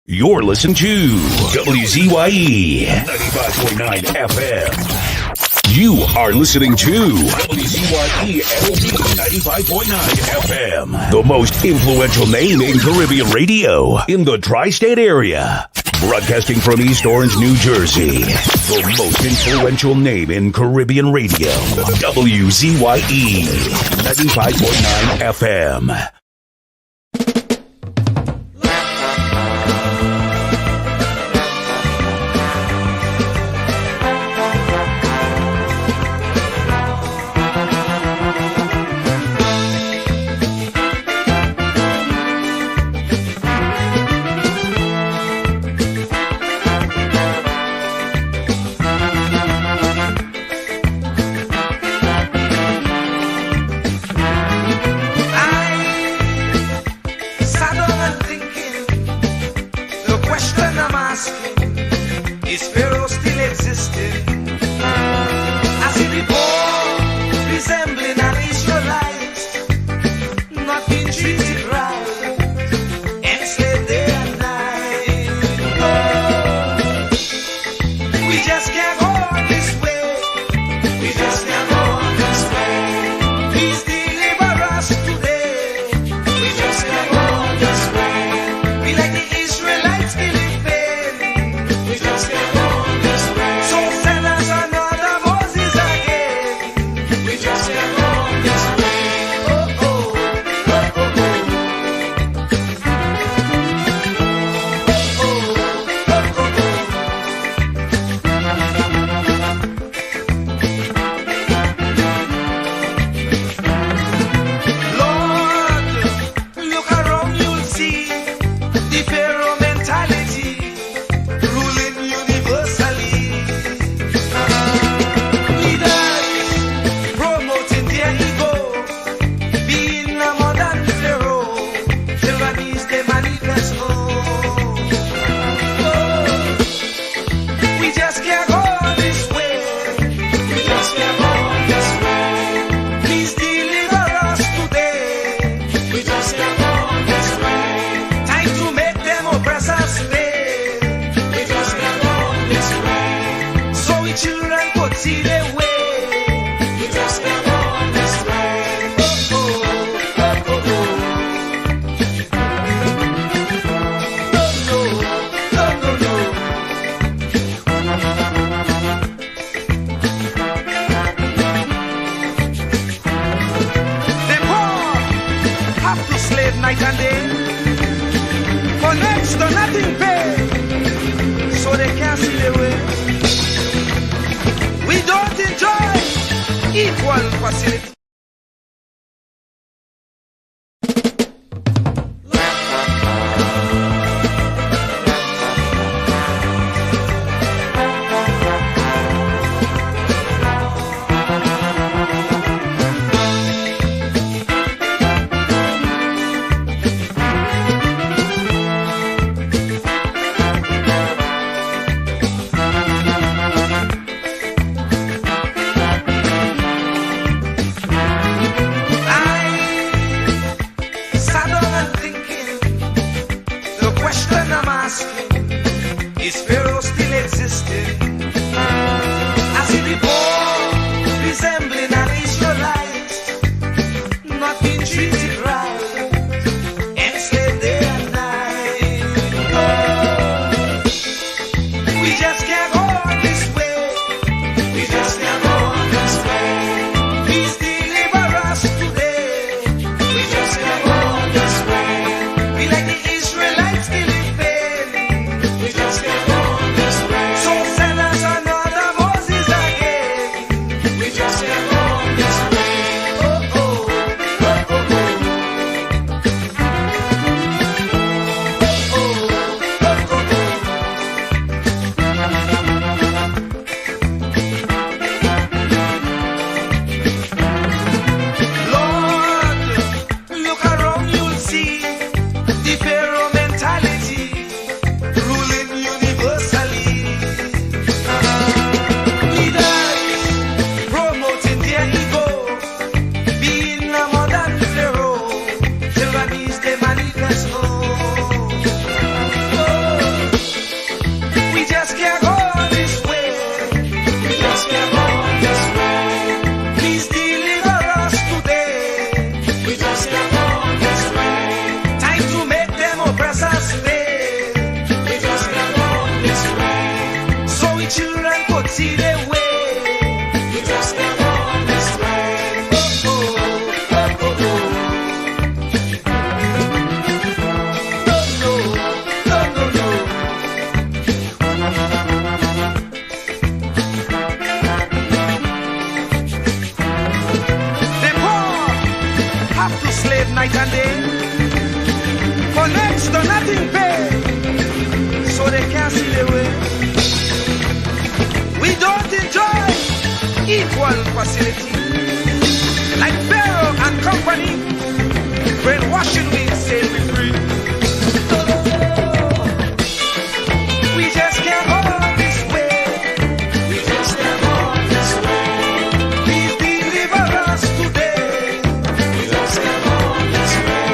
You're listening to WZYE 95.9 FM. You are listening to WZYE 95.9 FM, the most influential name in Caribbean radio in the tri-state area. Broadcasting from East Orange, New Jersey, the most influential name in Caribbean radio. WZYE 95.9 FM. night and day. For next to nothing pay, so they can't see the way. We don't enjoy equal facility. Like Pharaoh and company, brainwashing we say we free. We just can't go this way. We just can't go this way. Please deliver us today. We just can't go this way.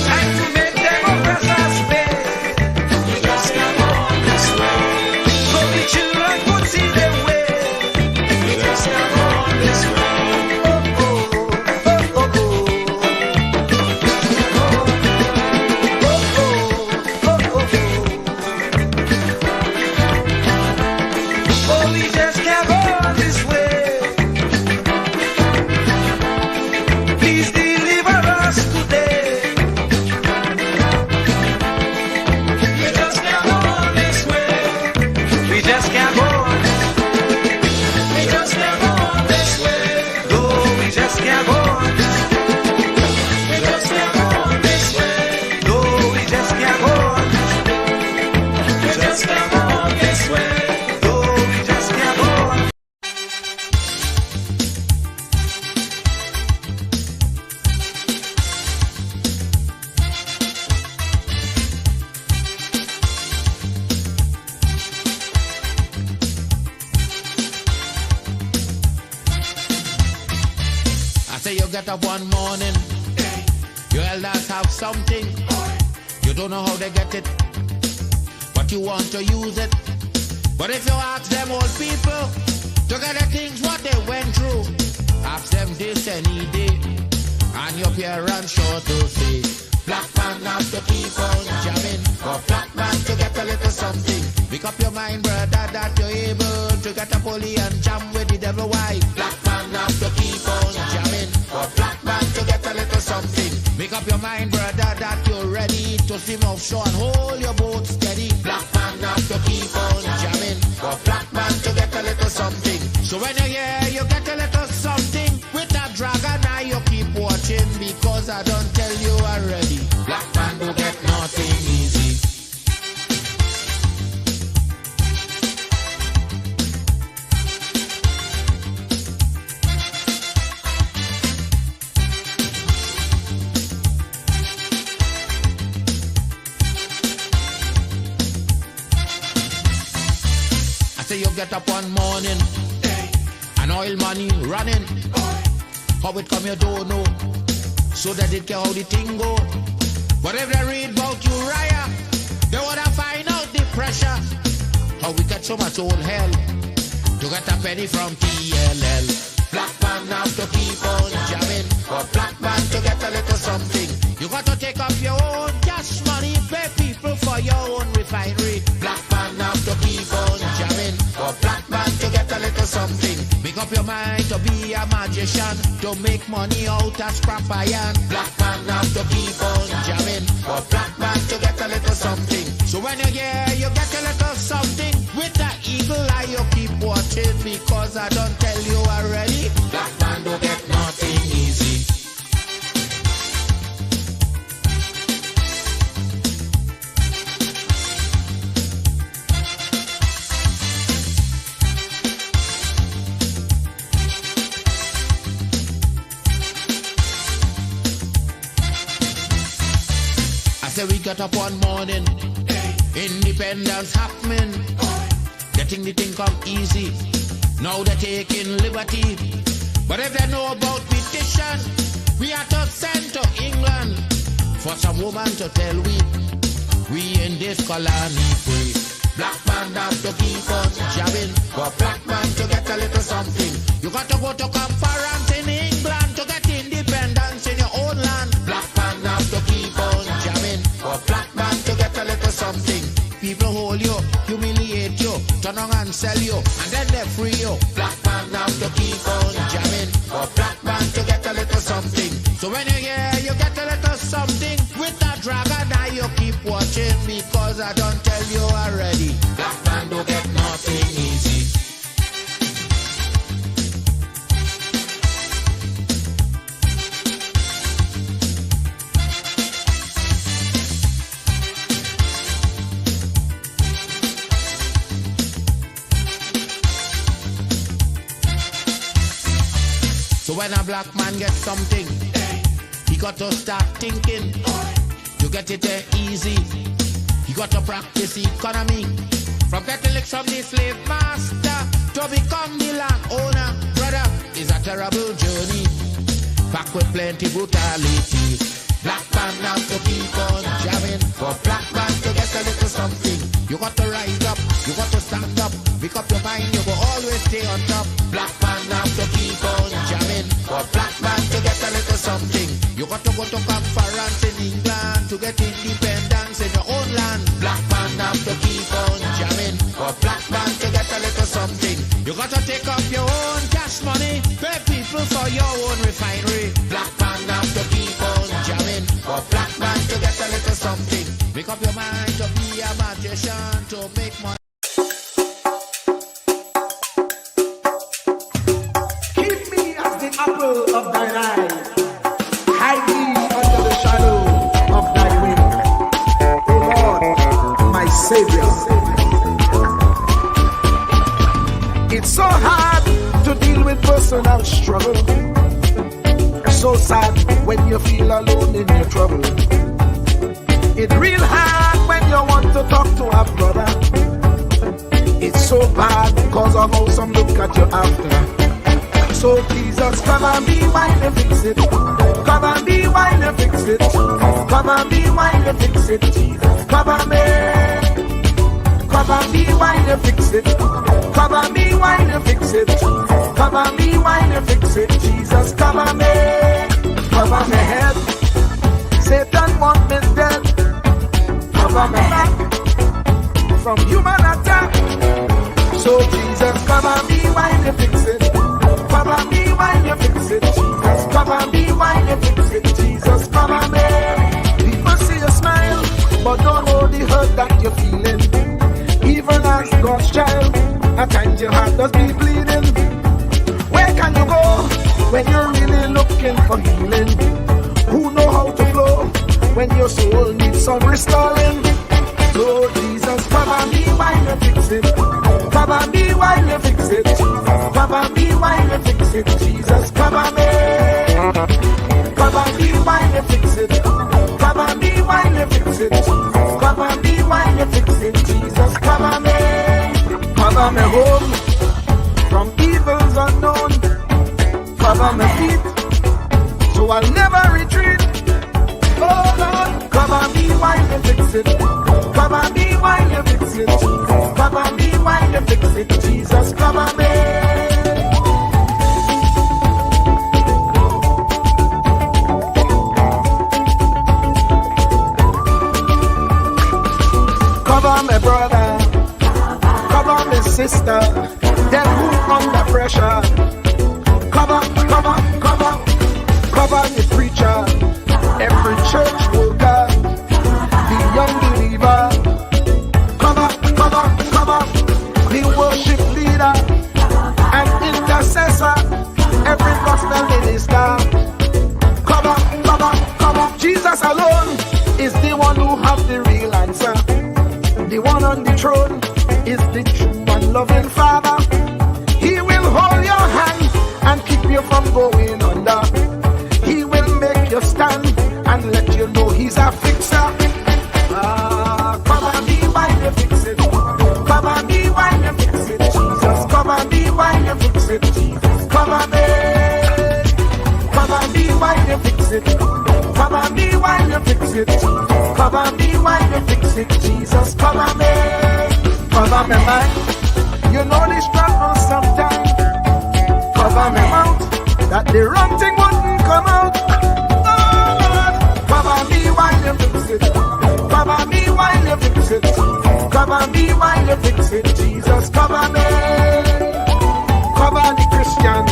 Time to make them oppress us pay. We just can't go this way. So the children could see the way. We just can't go this way. Get up one morning, your elders have something. You don't know how they get it, but you want to use it. But if you ask them old people to get the things what they went through, ask them this any day, and your parents sure to say, black man have to keep on jamming, for black man to get a little something. Make up your mind, brother, that you're able to get a pulley and jam with the devil. Why? Black man have to keep on jamming, for black man to get a little something. Make up your mind, brother, that you're ready to swim offshore and hold your boat steady. Black man have to keep on jamming, for black man to get a little something. So when you're here, you get a little something. With that dragon eye, you keep watching, because I don't tell you already. Black man don't get nothing easy. Say you get up one morning, and oil money running. How it come you don't know, so that it care how the thing go. But if they read about Uriah, they wanna find out the pressure. How we get so much old hell to get a penny from TLL. Black man have to keep on jamming, for black man to get a little something. You got to take up your own cash money, pay people for your own refinery. Black man have to keep on jamming, for black man to get a little something. Make up your mind to be a magician, to make money out of scrap iron. Black man have to keep on jamming, for black man to get a little something. So when you're here, you get a little something. With that eagle eye, you keep watching, because I don't tell you already. Black man don't get nothing easy. Say we got up one morning, independence happening, getting the thing come easy. Now they're taking liberty, but if they know about petition, we are to send to England for some woman to tell we in this colony free. Black man have to keep on jamming, for black man to get a little something. You got to go to conference in England to get independence in your own land. Black man have to keep on jamming, for black man to get a little something. People hold you, humiliate you, turn on and sell you, and then they free you. Black man have to keep on jamming, for black man to get a little something. So when you're here, you get a little something. With that dragon eye, you keep watching, because I don't tell you already. Black man don't get nothing easy. when a black man gets something, he got to start thinking. To get it there easy, he got to practice economy. From getting licks from the slave master to become the land owner, brother, is a terrible journey. Back with plenty brutality. Black man now to keep on jamming. For black man to get a little something, you got to rise up, you got to stand up. Make up your mind, you will always stay on top. Black man now to keep on jamming. For black man to get a little something, you got to go to conference in England to get independence in your own land. Black man now to keep on jamming. For black man to get a little something, you got to take up your own cash money, pay people for your own refinery. Black man now to keep on jamming. For black man to get a little something, make up your mind to be a magician, to make money. Keep me as the apple of thine eye. Hide me under the shadow of thy wing. O Lord, my Savior. It's so hard to deal with personal struggle. It's so sad when you feel alone in your trouble. It's real hard when you want to talk to a brother. It's so bad because of how some look at you after. So Jesus, come and be while you fix it. Come and be while you fix it. Come and be while you fix it. Jesus, cover me. Come and be while you fix it. Come and be while you fix it. Come and be while you fix it. Jesus, cover me. Cover my head. Satan want me dead. Cover my back from human attack. So Jesus, cover me while you fix it. Cover me while you fix it. Jesus, cover me while you fix it. Jesus, cover me. People see you smile, but don't know the hurt that you're feeling. Even as God's child, at times your heart does be bleeding. Where can you go when you're really looking for healing? Who know how to flow when your soul needs some restoring? So Jesus, cover me while you fix it. Cover me while you fix it. Cover me while you fix it. Jesus, cover me. Cover me while you fix it. Cover me while you fix it. Cover me while you fix it. Jesus, cover me. Cover me home from evils unknown. Cover my feet so I'll never retreat. Oh Lord, cover me while you fix it. Cover me while you fix it. Cover me while you fix it. Jesus, cover me. Cover my brother, cover my sister, them who under pressure. Cover the preacher, every church worker, the young believer. Cover the worship leader and intercessor, every gospel minister. Cover. Jesus alone is the one who has the real answer. The one on the throne is the true and loving Father. He will hold your hand and keep you from going under. He will make you stand and let you know he's a fixer. Cover me while you fix it. Cover me while you fix it. Jesus, cover me while you fix it. Jesus, cover me. Cover me while you fix it. Cover me while you fix it. Cover me while you fix it. Jesus, cover me. Cover me mind. You know the struggle sometimes. Cover me mouth, that the wrong thing wouldn't come out. Oh Lord, cover me while you fix it. Cover me while you fix it. Cover me while you fix it. Jesus, cover me. Cover the Christian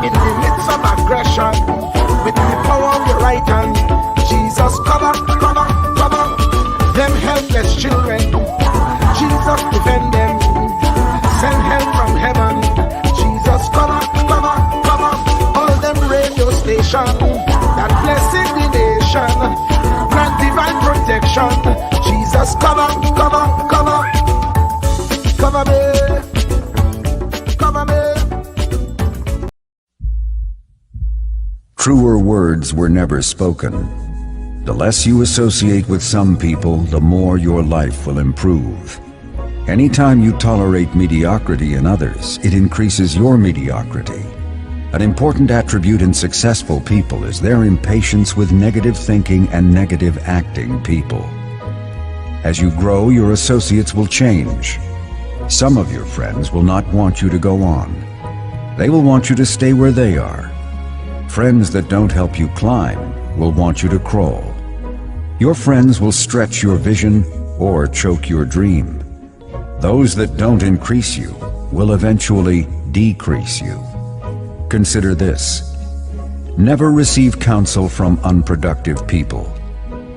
in the midst of aggression with the power of your right hand. Jesus, cover them helpless children. Jesus, defend them. Send help from heaven. Jesus, cover all them radio stations that blessing the nation. Grant divine protection. Jesus, cover me. Cover me. words were never spoken. The less you associate with some people, the more your life will improve. Anytime you tolerate mediocrity in others, it increases your mediocrity. An important attribute in successful people is their impatience with negative thinking and negative acting people. As you grow, your associates will change. Some of your friends will not want you to go on. They will want you to stay where they are. Friends that don't help you climb will want you to crawl. Your friends will stretch your vision or choke your dream. Those that don't increase you will eventually decrease you. Consider this. Never receive counsel from unproductive people.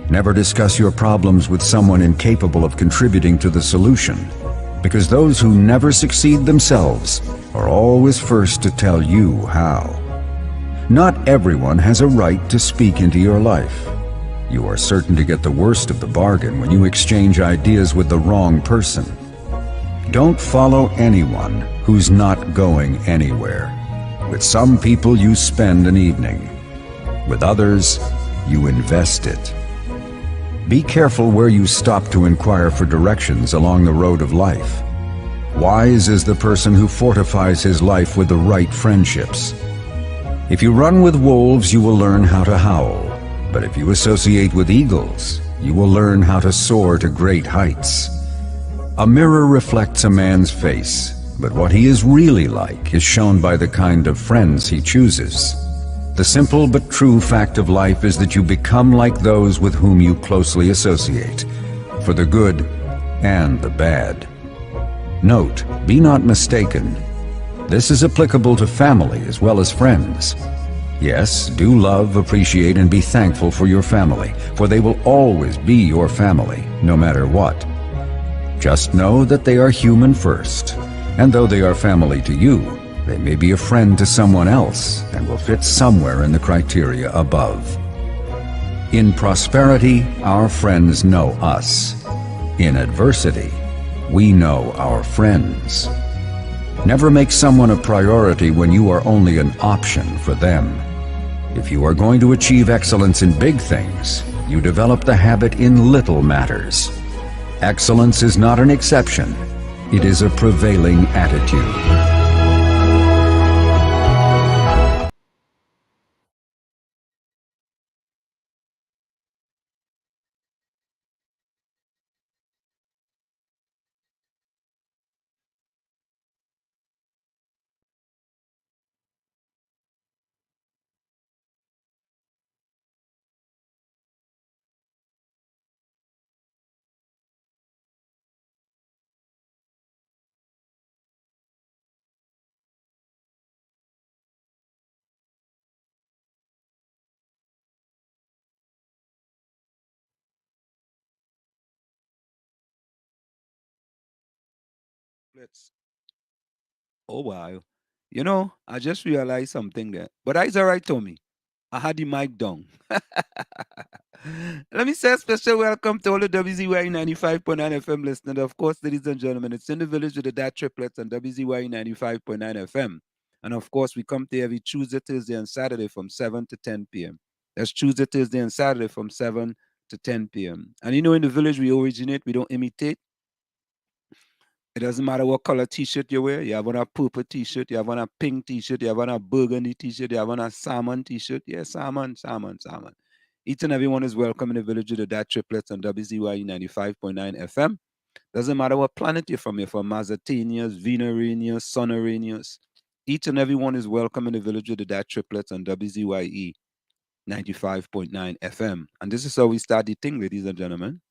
Never discuss your problems with someone incapable of contributing to the solution, because those who never succeed themselves are always first to tell you how. Not everyone has a right to speak into your life. You are certain to get the worst of the bargain when you exchange ideas with the wrong person. Don't follow anyone who's not going anywhere. With some people you spend an evening. With others, you invest it. Be careful where you stop to inquire for directions along the road of life. Wise is the person who fortifies his life with the right friendships. If you run with wolves, you will learn how to howl. But if you associate with eagles, you will learn how to soar to great heights. A mirror reflects a man's face, but what he is really like is shown by the kind of friends he chooses. The simple but true fact of life is that you become like those with whom you closely associate, for the good and the bad. Note, be not mistaken. This is applicable to family as well as friends. Yes, do love, appreciate, and be thankful for your family, for they will always be your family, no matter what. Just know that they are human first, and though they are family to you, they may be a friend to someone else and will fit somewhere in the criteria above. In prosperity, our friends know us. In adversity, we know our friends. Never make someone a priority when you are only an option for them. If you are going to achieve excellence in big things, you develop the habit in little matters. Excellence is not an exception. It is a prevailing attitude. Let's. Oh wow. You know, I just realized something there. But that's all right, Tommy. I had the mic down. Let me say a special welcome to all the WZYE 95.9 FM listeners. Of course, ladies and gentlemen, it's in the village with the DAT triplets on WZYE 95.9 FM. And of course, we come to every Tuesday, Thursday, and Saturday from 7 to 10 p.m. That's Tuesday, Thursday, and Saturday from 7 to 10 p.m. And you know, in the village, we originate, we don't imitate. It doesn't matter what color t-shirt you wear. You have on a purple t-shirt, you have on a pink t-shirt, you have on a burgundy t-shirt, you have on a salmon t-shirt. Yeah, salmon, salmon, salmon. Each and everyone is welcome in the village of the DAT triplets on WZYE 95.9 FM. Doesn't matter what planet you're from. You're from Mazatanians, Venerians, Sonarians. Each and everyone is welcome in the village of the DAT triplets on WZYE 95.9 FM. And this is how we start the thing, ladies and gentlemen.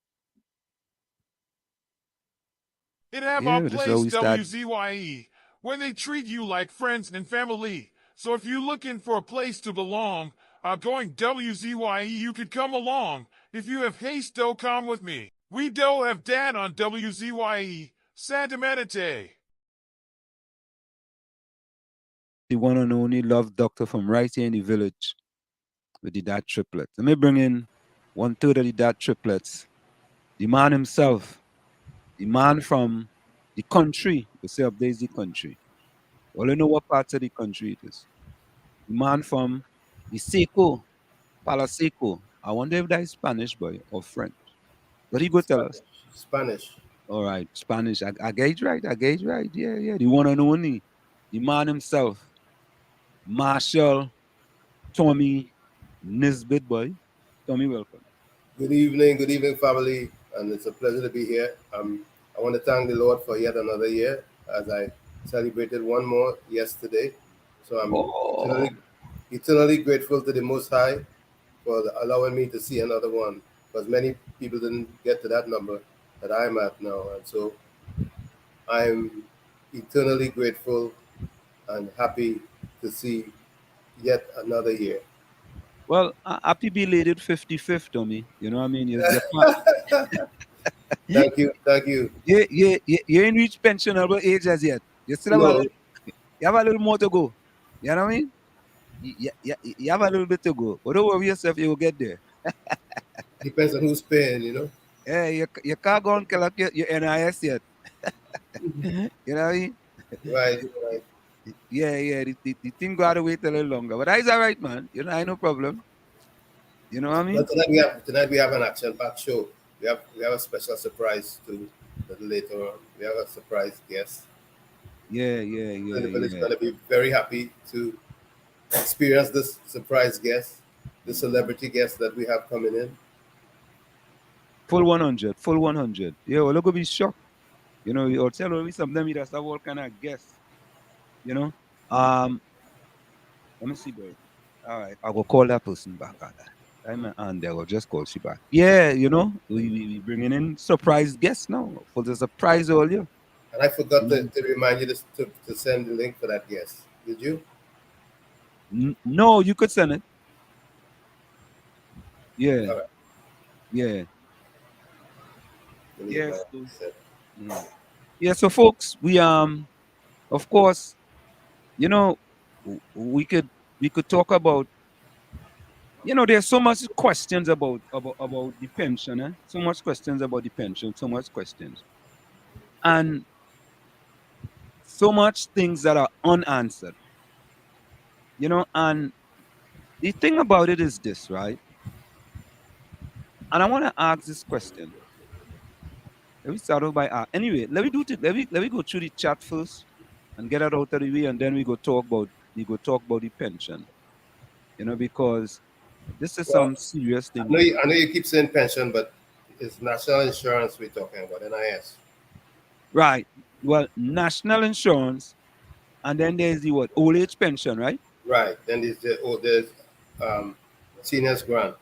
It have Yeah, a this is how place, we start. WZYE, where they treat you like friends and family. So if you're looking for a place to belong, going WZYE, you could come along. If you have haste, do come with me. We do have dad on WZYE, Santa Medite. The one and only love doctor from right here in the village with the DAT triplets. Let me bring in 1/3 of the DAT triplets. The man himself, the man from the country. We say up there is the country. Well, you know what parts of the country it is. The man from the Seco. Palaseco. I wonder if that is Spanish, boy, or French. What he go tell us? Spanish. All right, Spanish. I gauge right. I gauge right. Yeah, yeah. The one and only, the man himself, Marshall Tommy Nisbet, boy. Tommy, welcome. Good evening, family, and it's a pleasure to be here. I want to thank the Lord for yet another year as I celebrated one more yesterday. So I'm Oh, eternally grateful to the Most High for allowing me to see another one, because many people didn't get to that number that I'm at now, and so I'm eternally grateful and happy to see yet another year. well, happy belated 55th, Tommy. You know what I mean? Thank you. You ain't reached pensionable age as yet. You still have No, you have a little more to go. You know what I mean? You have a little bit to go. But don't worry yourself, you will get there. depends on who's paying, you know. Yeah, you can't go and collect your NIS yet. You know what I mean? Right, right. Yeah, yeah. The thing got to wait a little longer. But that's all right, man. You know, I no problem. You know what I But mean? tonight we have an action-packed show. We have a special surprise to a little later on. We have a surprise guest. Yeah, yeah, And yeah, the village is yeah. going to be very happy to experience this surprise guest, the celebrity guest that we have coming in. Full 100, full 100. Yeah, well, look, be shocked. You know, or tell me something me that's all kind of guess. You know? Let me see, boy. All right, I will call that person back. I'm and they will just call she back. Yeah, you know, we bringing in surprise guests now for the surprise all you. And I You forgot know? to remind you to send the link for that guest. Did you? No, you could send it. Yeah, All right. yeah, Let me get my yes. So, set. mhm. Yeah, so folks, we of course, you know, we could talk about, there's so much questions about the pension, so much questions about the pension, so much questions, and so much things that are unanswered, and the thing about it is this, right? And I want to ask this question. Let me start off by anyway, let me go through the chat first and get it out of the way, and then we go talk about the pension, because this is Well, some serious I thing. know you keep saying pension, but it's national insurance we're talking about, NIS. Right. Well, national insurance, and then there's the what? Old age pension, right? Right. Then there's um, seniors grant.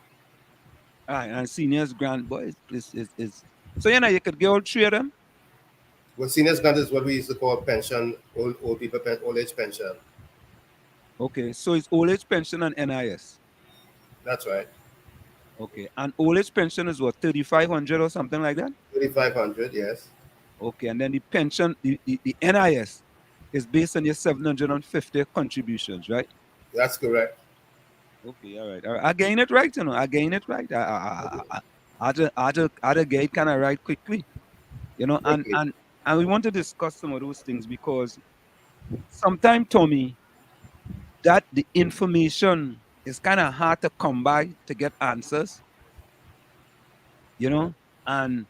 Right. And seniors grant, boys is so you could get all three of them. Well, seniors grant is what we used to call pension, old people old age pension. Okay. So it's old age pension and NIS. That's right. Okay. And old age pension is what, 3,500 or something like that? 3,500. Yes, Okay. And then the pension, the NIS is based on your 750 contributions, right? that's correct. Okay, all right, all right. I gain it right, I gain it right. I get it kind of right quickly, and Okay. and we want to discuss some of those things because sometimes, Tommy, that the information is kind of hard to come by to get answers, and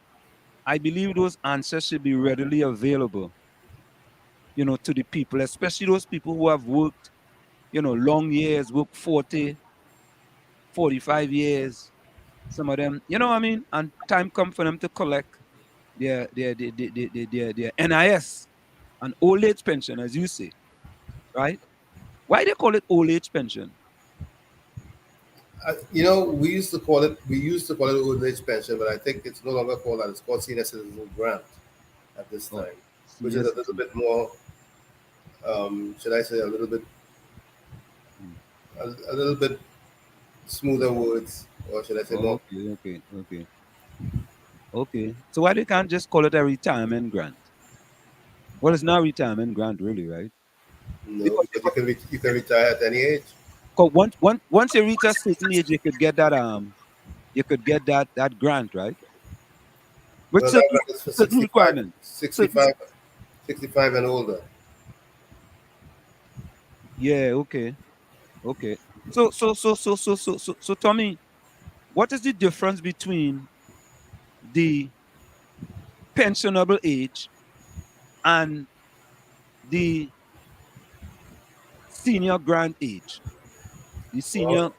I believe those answers should be readily available, to the people, especially those people who have worked, long years, worked 40, 45 years, some of them, what I mean, and time come for them to collect their NIS and old age pension, as you say, right? Why they call it old age pension? We used to call it old age pension, but I think it's no longer called that. It's called senior citizen grant at this Oh, time, which is senior a little citizen. bit more, should I say, Mm. a little bit smoother words, or should I say more? Okay, okay, okay, okay. So why they can't just call it a retirement grant? Well, it's not retirement grant, really, right? No, Because, because you can retire at any age. 'cause once you reach a certain age, you could get that grant, right? With Well, that certain grant is for certain 65, requirements. Certain, 65, 65 and older. yeah, okay, okay. So, Tommy, what is the difference between the pensionable age and the senior grant age? The Well, senior,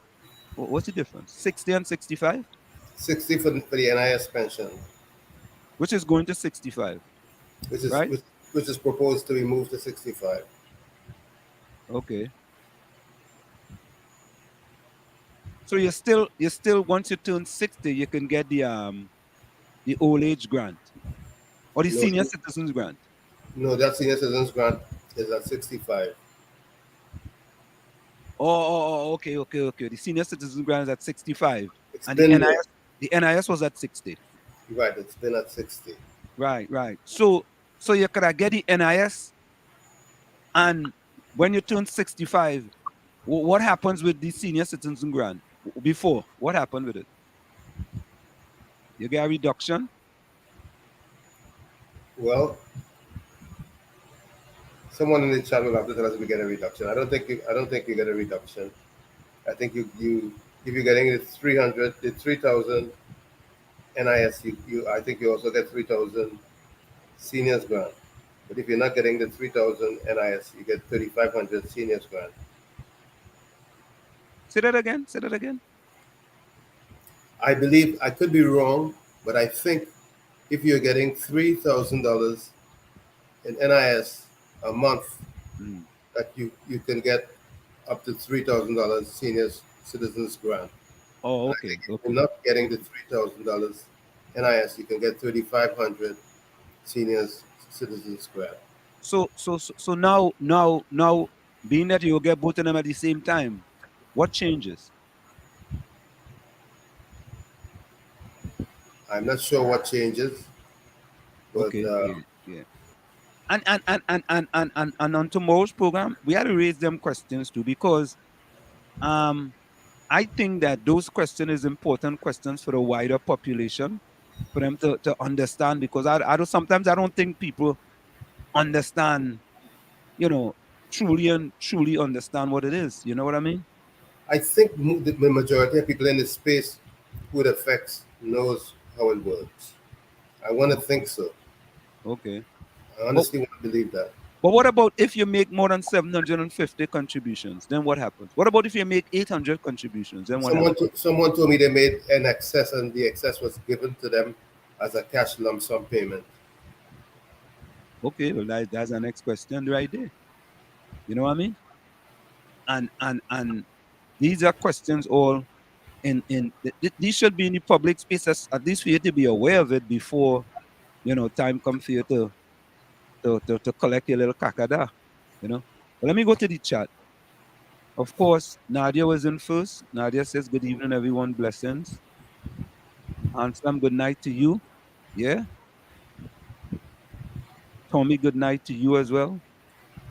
what's the difference? 60 and 65, 60 for the NIS pension, which is going to 65, which is right? which is proposed to be moved to 65. Okay. So you still once you turn 60, you can get the old age grant or the No, senior citizens grant. no, that senior citizens grant is at 65. Okay. The senior citizen grant is at 65, It's and been there. The NIS was at 60. Right, it's been at 60. Right. So you could get the NIS, and when you turn 65, what happens with the senior citizen grant before? What happened with it? You get a reduction. Well, someone in the chat will have to tell us if we get a reduction. I don't think you get a reduction. I think you if you're getting the 300, the 3,000 NIS, you I think you also get 3,000 seniors grant. But if you're not getting the 3,000 NIS, you get 3,500 seniors grant. Say that again. Say that again. I believe I could be wrong, but I think if you're getting $3,000 in NIS a month, Mm. that you can get up to $3,000 seniors citizens grant. Oh, And I okay, think if you're okay. not getting the $3,000 NIS, you can get 3,500 seniors citizens grant. So now, being that you get both of them at the same time, what changes? I'm not sure what changes, but Okay, yeah. And on tomorrow's program, we had to raise them questions too, because um I think that those questions is important questions for the wider population, for them to understand, because I don't sometimes I don't think people understand, you know, truly understand what it is. You know what I mean? I think the majority of people in this space who it affects knows how it works. I want to Okay. think so. Okay. I But honestly want to believe that. but what about if you make more than 750 contributions? Then what happens? What about if you make 800 contributions? Then what happens? Someone told me they made an excess and the excess was given to them as a cash lump sum payment. Okay, well that's the next question right there. You know what I mean? And these are questions all these should be in the public spaces, at least for you to be aware of it before time comes for you to collect your little kakada. But let me go to the chat. Of course, Nadia was in first. Nadia says, "Good evening, everyone. Blessings. Handsome, good night to you." Yeah. Tommy, good night to you as well.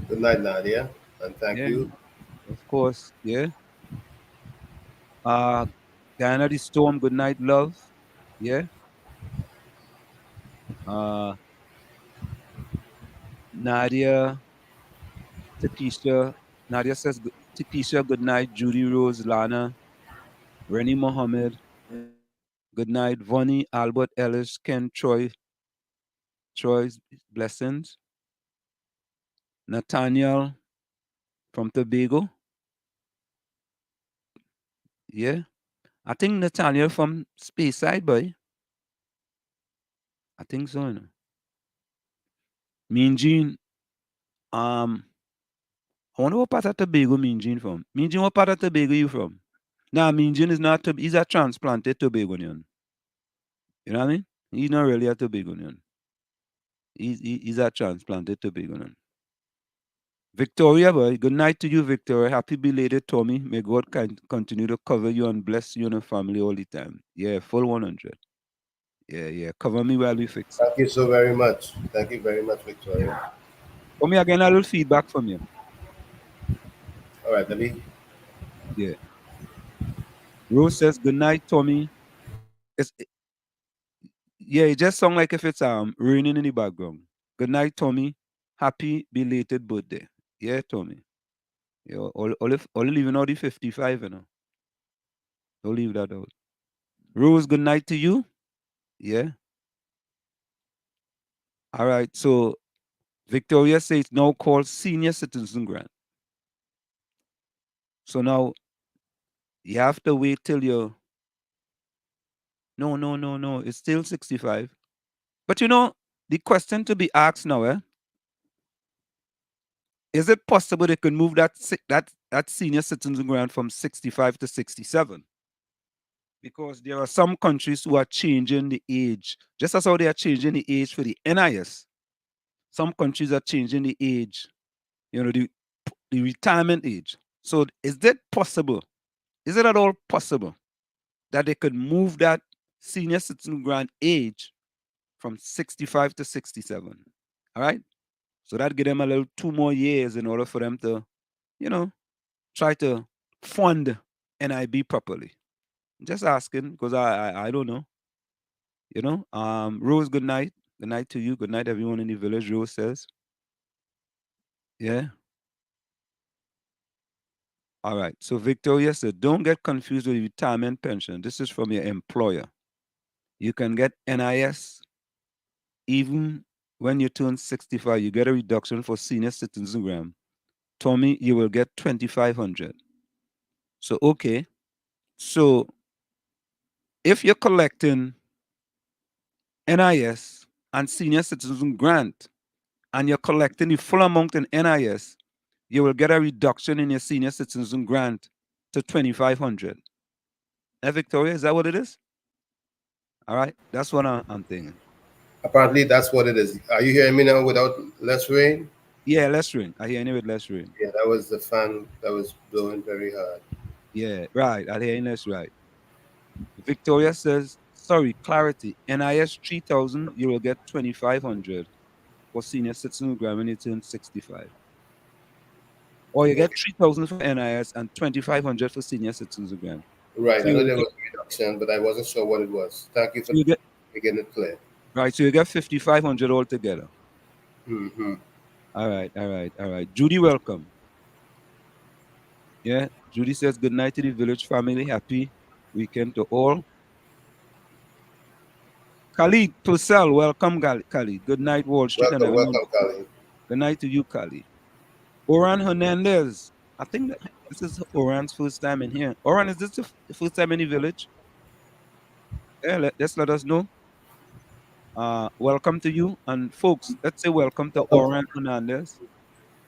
Good night, Nadia, and thank Yeah, you. of course. Yeah. Uh, Diana the Storm, good night, love. Yeah. Uh, Nadia, Takisha. Nadia says, Takisha, good night. Judy Rose, Lana, Rennie Mohammed, good night. Vonnie, Albert Ellis, Ken Troy's blessings. Nathaniel from Tobago. Yeah. I think Nathaniel from Speyside, boy. I think so. Mean Gene, um, I wonder what part of Tobago Mean Gene from. Mean Gene, what part of Tobago you from? Nah, Mean Gene is not, he's a transplanted Tobagonian. You know what I mean? He's not really a Tobagonian. He's a transplanted Tobagonian. Victoria, boy, good night to you, Victoria. Happy belated Tommy. May God continue to cover you and bless you and your family all the time. Yeah, full 100. Yeah. Cover me while we fix it. Thank you so very much. Thank you very much, Victoria. Come here again, a little feedback from you. All right, let me. Yeah. Rose says, good night, Tommy. It's, yeah, it just sounds like if it's raining in the background. Good night, Tommy. Happy belated birthday. Yeah, Tommy. You know, only leaving out the 55, you know. Don't leave that out. Rose, good night to you. Yeah. All right. So Victoria says it's now called Senior Citizen Grant. So now you have to wait till you're. No, no, no, no. It's still 65. But you know, the question to be asked now, is it possible they could move that senior citizen grant from 65 to 67? Because there are some countries who are changing the age, just as how they are changing the age for the NIS. Some countries are changing the age, you know, the retirement age. So is that possible? Is it at all possible that they could move that senior citizen grant age from 65 to 67? All right. So that give them a little 2 more years in order for them to, you know, try to fund NIB properly. Just asking because I don't know. You know. Rose, good night. Good night to you. Good night, everyone in the village. Rose says. Yeah. All right. So Victoria said, don't get confused with retirement pension. This is from your employer. You can get NIS even when you turn 65. You get a reduction for senior citizen grant. Tommy, you will get 2,500. So okay. So if you're collecting NIS and senior citizen grant and you're collecting the full amount in NIS, you will get a reduction in your senior citizen grant to 2,500. Victoria, is that what it is? All right, that's what I'm thinking. Apparently, that's what it is. Are you hearing me now without less rain? Yeah, less rain. I hear you with less rain. Yeah, that was the fan that was blowing very hard. Yeah, right. I hear you less right. Victoria says, sorry, clarity. NIS 3,000, you will get 2,500 for senior citizen grant when you turn 65. Or you get Okay. 3,000 for NIS and 2,500 for senior citizens grant. Right. So I know you there get, was a reduction, but I wasn't sure what it was. Thank you so for you get making it clear. right. So you get 5,500 altogether. Hmm. All right, all right, all right. Judy, welcome. Yeah, Judy says good night to the village family. Happy weekend to all. Khalid Purcell, welcome, Khalid. Good night, Wall Street, and Welcome, everyone. welcome, Colleen. Good night to you, Khalid. Oran Hernandez. I think that this is Oran's first time in here. Oran, is this the first time in the village? Yeah, just let us know. Welcome to you. And folks, let's say welcome to Welcome, Oran Hernandez.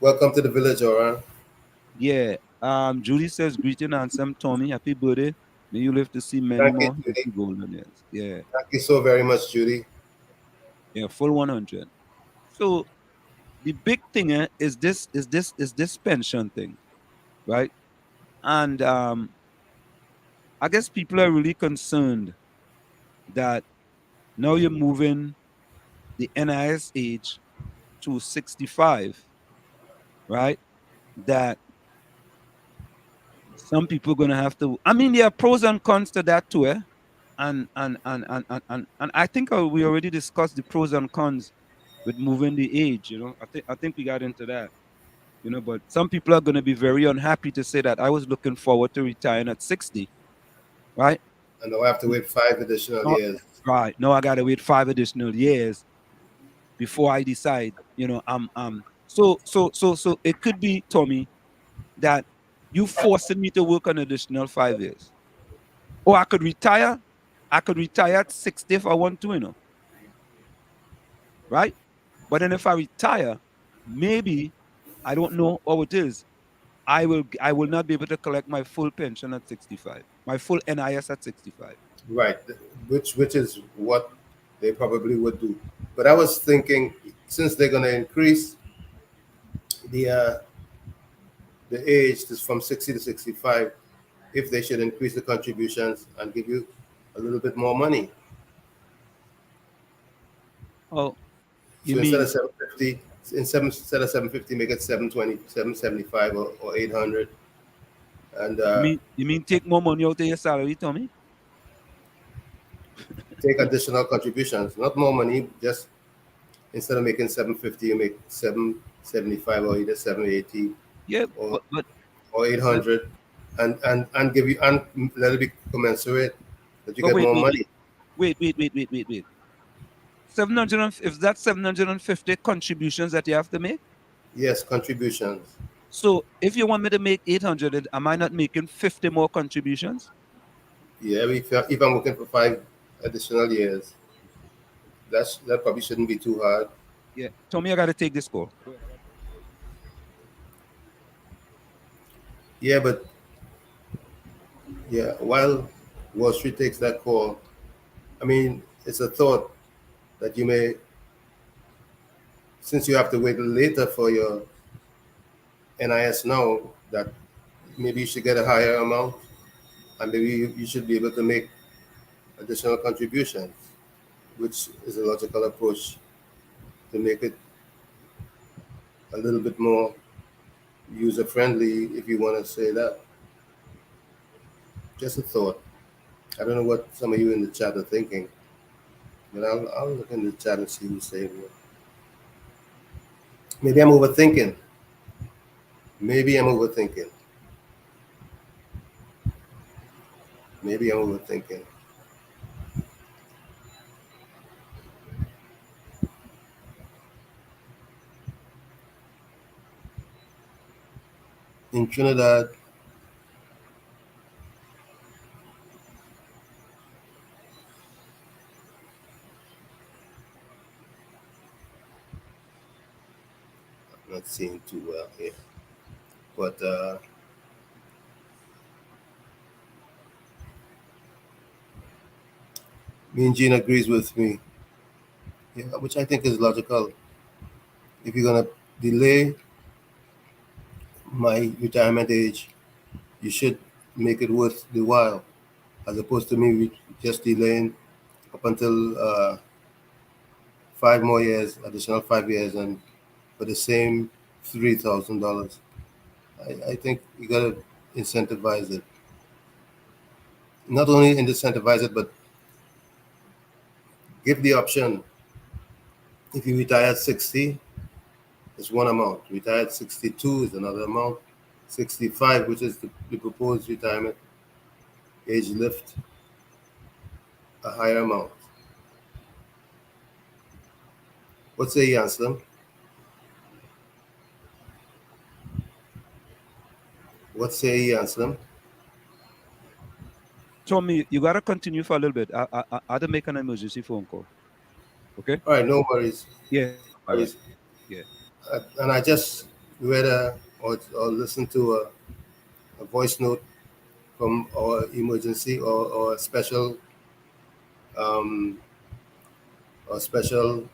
welcome to the village, Oran. Yeah. Judy says, greeting and some Tommy. Happy birthday. May you live to see many Thank you, more Judy. happy golden years. Yeah. Thank you so very much, Judy. Yeah. Full 100. So the big thing is this pension thing, right? And I guess people are really concerned that now you're moving the NIS age to 65, right? That some people are gonna have to. I mean, there are pros and cons to that too, eh? And I think we already discussed the pros and cons with moving the age. You know, I think we got into that. You know, but some people are going to be very unhappy to say that I was looking forward to retiring at 60, right? And now I have to wait 5 additional No, years. right. No, I got to wait 5 additional years before I decide. You know, so it could be, Tommy, that you forcing me to work an additional 5 years, or I could retire. I could retire at 60 if I want to, you know, right? But then if I retire, maybe I don't know how it is. I will not be able to collect my full pension at 65, my full NIS at 65. Right, which is what they probably would do. But I was thinking, since they're going to increase the uh, the age is from 60 to 65, if they should increase the contributions and give you a little bit more money. Oh, you So instead mean of 750, instead of 750, make it 720, 775, or 800, and you mean take more money out of your salary, Tommy? take additional contributions, not more money. Just instead of making 750, you make 775 or either 780 Yeah, or but or 800, and give you and let it be commensurate that you But get wait, more wait, money. wait. 700 if that's 750 contributions that you have to make. Yes, contributions. So if you want me to make 800, am I not making 50 more contributions? Yeah, if I'm working for 5 additional years, that probably shouldn't be too hard. Yeah. Tommy, I got to take this call. Yeah, but yeah, while Wall Street takes that call, I mean, it's a thought that you may, since you have to wait later for your NIS now, that maybe you should get a higher amount, and maybe you should be able to make additional contributions, which is a logical approach to make it a little bit more user friendly, if you want to say that. Just a thought. I don't know what some of you in the chat are thinking, but I'll look in the chat and see who's saying what. Maybe I'm overthinking. Maybe I'm overthinking. Maybe I'm overthinking. In Trinidad, I'm not seeing too well here, but me and Gene agrees with me, yeah, which I think is logical. If you're gonna delay my retirement age, you should make it worth the while, as opposed to me just delaying up until 5 more years, additional 5 years, and for the same $3,000. I think you gotta incentivize it. Not only incentivize it, but give the option. If you retire at 60, it's one amount. Retire at 62 is another amount. 65, which is the proposed retirement age lift, a higher amount. What say you, Anselm? What say you, Anselm? Tommy, you got to continue for a little bit. I had to make an emergency phone call. Okay? All right, no worries. Yeah. All right. Worries. Yeah. And I just read or listened to a voice note from our emergency or um, a special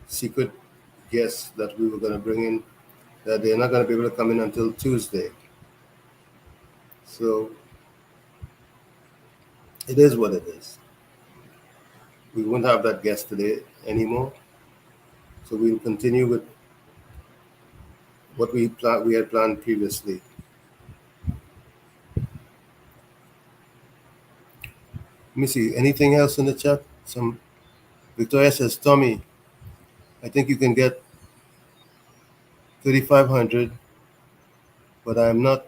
secret guest that we were going to bring in, that they're not going to be able to come in until Tuesday. So it is what it is. We won't have that guest today anymore. So we'll continue with what we had planned previously. Let me see. Anything else in the chat? Some Victoria says, Tommy, I think you can get 3,500, but I'm not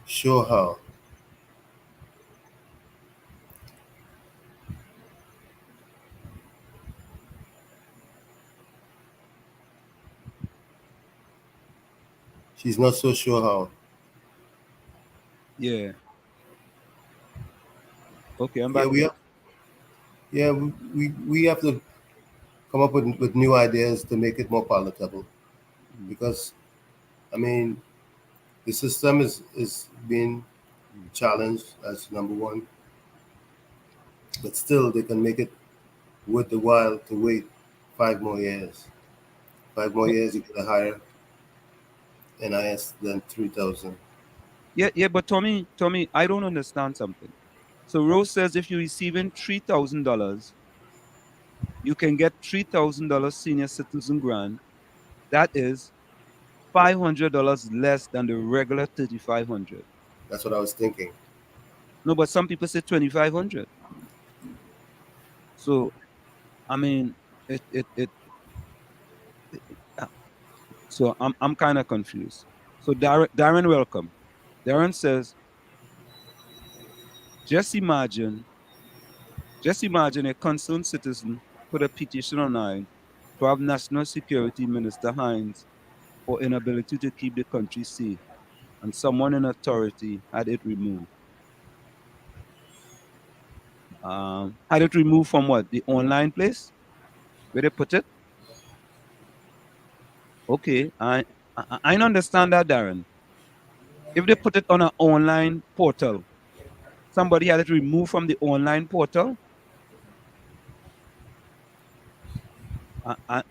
sure how. She's not so sure how. Yeah. Okay, I'm Yeah, back here. we have to come up with new ideas to make it more palatable, because I mean the system is being challenged as number one, but still they can make it worth the while to wait 5 more years. 5 more years, you get a higher NIS than 3,000. Yeah, but Tommy, I don't understand something. So Rose says if you're receiving $3,000, you can get $3,000 senior citizen grant. That is $500 less than the regular 3,500. That's what I was thinking. No, but some people say 2,500. So I mean, it so I'm kind of confused. So Darren, welcome. Darren says, just imagine a concerned citizen put a petition online to have National Security Minister Hines for inability to keep the country safe, and someone in authority had it removed. Had it removed from what? The online place where they put it? Okay, I understand that, Darren. If they put it on an online portal, somebody had it removed from the online portal.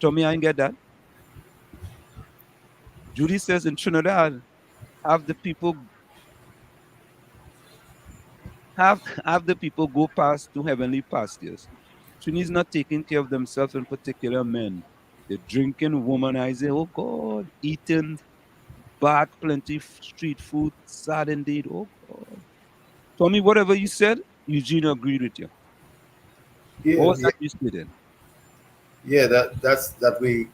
Tommy, I didn't get that. Judy says in Trinidad, have the people have the people go past to heavenly pastures. Trinity's not taking care of themselves, in particular men. They're drinking, womanizing, oh God, eating bad, plenty street food, sad indeed, oh God. Tommy, whatever you said, Eugene agreed with you. What Yeah, was yeah, that you said then? yeah. That we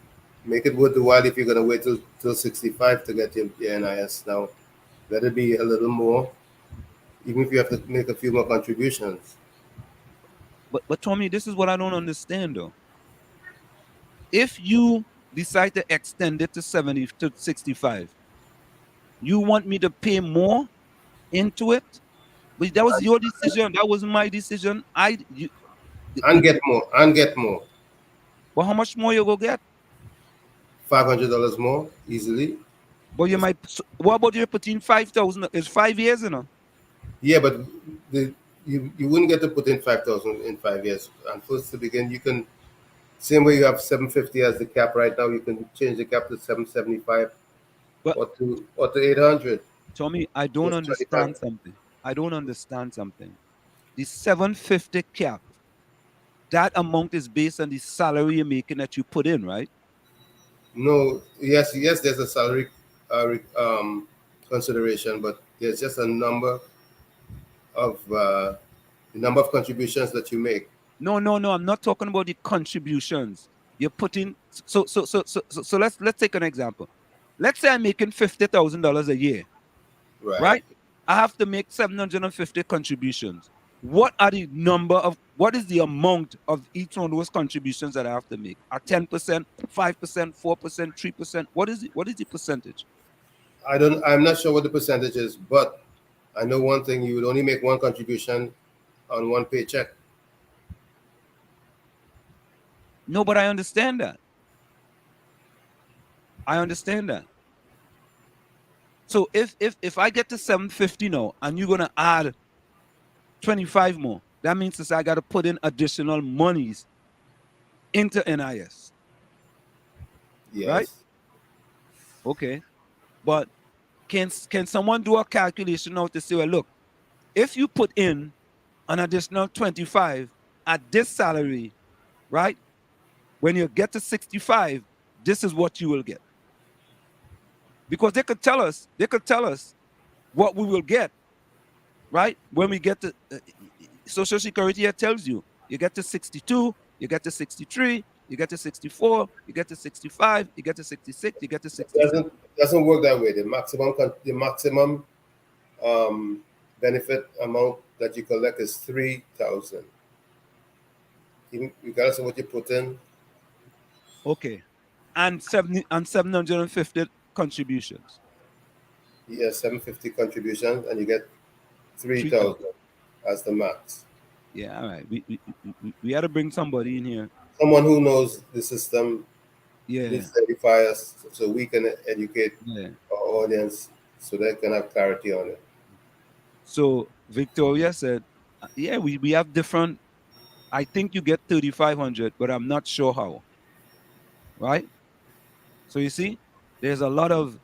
make it worth the while if you're gonna wait till 65 to get your NIS. Now, let it be a little more, even if you have to make a few more contributions. But Tommy, this is what I don't understand though. If you decide to extend it to 70 to 65, you want me to pay more into it? But that was your decision. That wasn't my decision. And get more, and get more. But how much more you go get? $500 more easily. But you might. What about you putting 5,000? It's 5 years, you know. Yeah, but the you wouldn't get to put in 5,000 in 5 years. And first to begin, you can same way you have 750 as the cap right now. You can change the cap to 775 But or to 800. Tommy, I don't Just 25. understand something. I don't understand something. The 750 cap, that amount is based on the salary you're making that you put in, right? No, yes. There's a salary consideration, but there's just a number of the number of contributions that you make. No. I'm not talking about the contributions. You're putting so let's take an example. Let's say I'm making $50,000 a year, Right. right? I have to make 750 contributions. What are the number of what is the amount of each one of those contributions that I have to make? Are 10%, 5%, 4%, 3%? What is it? What is the percentage? I'm not sure what the percentage is, but I know one thing: you would only make one contribution on one paycheck. No, but I understand that. I understand that. So if I get to 750 now and you're gonna add 25 more, that means that I gotta put in additional monies into NIS. Right? Yes. Okay. But can someone do a calculation now to say, well, look, if you put in an additional 25 at this salary, right? When you get to 65, this is what you will get. Because they could tell us what we will get, right? When we get to Social Security, it tells you get to 62, you get to 63, you get to 64, you get to 65, you get to 66, you get to It 67. doesn't work that way. The maximum benefit amount that you collect is 3,000. Regardless of what you put in. Okay. And 750 contributions. Yes, 750 contributions, and you get 3,000. 3,000 as the max. Yeah, all right. We had to bring somebody in here. Someone who knows the system Yeah. needs to edify us so we can educate Yeah. our audience so they can have clarity on it. So Victoria said, yeah, we have different. I think you get 3,500, but I'm not sure how. Right? So you see, there's a lot of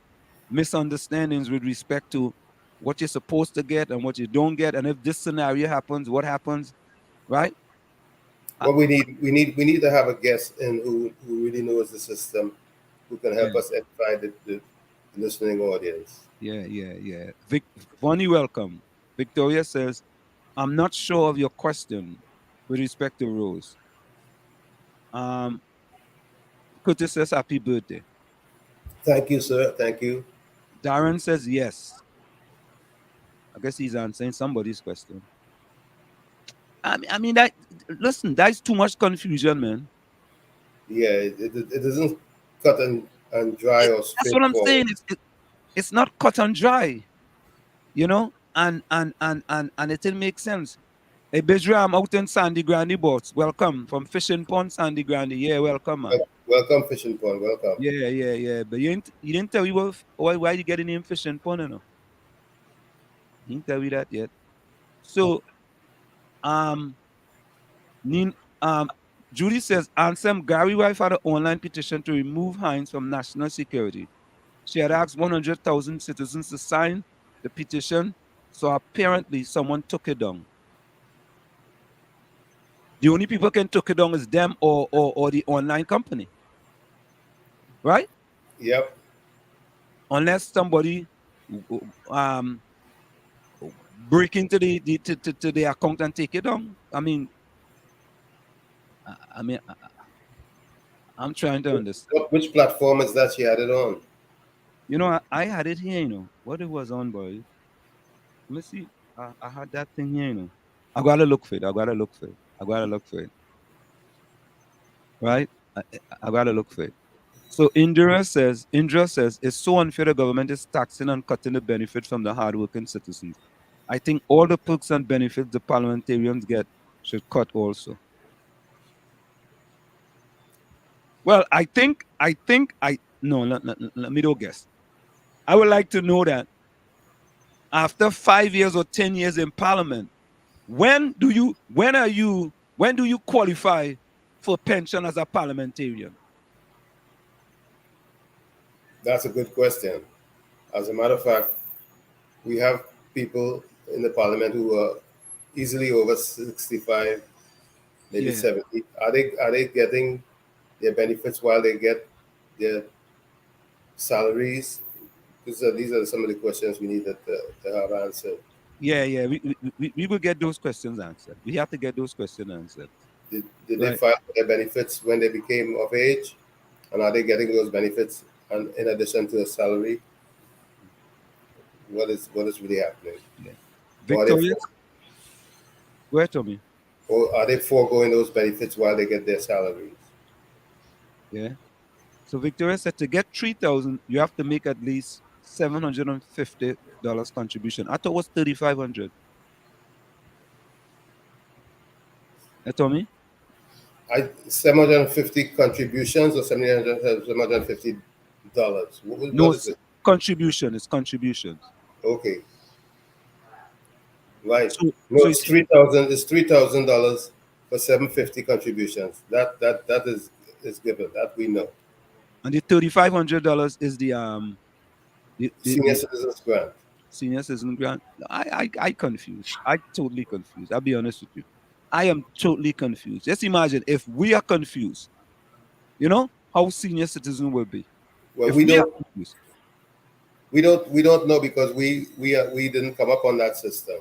misunderstandings with respect to what you're supposed to get and what you don't get. And if this scenario happens, what happens? Right? What we need to have a guest in who really knows the system, who can help Yeah. us edify the listening audience. Yeah. Vonnie, welcome. Victoria says, I'm not sure of your question with respect to Rose. Curtis says, happy birthday. Thank you, sir. Thank you. Darren says, yes. I guess he's answering somebody's question. I mean that. Listen, that's too much confusion, man. Yeah, it doesn't cut and dry or That's what I'm straightforward. saying. It's not cut and dry, you know, and it didn't make sense. Hey, Bijram out in Sandy Grande boats. Welcome from Fishing Pond, Sandy Grande. Yeah, welcome, man. Welcome, Fishing Pond. Welcome. Yeah. But you didn't tell me why you get the name Fishing Pond, you know. He didn't tell me that yet. So um Nin, Judy says Ansem Gary wife had an online petition to remove Hines from national security. She had asked 100,000 citizens to sign the petition, so apparently someone took it down. The only people can took it down is them or the online company, right? Yep. Unless somebody um break into to the account and take it down. I'm trying to understand. Which platform is that she had it on? You know, I had it here, you know, what it was on, boy. Let me see. I had that thing here, you know. I gotta look for it. I gotta look for it. I gotta look for it. Right? I gotta look for it. So Indra says, it's so unfair the government is taxing and cutting the benefit from the hardworking citizens. I think all the perks and benefits the parliamentarians get should cut also. Well, I no, let me do guess. I would like to know that after 5 years or 10 years in parliament, when do you qualify for pension as a parliamentarian? That's a good question. As a matter of fact, we have people in the parliament who are easily over 65, maybe Yeah. 70. Are they getting their benefits while they get their salaries? These are some of the questions we need to have answered. Yeah. We will get those questions answered. We have to get those questions answered. Did they Right. file for their benefits when they became of age? And are they getting those benefits and in addition to a salary? What is really happening? Yeah. Or are they Victoria, go ahead, Tommy. or are they foregoing those benefits while they get their salaries? Yeah. So Victoria said to get 3,000, you have to make at least $750 contribution. I thought it was 3,500. Tommy? 750 contributions or $750? No, What is it's it? contribution. It's contributions. Okay, right. No, So you it's see, 3,000. It's $3,000 for 750 contributions. That is given. That we know. and the $3,500 is Senior the citizens grant. senior citizen grant. I confused. I totally confused. I'll be honest with you. I am totally confused. Just imagine if we are confused, you know, how senior citizen will be. Well, If we we are don't confused. we don't know because we didn't come up on that system.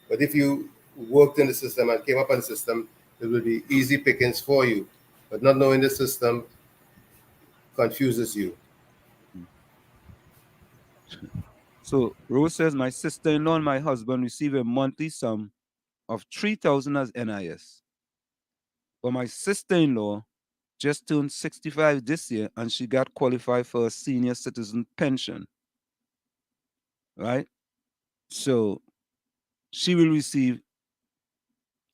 But if you worked in the system and came up on the system, it would be easy pickings for you. But not knowing the system confuses you. So Rose says my sister-in-law and my husband receive a monthly sum of 3,000 as NIS. But my sister-in-law just turned 65 this year and she got qualified for a senior citizen pension. Right? So she will receive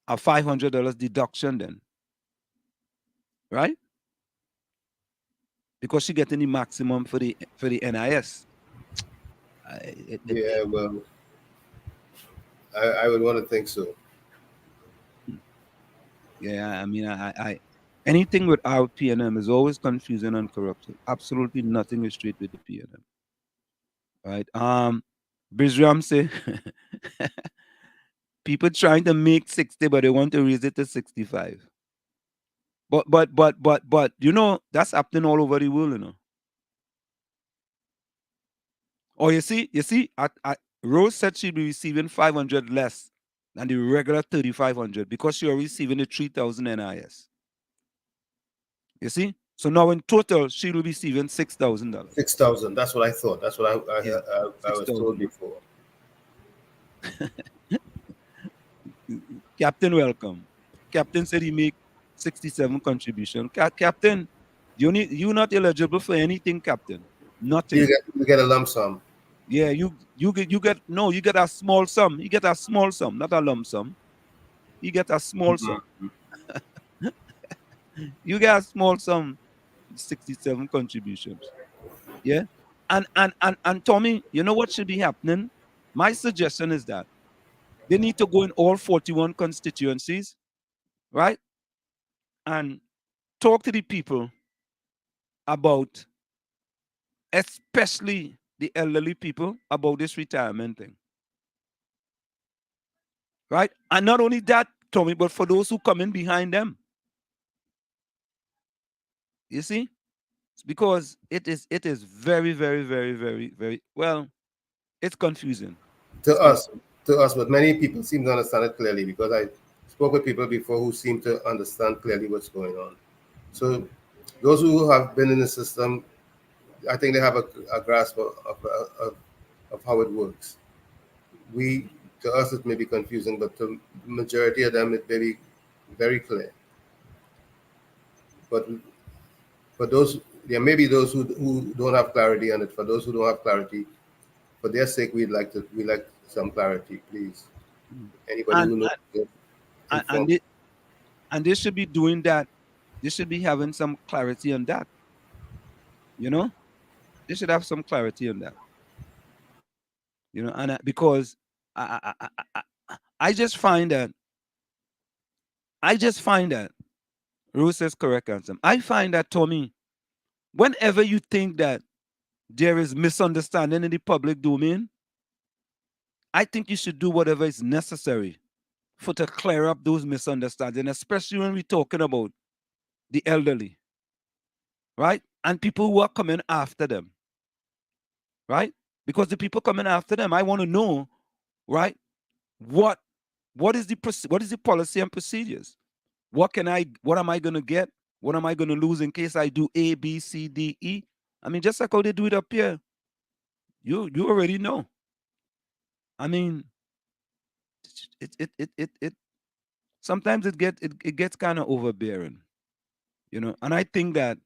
a $500 deduction then. Right? Because she getting the maximum for the NIS. Yeah, well, I would want to think so. Yeah, I mean, I anything without PNM is always confusing and corrupted. Absolutely nothing is straight with the PNM. Right? Bizram say people trying to make 60, but they want to raise it to 65. But you know, that's happening all over the world, you know. Oh, you see, Rose said she'd be receiving 500 less than the regular 3,500 because she already receiving the 3,000 NIS. You see? So now in total, she will be receiving $6,000. 6,000. That's what I thought. That's what Yeah, I was told 6,000. before. Captain, welcome. Captain said he make 67 contribution. Captain, you not eligible for anything, Captain. Nothing. You get a lump sum. Yeah, you get no, you get a small sum. You get a small sum, not a lump sum. You get a small sum. You get a small sum, 67 contributions. Yeah. And Tommy, you know what should be happening? My suggestion is that they need to go in all 41 constituencies, right? And talk to the people about, especially the elderly people, about this retirement thing. Right? And not only that, Tommy, but for those who come in behind them. You see? It's because it is very, very, very, very, very well, it's confusing. To It's us, confusing. but many people seem to understand it clearly because I spoke with people before who seem to understand clearly what's going on. So those who have been in the system, I think they have a grasp of how it works. We To us it may be confusing, but to the majority of them it may be very clear. But for those, there may be those who don't have clarity on it. For those who don't have clarity, for their sake, we like some clarity, please. Mm. Anybody And who knows, and inform. and they, and they should be doing that. They should be having some clarity on that. You know, they should have some clarity on that. And because I just find that Ruth is correct answer. I find that, Tommy, whenever you think that there is misunderstanding in the public domain, I think you should do whatever is necessary for to clear up those misunderstandings, especially when we're talking about the elderly, right? And people who are coming after them, right? Because the people coming after them, I want to know, right? What what is the policy and procedures? What am I gonna get? What am I gonna lose in case I do A, B, C, D, E? I mean, just like how they do it up here, you already know. I mean, it sometimes it gets kind of overbearing, and I think that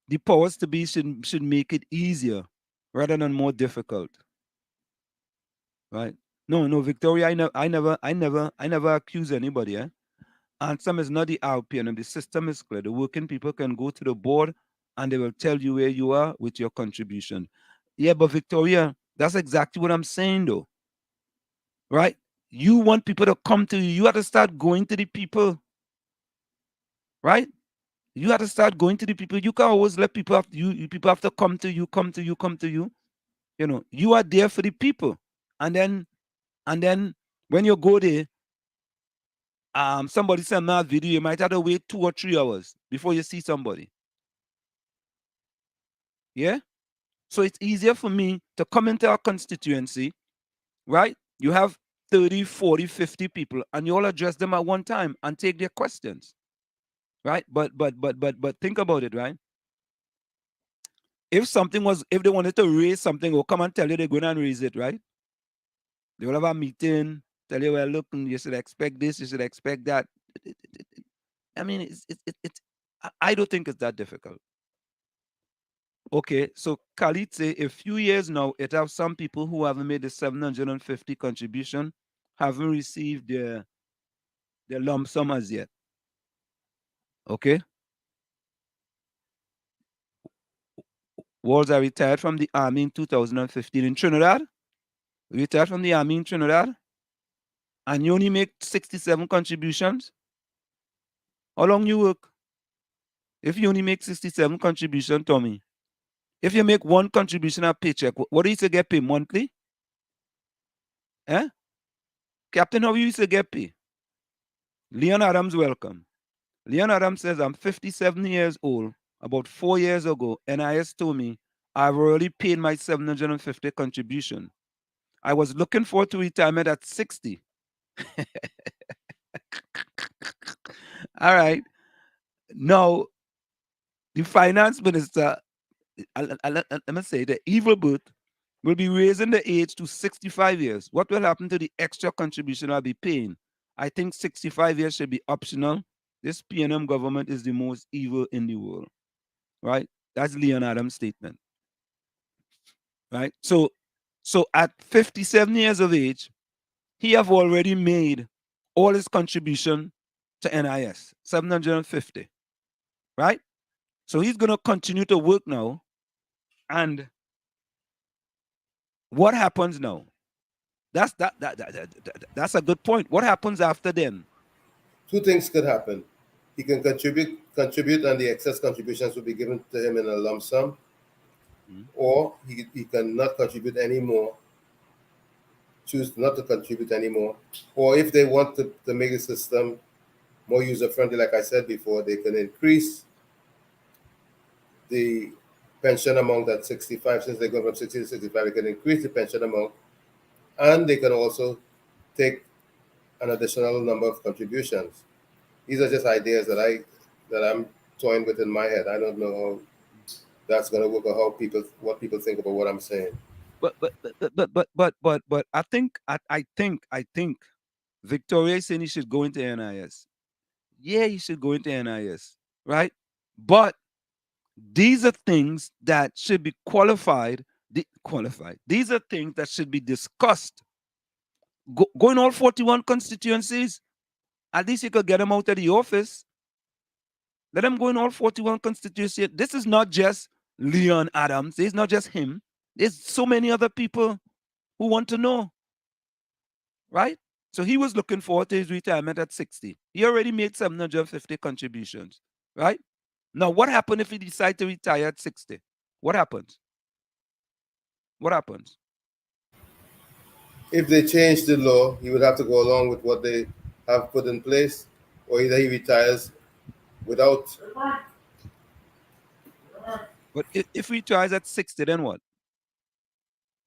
the powers to be should make it easier rather than more difficult, right? No, Victoria, I never accuse anybody, eh? And some is not the RPN, and the system is clear. The working people can go to the board and they will tell you where you are with your contribution. Yeah, but Victoria, that's exactly what I'm saying though, right? You want people to come to you. You have to start going to the people, right? You have to start going to the people. You can't always let people have people have to come to you, come to you, come to you. You are there for the people. And then when you go there, somebody send me a video, you might have to wait 2 or 3 hours before you see somebody. Yeah. So it's easier for me to come into our constituency, right? You have 30, 40, 50 people, and you all address them at one time and take their questions, right? But think about it, right? If they wanted to raise something, or come and tell you they're going to raise it, right? They will have a meeting, tell you, well, look, you should expect this, you should expect that. I mean, I don't think it's that difficult. Okay, so Khalid say a few years now, it have some people who haven't made the 750 contribution, haven't received their lump sum as yet. Okay, Walls are retired from the army in 2015 in Trinidad. Retired from the army in Trinidad, and you only make 67 contributions. How long you work? If you only make 67 contribution, Tommy, if you make one contribution a paycheck, what do you used to get paid monthly? Eh? Captain, how you used to get paid? Leon Adams, welcome. Leon Adams says, I'm 57 years old. About 4 years ago, NIS told me I've already paid my 750 contribution. I was looking forward to retirement at 60. All right. Now, the finance minister, let me say, the evil bird, will be raising the age to 65 years. What will happen to the extra contribution I'll be paying? I think 65 years should be optional. This PNM government is the most evil in the world, right? That's Leon Adams' statement, right? So at 57 years of age, he have already made all his contribution to NIS, 750, right? So he's going to continue to work now. And what happens now? That's a good point. What happens after then? Two things could happen. He can contribute, and the excess contributions will be given to him in a lump sum, or he can not contribute anymore, choose not to contribute anymore, or if they want to make the system more user-friendly, like I said before, they can increase the pension amount at 65. Since they go from 60 to 65, they can increase the pension amount, and they can also take an additional number of contributions. These are just ideas that I'm toying with in my head. I don't know how that's going to work or what people think about what I'm saying. But I think Victoria is saying he should go into NIS. Yeah, he should go into NIS, right? But these are things that should be qualified. These are things that should be discussed. Go in all 41 constituencies. At least you could get them out of the office. Let them go in all 41 constituencies. This is not just Leon Adams. It's not just him. There's so many other people who want to know, right? So he was looking forward to his retirement at 60. He already made 750 contributions, right? Now, what happens if he decides to retire at 60? What happens? What happens? If they change the law, he would have to go along with what they have put in place, or either he retires without. But if he retires at 60, then what?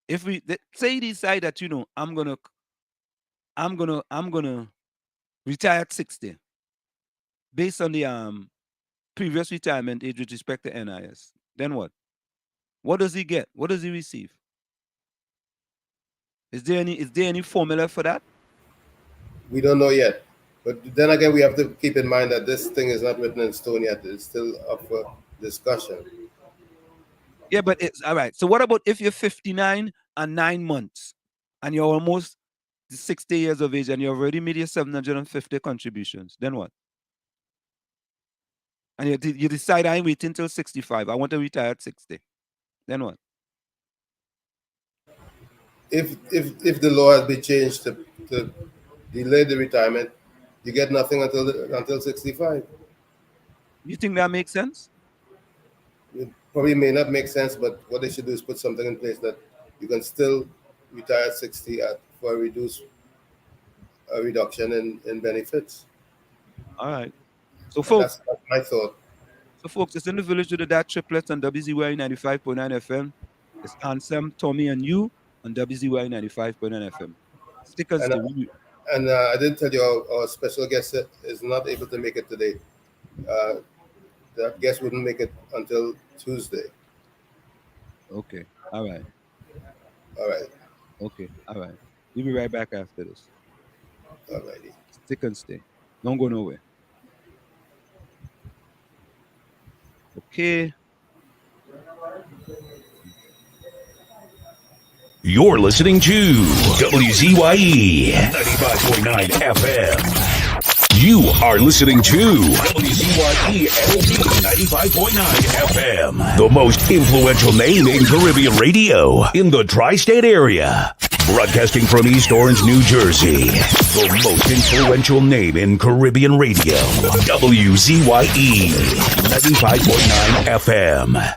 If we say he decide that, I'm gonna retire at 60 based on the previous retirement age with respect to NIS, then what? What does he get? What does he receive? Is there any formula for that? We don't know yet. But then again, we have to keep in mind that this thing is not written in stone yet. It's still up for discussion. Yeah, but it's all right. So what about if you're 59 and 9 months and you're almost 60 years of age and you already made your 750 contributions? Then what? And you decide I'm waiting till 65. I want to retire at 60. Then what? If the law has been changed to delay the retirement, you get nothing until 65. You think that makes sense? It probably may not make sense, but what they should do is put something in place that you can still retire at 60 for a reduction in benefits. All right. So folks, that's my thought. So folks, it's in the village with the DAT triplets on WZYE 95.9 FM. It's Ansem, Tommy, and you on WZYE 95.9 FM. Stick us to you. And I didn't tell you our special guest is not able to make it today. That guest wouldn't make it until Tuesday. Okay. All right. All right. Okay. All right. We'll be right back after this. All righty. Stick and stay. Don't go nowhere. Okay. You're listening to WZYE 95.9 FM. You are listening to WZYE 95.9 FM, the most influential name in Caribbean radio in the tri-state area. Broadcasting from East Orange, New Jersey, the most influential name in Caribbean radio, WZYE 95.9 FM.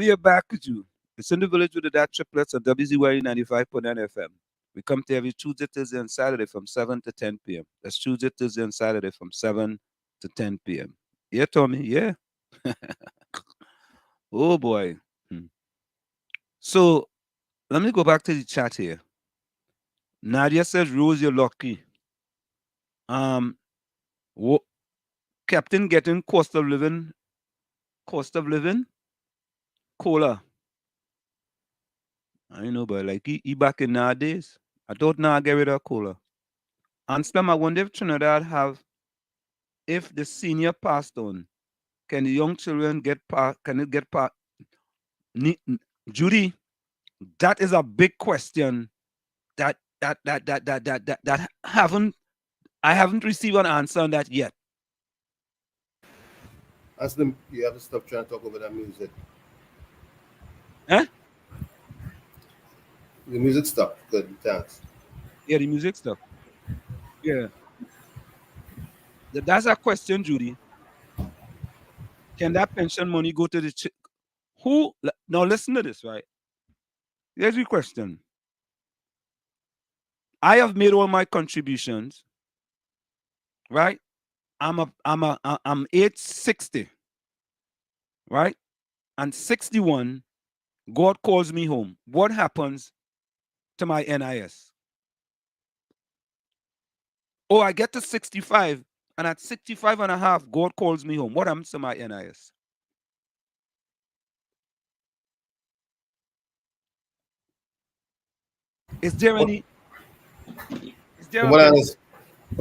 We are back with you. It's in the village with the DAT triplets on WZYE 95.9 FM. We come to every Tuesday, Thursday, and Saturday from 7 to 10 p.m. That's Tuesday, Thursday, and Saturday from 7 to 10 p.m. Yeah, Tommy, yeah. Oh, boy. So let me go back to the chat here. Nadia says, Rose, you're lucky. Captain getting cost of living, cola. I know, but like he back in nowadays. I thought now I get rid of cola. And Spam, I wonder if Trinidad have, if the senior passed on, can the young children get part? Can it get part? Judy, that is a big question. That I haven't received an answer on that yet. Ask them, you have to stop trying to talk over that music. Huh? The music stopped. Good, thanks. Yeah, the music stuff. Yeah. That's a question, Judy. Can that pension money go to the who? Now listen to this, right? Here's the question. I have made all my contributions, right? I'm age 60, right? And 61, God calls me home. What happens to my NIS? Oh, I get to 65, and at 65 and a half, God calls me home. What happens to my NIS? Is there any? Is there From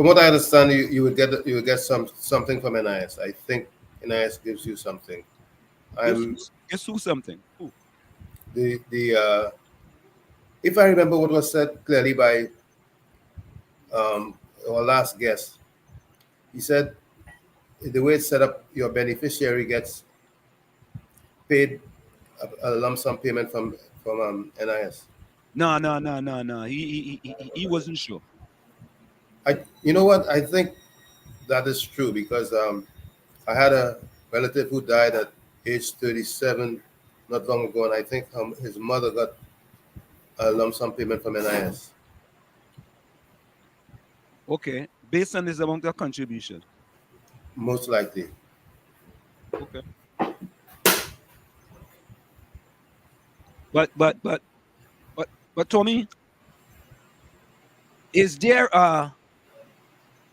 what I understand, you would get something from NIS. I think NIS gives you something. Guess who something? Who? The if I remember what was said clearly by our last guest, he said the way it's set up, your beneficiary gets paid a lump sum payment from NIS. No. He wasn't sure. You know what? I think that is true because I had a relative who died at age 37 not long ago, and I think his mother got a lump sum payment from NIS. Okay, based on this amount of contribution. Most likely. Okay. But Tommy, is there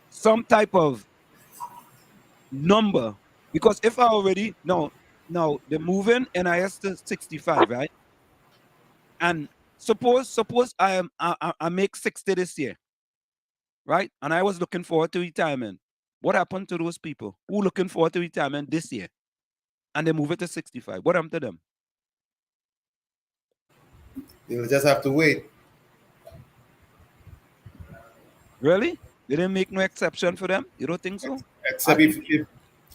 some type of number? Because if I already no, they're moving NIS to 65, right? And suppose I make 60 this year, right? And I was looking forward to retirement. What happened to those people who looking forward to retirement this year, and they move it to 65? What happened to them? You'll just have to wait. Really? They didn't make no exception for them? You don't think so? Except if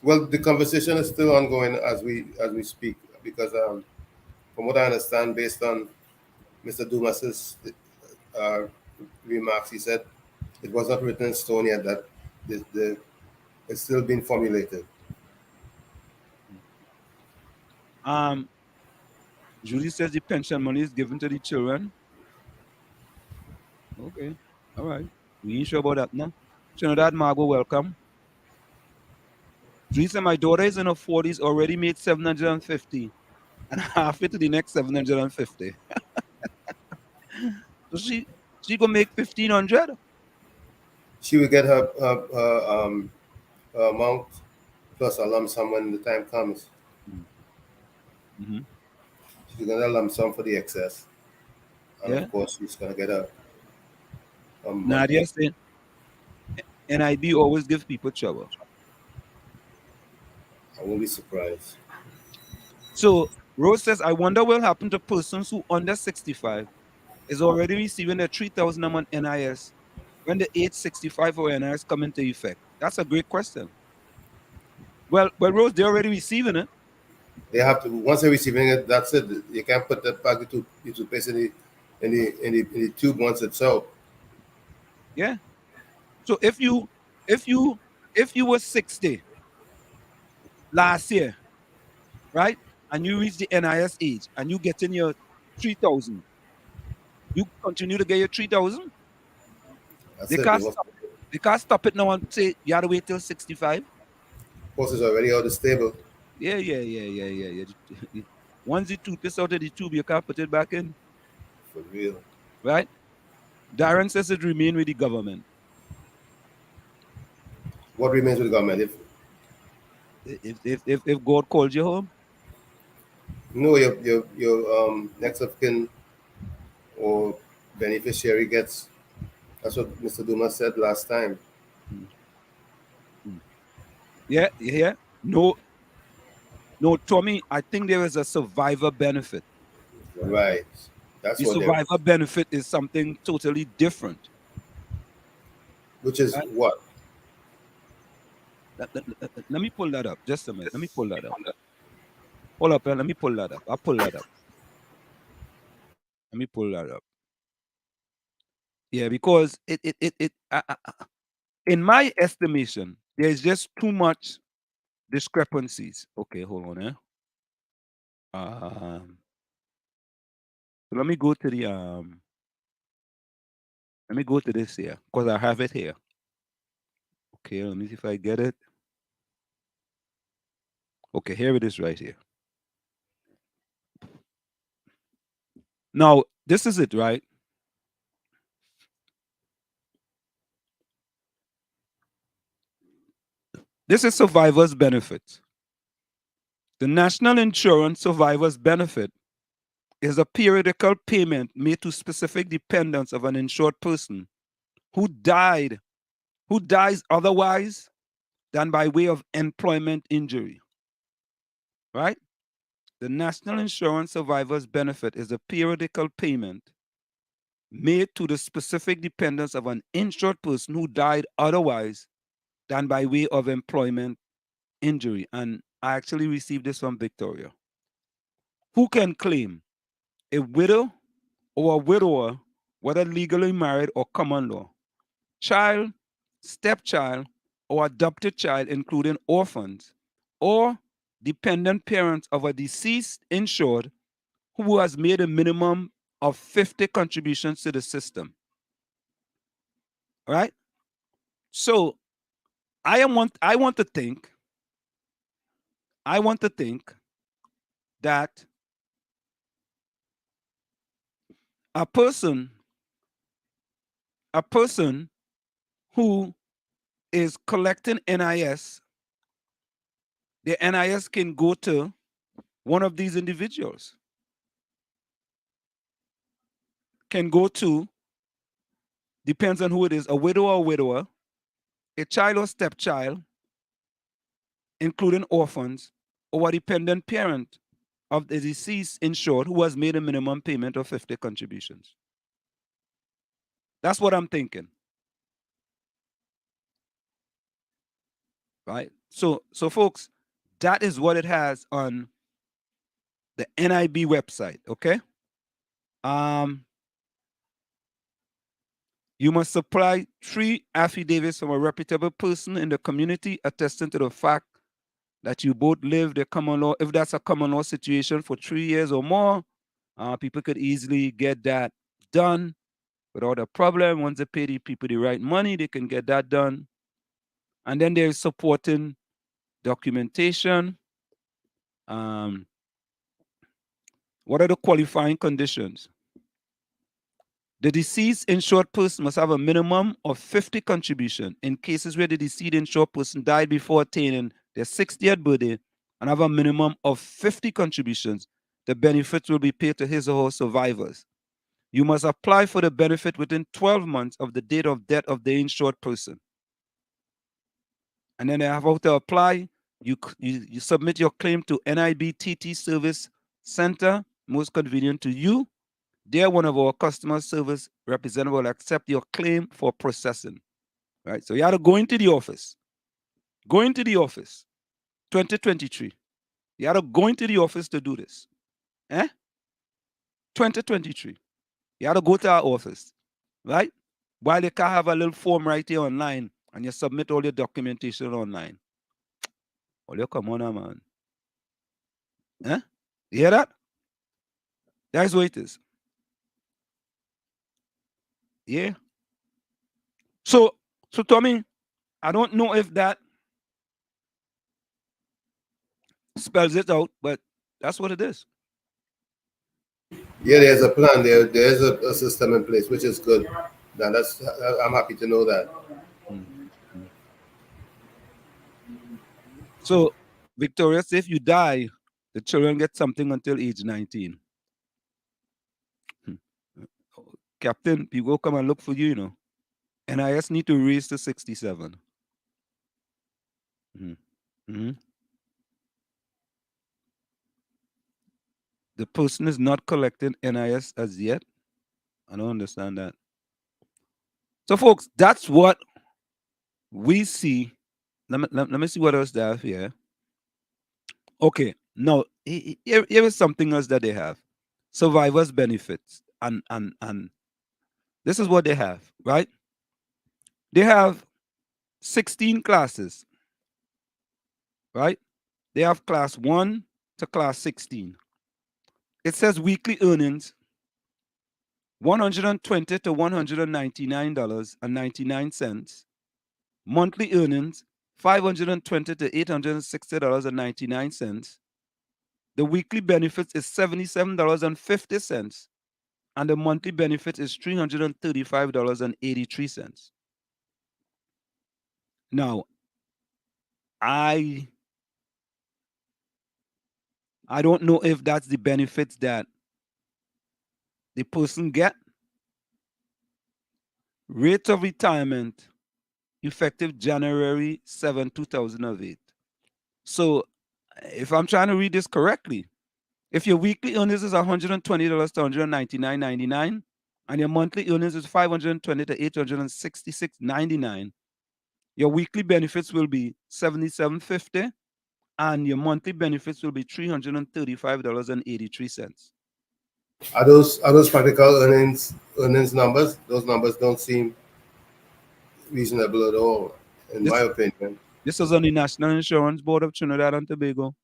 well, the conversation is still ongoing as we speak because from what I understand, based on Mr. Dumas's remarks, he said it was not written in stone yet that it's still being formulated. Julie says the pension money is given to the children. Okay, all right. We ain't sure about that now. Trinidad Margot, welcome. Julie said my daughter is in her 40s, already made 750, and halfway to the next 750. So she gonna make 1,500. She will get her amount plus a lump sum when the time comes. Mm-hmm. She's gonna get a lump sum for the excess, and Yeah. of course she's gonna get a Nadia said, NIB always give people trouble. I won't be surprised. So Rose says, I wonder what will happen to persons who under 65 is already receiving their 3,000 a month NIS when the age 65 for NIS come into effect. That's a great question. Well, Rose, they're already receiving it. They have to once they're receiving it. That's it. You can't put that back into place in the tube once it's out. Yeah. So if you were 60 last year, right, and you reach the NIS age and you get in your 3,000, you continue to get your 3,000. That's They it. can't stop. They can't stop it now and say you have to wait till 65. Horses are already out of stable. Yeah. Once the tooth is out of the tube, you can't put it back in, For real. right? Darren says it remain with the government. What remains with the government? If God called you home, No, your next of kin or beneficiary gets. That's what Mr. Dumas said last time. mm, mm. Yeah. No, Tommy, I think there is a survivor benefit. Right. That's The what there survivor is. benefit is something totally different. Which is Right? what? Let me pull that up. Just a minute. Let me pull that up. Hold up, let me pull that up. I'll pull that up. Let me pull that up. Yeah, because in my estimation, there's just too much discrepancies. Okay, hold on, so let me go to the let me go to this here because I have it here. Okay, let me see if I get it. Okay, here it is right here. Now, this is it, right? This is survivor's benefit. The National Insurance Survivor's Benefit is a periodical payment made to specific dependents of an insured person who dies otherwise than by way of employment injury. Right? The National Insurance Survivor's Benefit is a periodical payment made to the specific dependents of an insured person who died otherwise than by way of employment injury. And I actually received this from Victoria. Who can claim? A widow or a widower, whether legally married or common law, child, stepchild, or adopted child, including orphans, or dependent parents of a deceased insured who has made a minimum of 50 contributions to the system. All right? So I want to think that a person who is collecting NIS, the NIS can go to one of these individuals, can go to, depends on who it is, a widow or widower, a child or stepchild, including orphans, or a dependent parent of the deceased insured who has made a minimum payment of 50 contributions. That's what I'm thinking. Right? So folks, that is what it has on the NIB website, okay? You must supply 3 affidavits from a reputable person in the community attesting to the fact that you both live the common law. If that's a common law situation for 3 years or more, people could easily get that done without a problem. Once they pay the people the right money, they can get that done. And then there's supporting documentation. What are the qualifying conditions? The deceased insured person must have a minimum of 50 contribution in cases where the deceased insured person died before attaining their 60th birthday and have a minimum of 50 contributions. The benefits will be paid to his or her survivors. You must apply for the benefit within 12 months of the date of death of the insured person. And then they have how to apply. You submit your claim to NIBTT Service Center, most convenient to you. There, one of our customer service representatives will accept your claim for processing. Right? So you have to go into the office. Go into the office. 2023. You have to go into the office to do this. 2023. You have to go to our office. Right? While you can have a little form right here online and you submit all your documentation online. Oh, you come on, man. You hear that? That's what it is. Yeah. So Tommy, I don't know if that spells it out, but that's what it is. Yeah, there's a plan. There's a system in place, which is good. Now I'm happy to know that. Mm, mm. So, Victoria, say if you die, the children get something until age 19. Hmm. Captain, people come and look for you, you know. NIS need to raise to 67. Mhm. Mhm. The person is not collecting NIS as yet. I don't understand that. So, folks, that's what we see. Let me see what else they have here. Okay, now here is something else that they have. Survivors benefits. And this is what they have, right? They have 16 classes, right? They have class 1 to class 16. It says weekly earnings $120 to $199.99. Monthly earnings $520 to $860.99. The weekly benefits is $77.50, and the monthly benefit is $335.83. Now, I don't know if that's the benefits that the person get. Rate of retirement effective January 7, 2008. So if I'm trying to read this correctly, if your weekly earnings is $120 to $199.99, and your monthly earnings is $520 to $866.99, your weekly benefits will be $77.50, and your monthly benefits will be $335.83. Are those practical earnings numbers? Those numbers don't seem reasonable at all, in my This opinion. this is on the National Insurance Board of Trinidad and Tobago.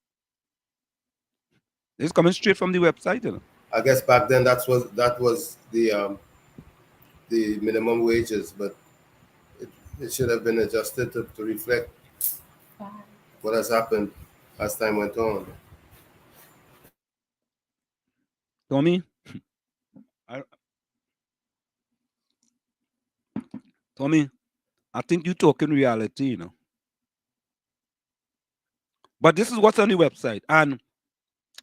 It's coming straight from the website, you know. I guess back then that was the minimum wages, but it should have been adjusted to reflect what has happened as time went on. Tommy, I, Tommy, I think you talking reality, you know. But this is what's on the website, and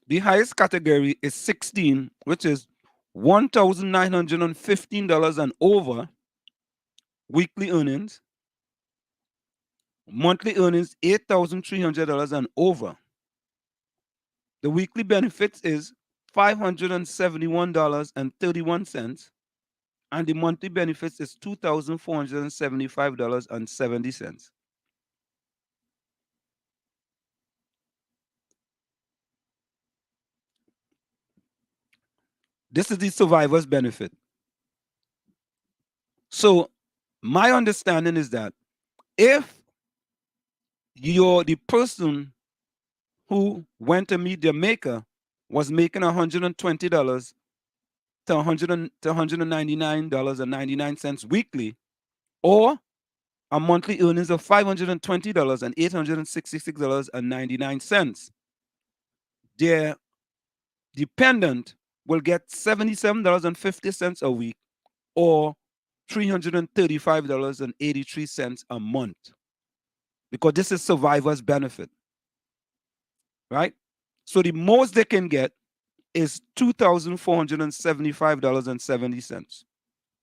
the highest category is 16, which is $1,915 and over weekly earnings. Monthly earnings $8,300 and over. The weekly benefits is $571.31, and the monthly benefits is $2,475.70. This is the survivor's benefit. So my understanding is that if you're the person who went to meet their maker was making $120 to $199.99 weekly, or a monthly earnings of $520 and $866.99, their dependent will get $77.50 a week, or $335.83 a month, because this is survivor's benefit, right? So the most they can get is $2,475.70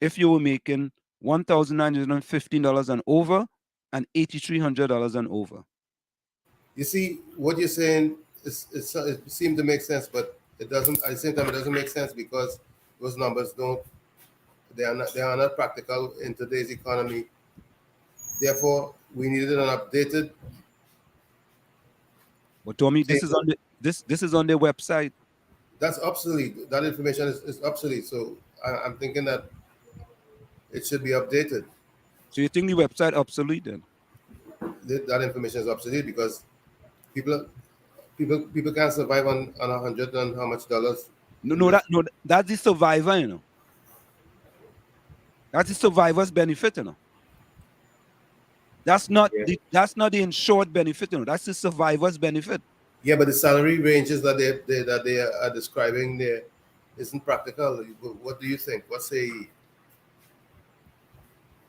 if you were making $1,915 and over, and $8,300 and over. You see, what you're saying it seems to make sense, but it doesn't. At the same time, it doesn't make sense because those numbers don't. They are not practical in today's economy. Therefore, we needed an updated But Tommy, this is table. on this is on their website. That's obsolete. That information is obsolete. So I'm thinking that it should be updated. So you think the website obsolete then? That information is obsolete because people People can't survive on $100 and how much dollars? No, that's the survivor, you know. That's the survivor's benefit, you know. That's not Yeah. the insured benefit, you know. That's the survivor's benefit. Yeah, but the salary ranges that they are describing there isn't practical. What do you think? What say you?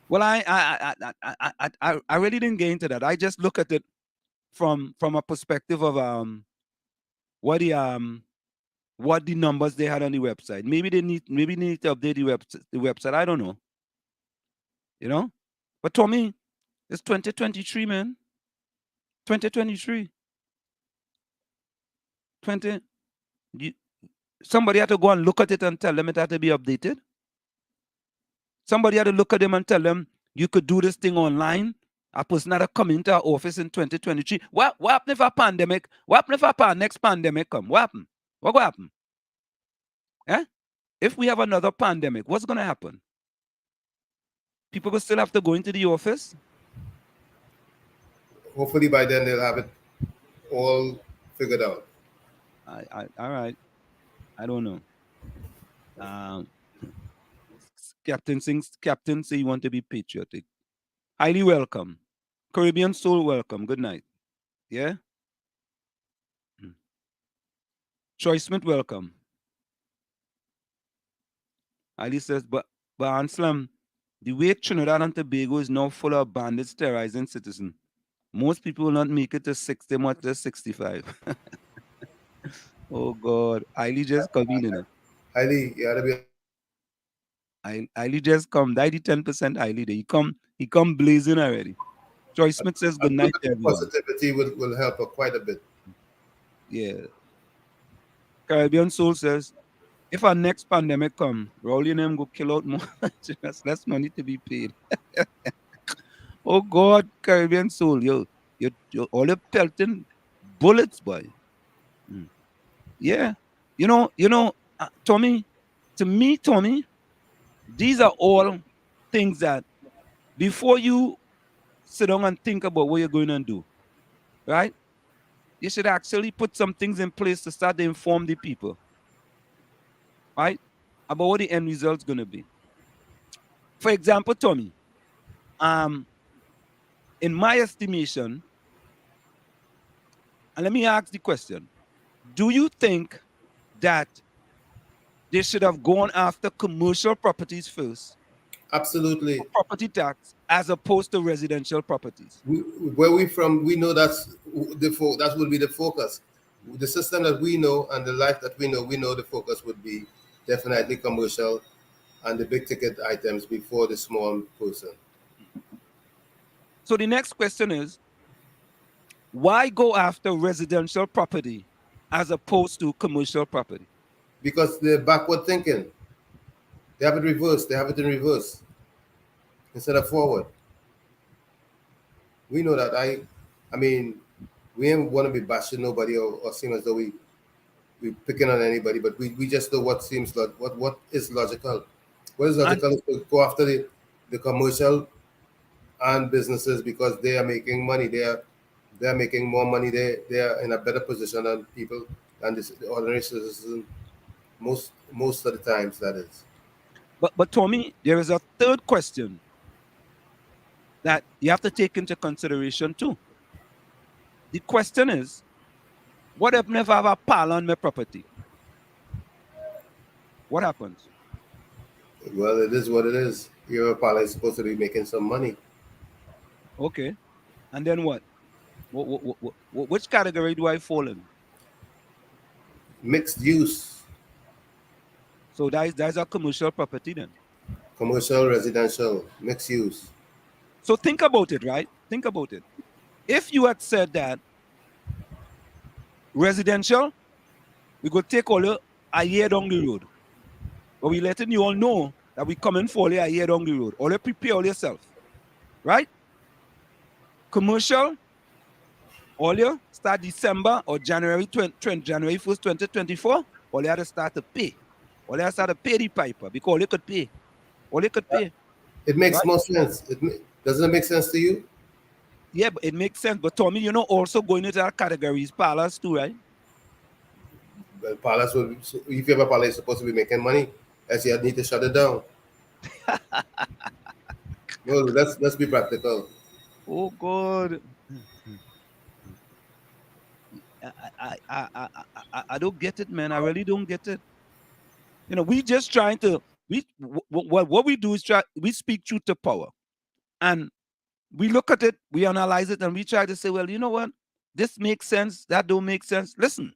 Well, I really didn't get into that. I just look at it from a perspective of what the numbers they had on the website. Maybe they need to update the website. I don't know. You know? But Tommy, it's 2023, man. 2023. 20 you, somebody had to go and look at it and tell them it had to be updated. Somebody had to look at them and tell them you could do this thing online. A person had to come into our office in 2023. What happened if a pandemic? What happened if our next pandemic come? What happened? What will happen? Eh? If we have another pandemic, what's going to happen? People will still have to go into the office? Hopefully by then they'll have it all figured out. All right. I don't know. Captain say you want to be patriotic. Highly welcome. Caribbean Soul, welcome. Good night. Yeah? Troy Smith, welcome. Ali says, but Anselm, the way Trinidad and Tobago is now full of bandits terrorizing citizens, most people will not make it to 60, much to 65. Oh God. Ali just come in. Highly, you ought to be. Ali just come. 10% Ali there. He come blazing already. Troy Smith says good night to everyone. Positivity will help her quite a bit. Yeah. Caribbean Soul says, if our next pandemic come, Rowley and them go kill out more. That's less money to be paid. Oh God, Caribbean Soul, you're all your pelting bullets, boy. Yeah. Tommy, to me, Tommy, these are all things that before you sit down and think about what you're going to do, right? You should actually put some things in place to start to inform the people, right? About what the end result's going to be. For example, Tommy, in my estimation, and let me ask the question, do you think that they should have gone after commercial properties first? Absolutely. Property tax as opposed to residential properties. Where we from, we know that will be the focus. The system that we know and the life that we know the focus would be definitely commercial and the big ticket items before the small person. So the next question is, why go after residential property as opposed to commercial property? Because they're backward thinking. They have it reversed. They have it in reverse instead of forward. We know that. I mean, we don't want to be bashing nobody or seem as though we picking on anybody, but we just know what seems like what is logical. What is logical is to go after the commercial and businesses because they are making money. They're making more money. They are in a better position than people than the ordinary citizen. Most of the times, that is. But Tommy, there is a third question that you have to take into consideration too. The question is, what if I never have a pal on my property? What happens? Well, it is what it is. Your pal is supposed to be making some money. Okay. And then what? Which category do I fall in? Mixed use. So that's a commercial property then. Commercial, residential, mixed use. So think about it, right? Think about it. If you had said that residential, we could take all a year down the road. But we letting you all know that we coming for a year down the road. All you prepare all yourself. Right? Commercial, all you start December or January 1st, 2024, all you have to start to pay. All you have to start to pay the piper because all you could pay. All you could pay. It makes more sense. Doesn't it make sense to you? Yeah, but it makes sense. But Tommy, also going into that category is parlors too, right? Well, Palace will, if you have a Palace, it's supposed to be making money. As you need to shut it down. No, let's be practical. Oh God. I don't get it, man. I really don't get it. We just trying to what we do is we speak truth to power. And we look at it, we analyze it, and we try to say, well, you know what? This makes sense, that don't make sense. Listen,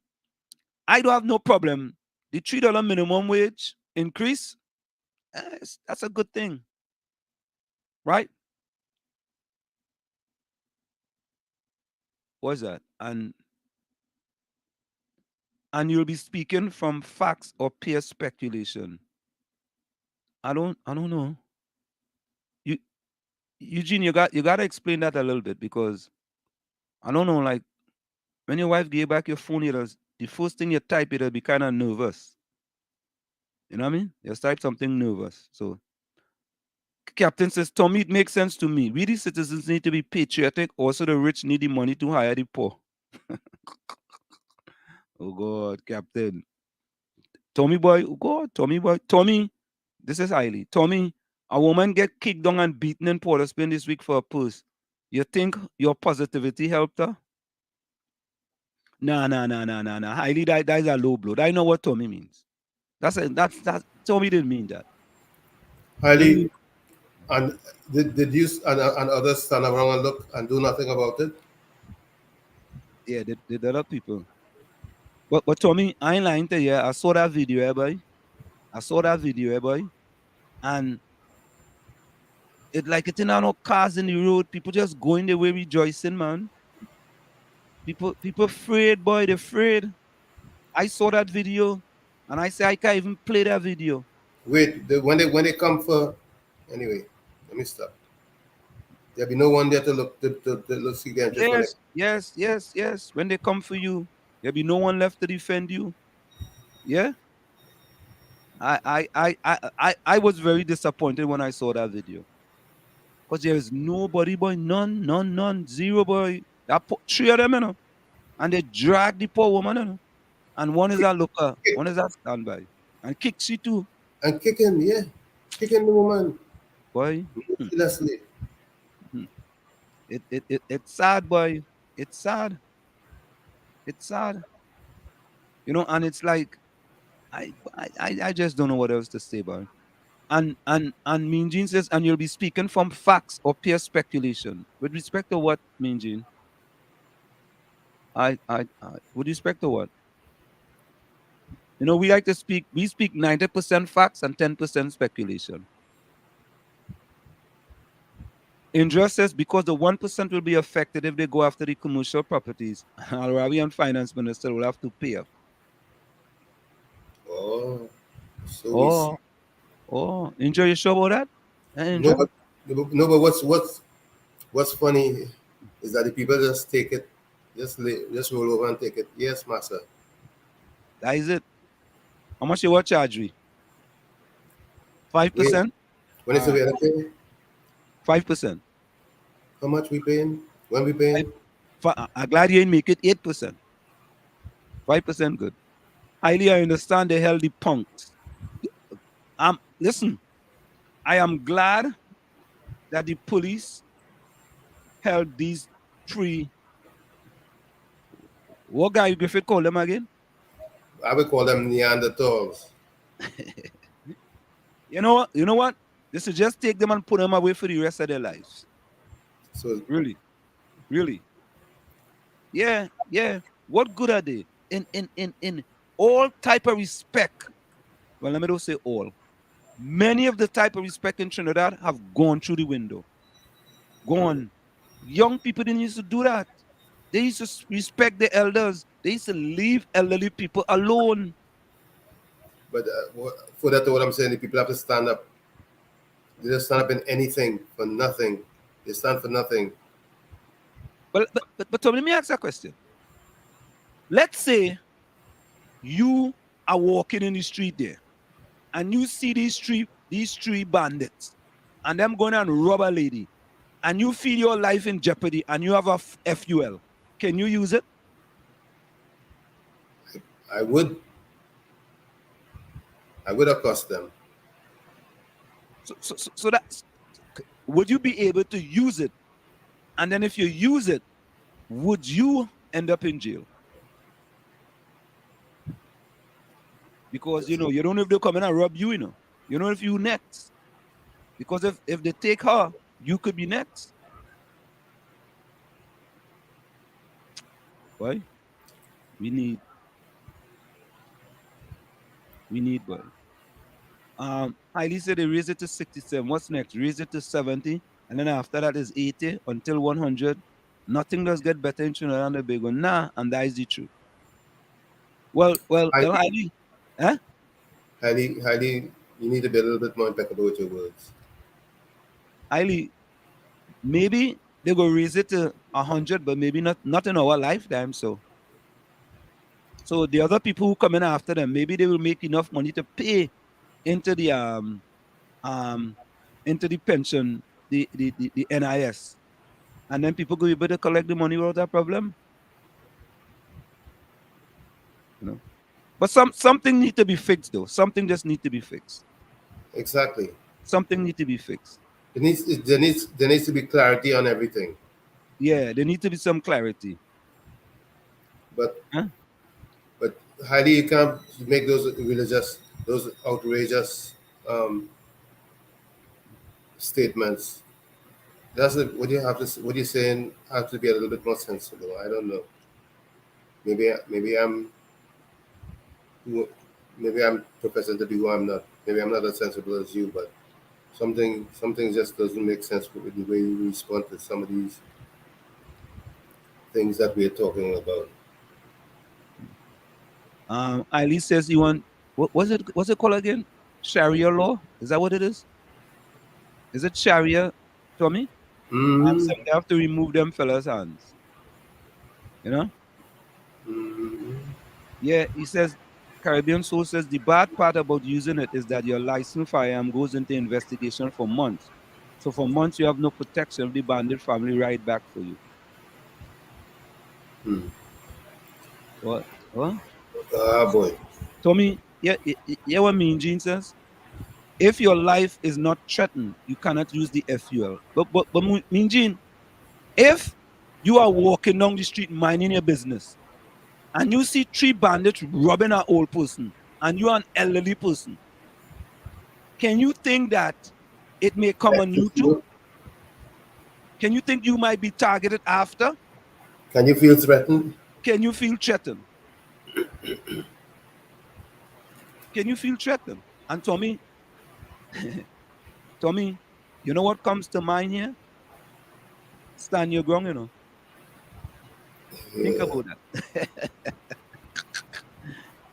I don't have no problem. The $3 minimum wage increase, that's a good thing, right? What's that? And you'll be speaking from facts or pure speculation. I don't know. You Eugene, you gotta explain that a little bit, because I don't know, like when your wife gave back your phone, the first thing you type, it'll be kind of nervous. You know what I mean? You type something nervous. So Captain says, Tommy, it makes sense to me. We the citizens need to be patriotic. Also, the rich need the money to hire the poor. Oh God, Captain. Tommy boy, oh God, Tommy boy. Tommy, this is highly. Tommy, a woman get kicked down and beaten in Port of Spain this week for a purse. You think your positivity helped her? Nah, nah, nah, nah, nah, nah. Highly, that is a low blow. I know what Tommy means. That's Tommy didn't mean that. He Highly, mean, and did you and others stand around and look and do nothing about it? yeah, the other people. But Tommy, I ain't lying to you. I saw that video, boy. I saw that video, boy. And it in no cars in the road. People just going the way rejoicing, man. People afraid, boy. They're afraid. I saw that video, and I say I can't even play that video. Wait, when they come for, anyway, let me stop. There'll be no one there to look to look see them just when they, Yes, yes, yes, yes. When they come for you, there'll be no one left to defend you. Yeah. I was very disappointed when I saw that video. Because there is nobody, boy, none, zero, boy. Three of them, and they drag the poor woman, and one is a looker, kick, one is a standby, and kick she too, and kicking, yeah, kicking the woman boy. mercilessly. Hmm. It's sad, boy. It's sad. It's sad. And it's like I just don't know what else to say, boy. And Mean Gene says, and you'll be speaking from facts or pure speculation. With respect to what, Mean Gene? I with respect to what? We like to we speak 90% facts and 10% speculation. Indra says because the 1% will be affected if they go after the commercial properties. Al-Rawi and finance minister will have to pay up. Oh, so we see. Oh, Indra, you sure about that? No, Indra? but no, but what's funny is that the people just take it, just roll over and take it. Yes, master. That is it. How much you want charge we? Wait, 5%? when it's available, 5%. how much we paying? When we paying? I'm glad you didn't make it 8%. 5% good. Highly, I understand they held the punks. Listen, I am glad that the police held these three. What guy Griffith call them again? I would call them Neanderthals. You know what? They should just take them and put them away for the rest of their lives. So Really, really. Yeah, yeah. What good are they? In all type of respect. Well, let me don't say all. Many of the type of respect in Trinidad have gone through the window. Gone. Young people didn't used to do that. They used to respect the elders. They used to leave elderly people alone. but for that, what I'm saying, the people have to stand up. They just stand up in anything for nothing. They stand for nothing. But Tom, let me ask you a question. Let's say you are walking in the street there, and you see these three bandits, and them going and rob a lady, and you feel your life in jeopardy and you have a FUL, can you use it? I would accost them. So that's, would you be able to use it? And then if you use it, would you end up in jail? Because you don't know if they'll come in and rob you, You know if you next. Because if they take her, you could be next. Boy, we need, boy. Highly said they raise it to 67. What's next? Raise it to 70. And then after that is 80 until 100. Nothing does get better in Trinidad and Tobago. Nah, and that is the truth. Well, Highly, Highly, huh? highly, you need to be a little bit more impeccable with your words. Highly, maybe they go raise it to 100, but maybe not in our lifetime. So the other people who come in after them, maybe they will make enough money to pay into the pension, the NIS, and then people will be able to collect the money without that problem. But something need to be fixed though. Something just need to be fixed. Exactly. Something need to be fixed. There needs to be clarity on everything. Yeah, there need to be some clarity. But huh? but highly, you can't make those outrageous statements. What you have to, what you're saying has to be a little bit more sensible. I don't know. Maybe I'm professing to be who I'm not. Maybe I'm not as sensible as you, but something just doesn't make sense with the way you respond to some of these things that we're talking about. Eileen says you want, what's it called again? Sharia law? Is that what it is? Is it Sharia, Tommy? Mm-hmm. So they have to remove them fellas' hands. Mm-hmm. Yeah, he says, Caribbean Soul says the bad part about using it is that your licensed firearm goes into investigation for months. So for months you have no protection. The bandit family ride back for you. Hmm. What? What? Ah, boy. Tommy, yeah, what Mean Gene says? If your life is not threatened, you cannot use the FUL. But Mean Gene, if you are walking down the street minding your business and you see 3 bandits robbing an old person and you're an elderly person, can you think that it may come on you too? Can you think you might be targeted after? Can you feel threatened? Can you feel threatened? Can you feel threatened? And Tommy, you know what comes to mind here? Stand your ground, Think Yeah. about that.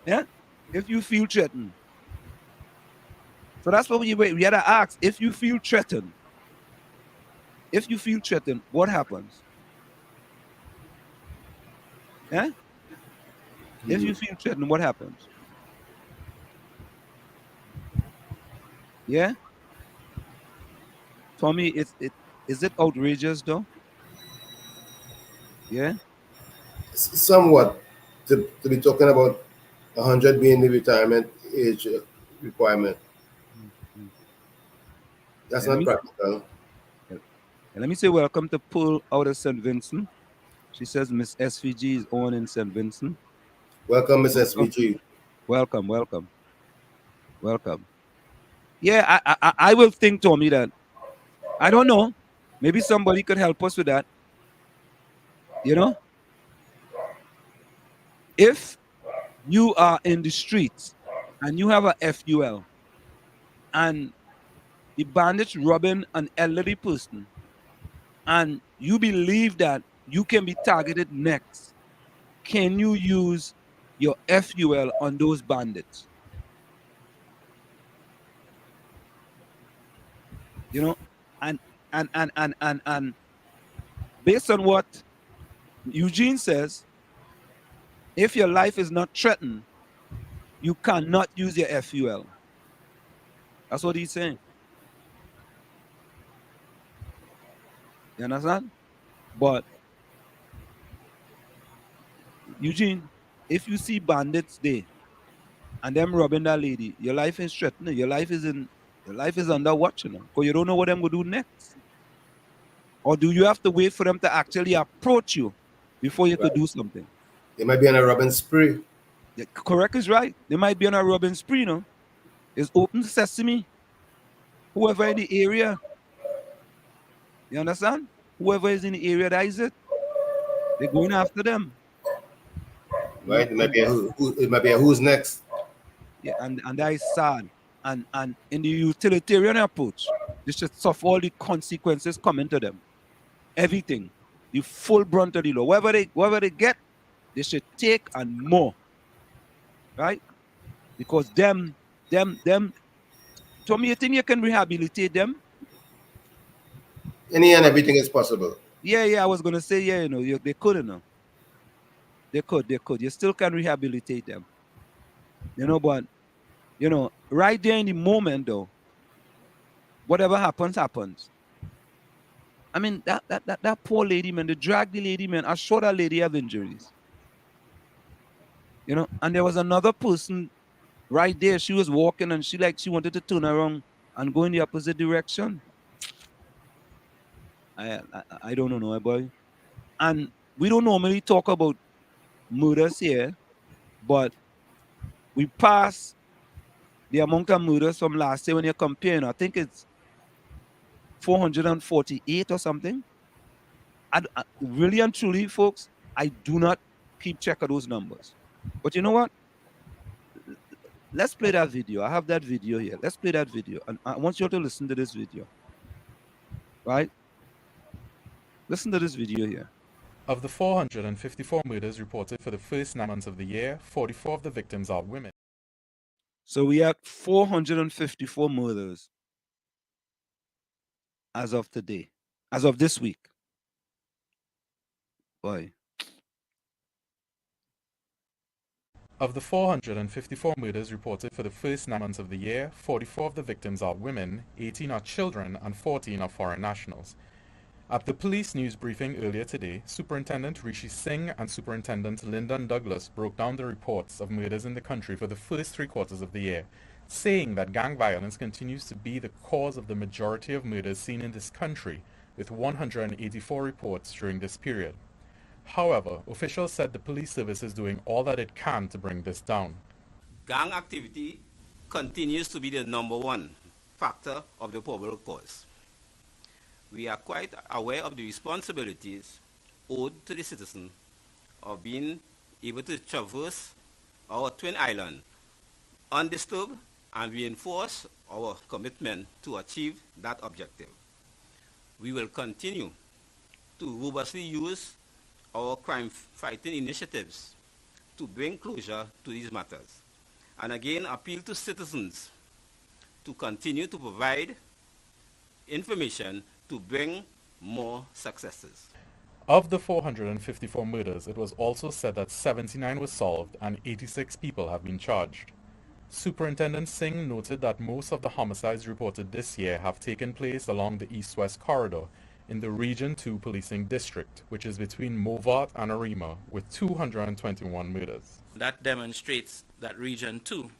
Yeah? If you feel threatened. So that's what we had to ask. If you feel threatened, what happens? Yeah? If you feel threatened, what happens? Yeah? Tommy, is it outrageous though? Yeah? Somewhat to be talking about 100 being the retirement age requirement. Mm-hmm. That's And not practical. let me say welcome to Pearl out of St. Vincent. She says Miss SVG is on in St. Vincent. Welcome, Miss Welcome. SVG. Welcome. Yeah, I will think, Tommy, that I don't know. Maybe somebody could help us with that. If you are in the streets and you have a FUL and the bandits robbing an elderly person and you believe that you can be targeted next, can you use your FUL on those bandits? And and based on what Eugene says, if your life is not threatened, you cannot use your FUL. That's what he's saying. You understand? But Eugene, if you see bandits there and them robbing that lady, your life is threatened. Your life is under watch, because you don't know what them will do next. Or do you have to wait for them to actually approach you before you could Right. do something? They might be on a robbing spree. Yeah, correct is right. They might be on a robbing spree, no? It's open sesame. Whoever in the area, you understand? Whoever is in the area, that is it. They're going after them. Right? It might And be a it might be a who's next. yeah, and that is sad. And in the utilitarian approach, they should suffer all the consequences coming to them. Everything. The full brunt of the law. Whatever they get, they should take and more. Right? Because them, to me, you think you can rehabilitate them? Any and everything is possible. Yeah, I was gonna say, yeah, they couldn't. They could. You still can rehabilitate them. But right there in the moment though, whatever happens, happens. I mean, that poor lady, man, they dragged the lady, man. I saw that lady have injuries. And there was another person right there. She was walking and she wanted to turn around and go in the opposite direction. I don't know, boy. And we don't normally talk about murders here, but we pass the amount of murders from last year when you're comparing. I think it's 448 or something. Really and truly, folks, I do not keep track of those numbers. But you know what? Let's play that video. I have that video here. Let's play that video. And I want you all to listen to this video. Right? Listen to this video here. Of the 454 murders reported for the first 9 months of the year, 44 of the victims are women. So we have 454 murders as of today, as of this week. Boy. Of the 454 murders reported for the first 9 months of the year, 44 of the victims are women, 18 are children, and 14 are foreign nationals. At the police news briefing earlier today, Superintendent Rishi Singh and Superintendent Lyndon Douglas broke down the reports of murders in the country for the first 3 quarters of the year, saying that gang violence continues to be the cause of the majority of murders seen in this country, with 184 reports during this period. However, officials said the police service is doing all that it can to bring this down. Gang activity continues to be the #1 factor of the probable cause. We are quite aware of the responsibilities owed to the citizen of being able to traverse our Twin Island undisturbed, and reinforce our commitment to achieve that objective. We will continue to robustly use our crime-fighting initiatives to bring closure to these matters, and again appeal to citizens to continue to provide information to bring more successes. Of the 454 murders, it was also said that 79 were solved and 86 people have been charged. Superintendent Singh noted that most of the homicides reported this year have taken place along the east-west corridor in the Region 2 policing district, which is between Movat and Arima, with 221 murders. That demonstrates that Region 2,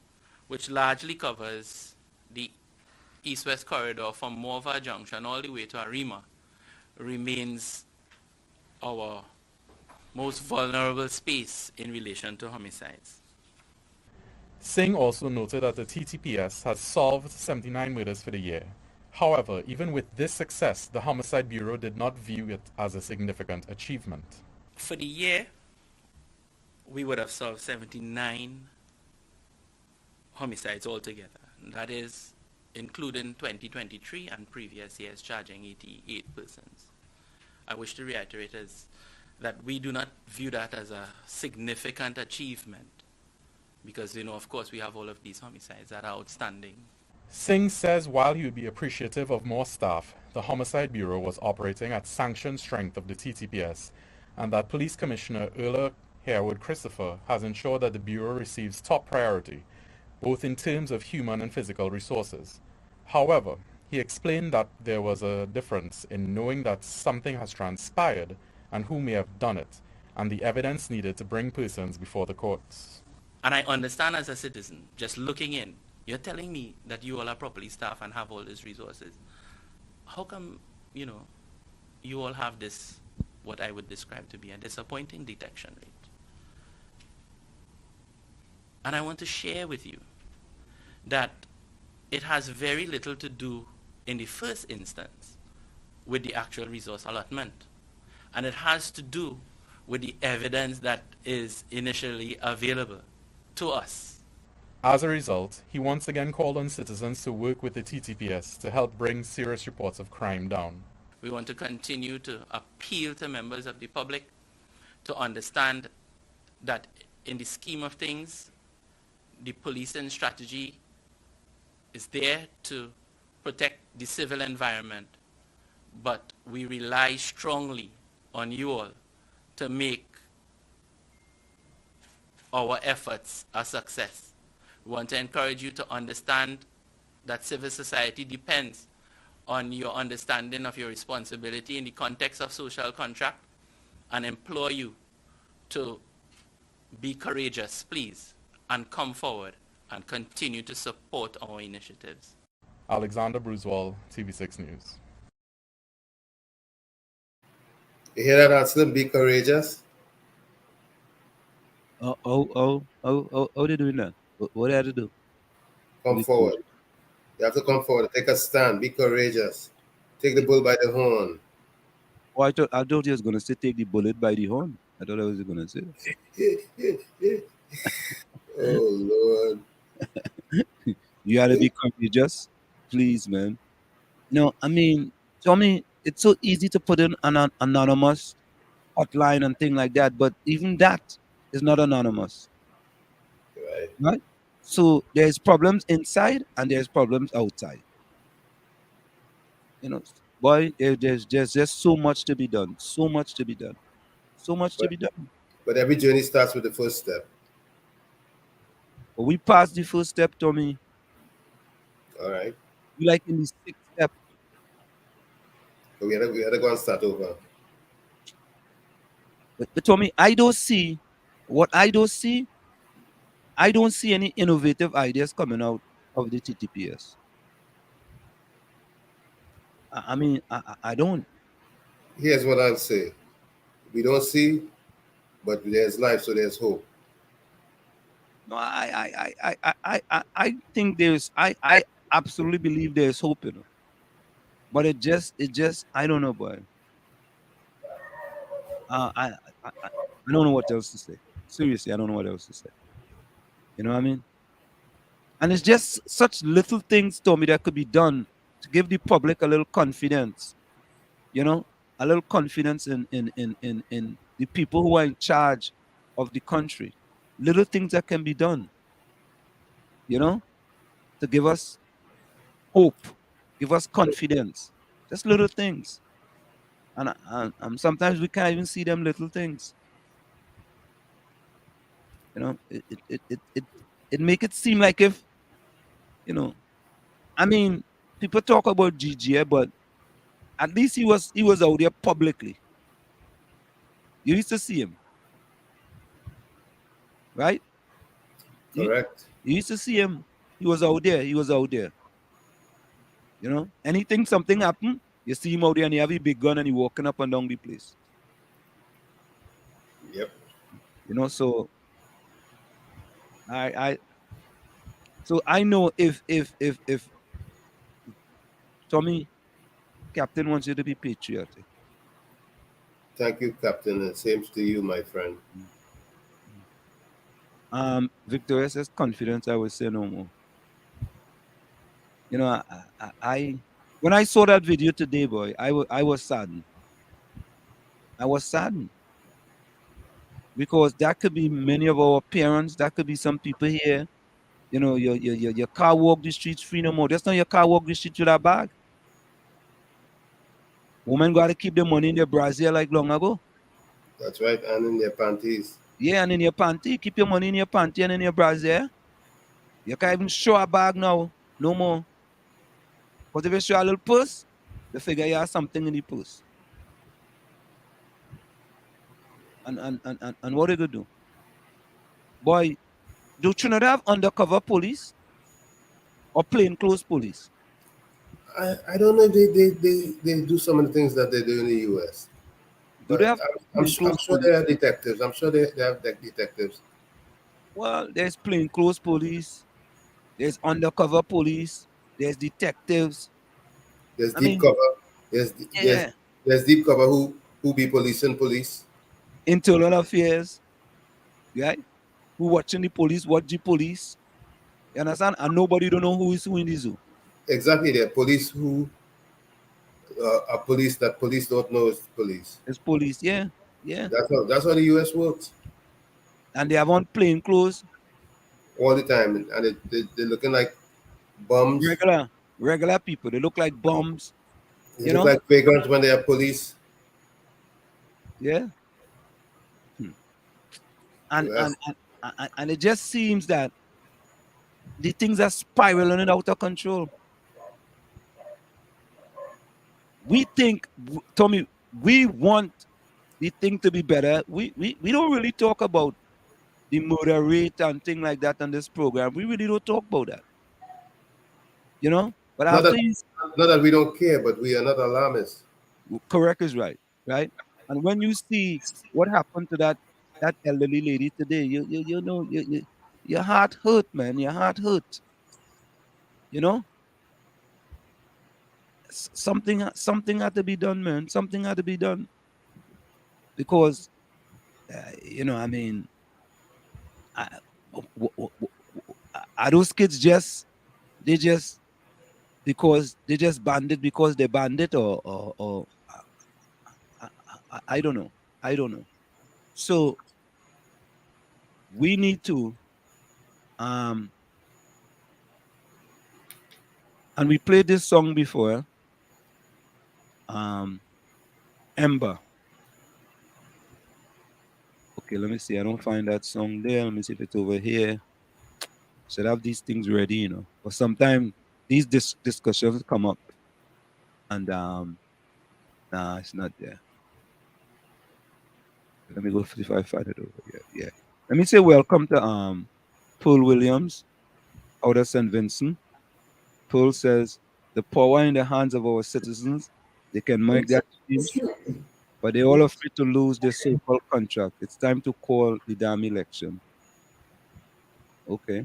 which largely covers the east-west corridor from Movat Junction all the way to Arima, remains our most vulnerable space in relation to homicides. Singh also noted that the TTPS has solved 79 murders for the year. However, even with this success, the Homicide Bureau did not view it as a significant achievement. For the year, we would have solved 79 homicides altogether. That is including 2023 and previous years charging 88 persons. I wish to reiterate that we do not view that as a significant achievement because, of course, we have all of these homicides that are outstanding. Singh says while he would be appreciative of more staff, the Homicide Bureau was operating at sanctioned strength of the TTPS, and that Police Commissioner Erla Harewood Christopher has ensured that the Bureau receives top priority, both in terms of human and physical resources. However, he explained that there was a difference in knowing that something has transpired and who may have done it, and the evidence needed to bring persons before the courts. And I understand as a citizen, just looking in, you're telling me that you all are properly staffed and have all these resources. How come, you all have this, what I would describe to be a disappointing detection rate? And I want to share with you that it has very little to do in the first instance with the actual resource allotment. And it has to do with the evidence that is initially available to us. As a result, he once again called on citizens to work with the TTPS to help bring serious reports of crime down. We want to continue to appeal to members of the public to understand that in the scheme of things, the policing strategy is there to protect the civil environment, but we rely strongly on you all to make our efforts a success. We want to encourage you to understand that civil society depends on your understanding of your responsibility in the context of social contract, and implore you to be courageous, please, and come forward and continue to support our initiatives. Alexander Bruswell, TV6 News. You hear that, Anselm? Be courageous. How they doing that? What they have to do? Come forward. You have to come forward. Take a stand. Be courageous. Take the bull by the horn. Oh, I thought he was gonna say take the bullet by the horn. I thought I was gonna say. Oh Lord. You gotta be courageous, please, man. No, I mean, Tommy, it's so easy to put in an anonymous hotline and thing like that, but even that is not anonymous, right? So there's problems inside and there's problems outside. Boy, there's just so much to be done, so much to be done, so much to be done. But every journey starts with the first step. But we passed the first step, Tommy. All right. We like in the sixth step. But we had to go and start over. But Tommy, I don't see any innovative ideas coming out of the TTPS. I mean, I don't. Here's what I'll say. We don't see, but there's life, so there's hope. No, I think I absolutely believe there's hope, But it just I don't know, boy. I don't know what else to say. Seriously, I don't know what else to say. You know what I mean? And it's just such little things, Tommy, that could be done to give the public a little confidence. A little confidence in the people who are in charge of the country. Little things that can be done, to give us hope, give us confidence. Just little things. And sometimes we can't even see them little things. It make it seem like if, I mean, people talk about GGA, but at least he was out there publicly. You used to see him, right? Correct. You used to see him. He was out there. Something happened, you see him out there and he have a big gun and he walking up and down the place. Yep. So I know if Tommy, Captain wants you to be patriotic. Thank you, Captain, and same to you, my friend. Victoria says confidence, I will say no more. I when I saw that video today, boy, I was saddened. I was saddened. Because that could be many of our parents, that could be some people here. Your car walk the streets free no more. That's not your car walk the streets with a bag. Women got to keep the money in their brassiere like long ago. That's right, and in their panties. Yeah, and in your panty. Keep your money in your panty and in your brassiere. You can't even show a bag now. No more. Because if you show a little purse, they figure you have something in the purse. And what they gonna do? Boy, do Trinidad have undercover police or plainclothes police? I don't know if they do some of the things that they do in the U.S. Do they But have I'm plainclothes sure they police? are detectives. I'm sure they have detectives. Well, there's plainclothes police, there's undercover police, there's detectives. There's I deep mean, cover. yeah, There's deep cover who be policing police. internal affairs, right? Who watching the police, watch the police. You understand? And nobody don't know who is who in the zoo. Exactly, there police who are police that police don't know is police. It's police, yeah, yeah. That's how the U.S. works And they have on plain clothes, all the time, and they're looking like bums. regular people. They look like bums, They you look know? like vagrants when they are police. Yeah. Hmm. And Yes. and it just seems that the things are spiraling out of control. We think, Tommy, we want the thing to be better. We don't really talk about the murder rate and thing like that on this program. We really don't talk about that, you know? But Not that after you not that we don't care, but we are not alarmists. correct is right, right? And when you see what happened to that elderly lady today, you know your heart hurt, man. Your heart hurt. You know, something had to be done, man. Something had to be done because I mean, I, are those kids just they just because they just bandit because they bandit or I don't know. I don't know. So we need to um and we played this song before. Um, Ember. Okay, let me see. I don't find that song there. Let me see if it's over here. Should have these things ready, you know. But sometimes these discussions come up, and nah, it's not there. Let me go see if I find it over here. Yeah. Let me say welcome to Pearl Williams out of St. Vincent. Pearl says the power in the hands of our citizens. They can make that change, but they're all afraid to lose their so-called contract. It's time to call the damn election. Okay.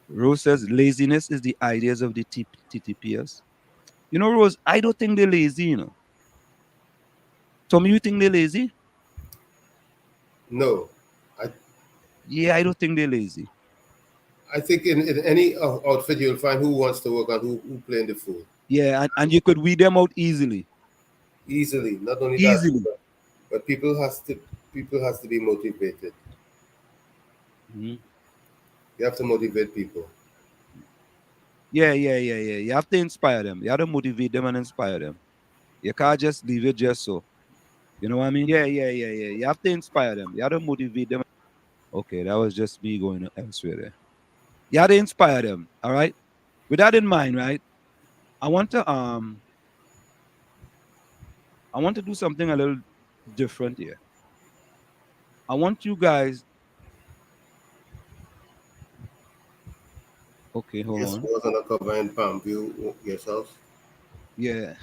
Rose says laziness is the ideas of the TTPS. You know, Rose, I don't think they're lazy, you know. Tommy, you think they're lazy? No, I Yeah, I don't think they're lazy. I think in any outfit you'll find who wants to work and who playing the fool Yeah, and you could weed them out easily. easily. Not only that, Easily. but people has to be motivated. Mhm. You have to motivate people. Yeah. You have to inspire them. You have to motivate them and inspire them. You can't just leave it just so. You know what I mean? Yeah. You have to inspire them. You have to motivate them. Okay, that was just me going elsewhere there. You have to inspire them. All right. With that in mind, right? I want to um I want to do something a little different here. I want you guys. Okay, hold Yes, on. was on a cover in Palm View yourself. Yeah.